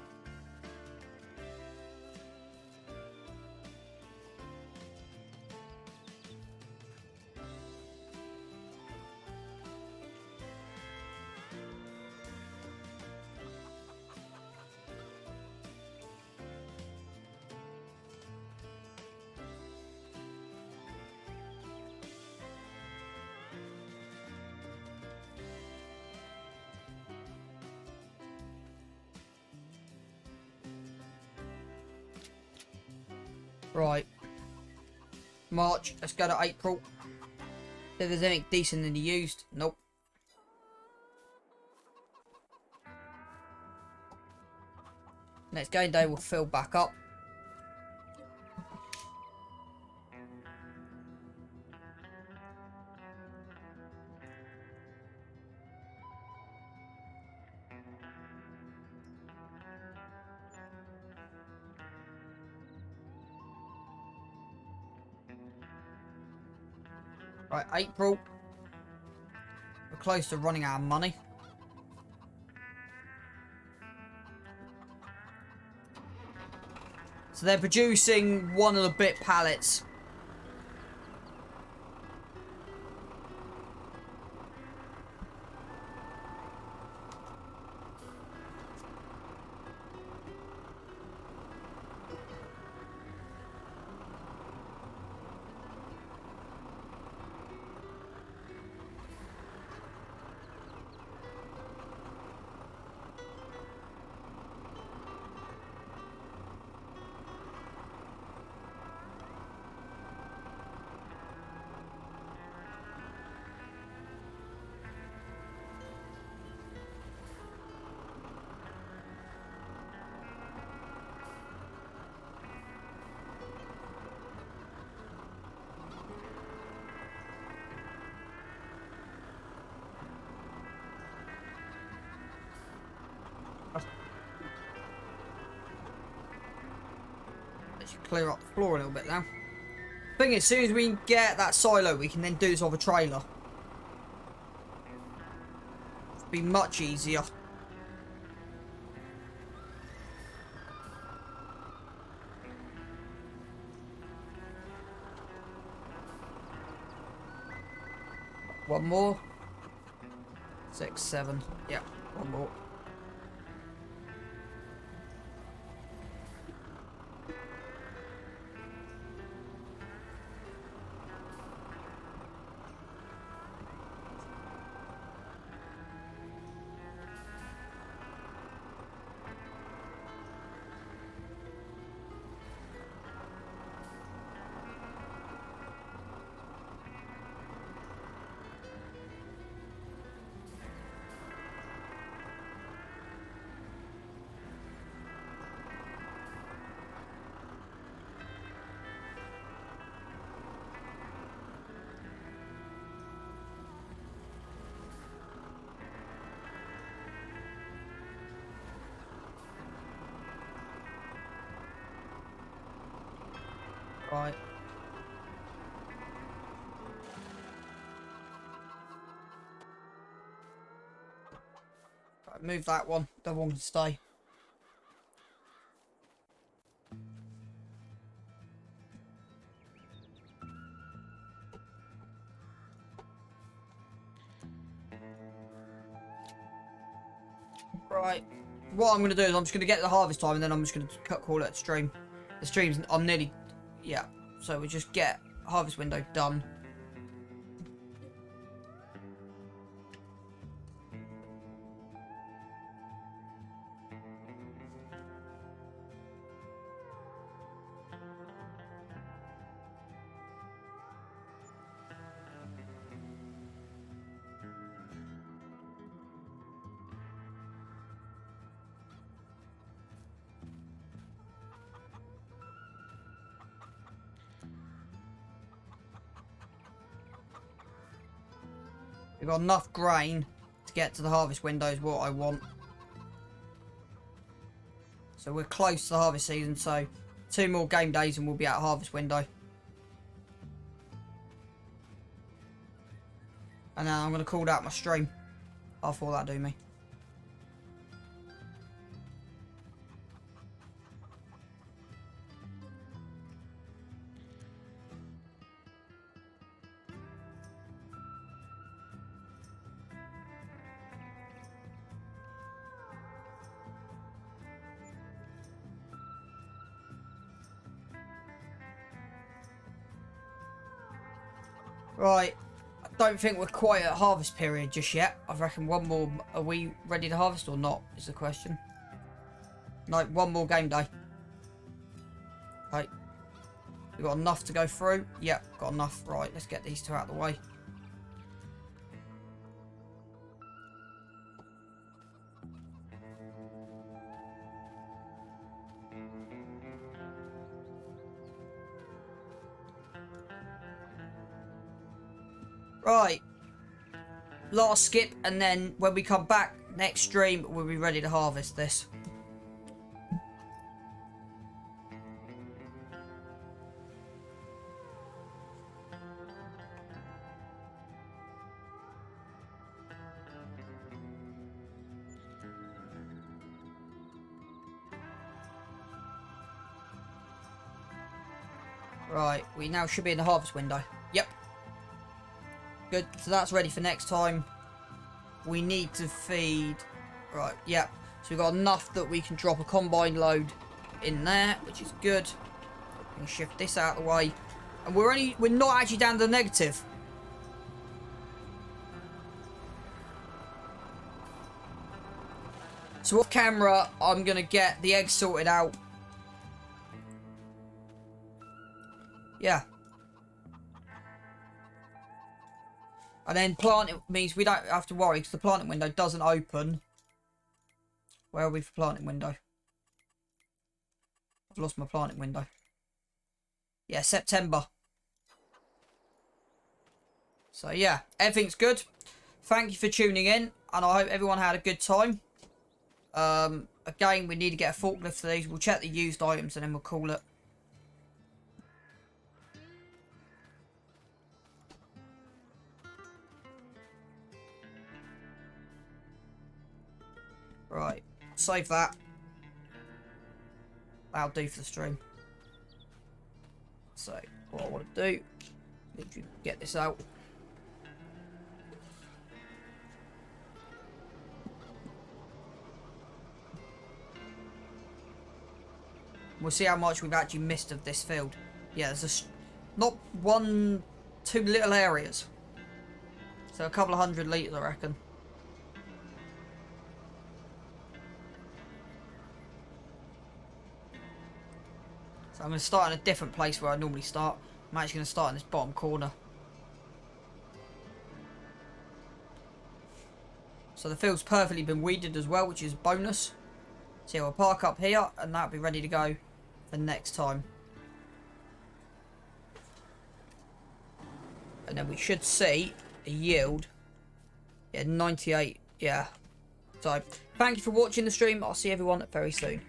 Right. March. Let's go to April. See if there's anything decent in the used. Nope. Next game day will fill back up. Right, April. We're close to running out of money. So they're producing 1 of the bit pallets. Let's clear up the floor a little bit now. Thing is, as soon as we get that silo, we can then do this off a trailer. It'll be much easier. One more. 6, 7. Yeah, one more. Right. Right, move that one. That one can stay. Right. What I'm going to do is I'm just going to get the harvest time and then I'm just going to call it a stream. The stream's... I'm nearly... Yeah. So we just get harvest window done. We've got enough grain to get to the harvest window is what I want. So we're close to the harvest season, so 2 more game days and we'll be at harvest window. And then I'm going to call out my stream. How far that do me? Right, I don't think we're quite at harvest period just yet. I reckon one more... Are we ready to harvest or not, is the question. No, one more game day. Right. We've got enough to go through. Yep, got enough. Right, let's get these 2 out of the way. Right. Last skip, and then when we come back next stream, we'll be ready to harvest this. Right, we now should be in the harvest window. Yep. Good, so that's ready for next time. We need to feed... Right, yep. So we've got enough that we can drop a combine load in there, which is good. We can shift this out of the way. And we're not actually down to the negative. So off camera, I'm going to get the eggs sorted out. Yeah. And then planting means we don't have to worry because the planting window doesn't open. Where are we for planting window? I've lost my planting window. Yeah, September. So yeah, everything's good. Thank you for tuning in, and I hope everyone had a good time. Again, we need to get a forklift for these. We'll check the used items and then we'll call it. Right, save that. That'll do for the stream. So, what I want to do, literally get this out. We'll see how much we've actually missed of this field. Yeah, there's not 1, 2 little areas. So a couple of 100 litres, I reckon. So I'm going to start in a different place where I normally start. I'm actually going to start in this bottom corner. So the field's perfectly been weeded as well, which is a bonus. So yeah, we'll park up here and that'll be ready to go for next time. And then we should see a yield. Yeah, 98. Yeah. So, thank you for watching the stream. I'll see everyone very soon.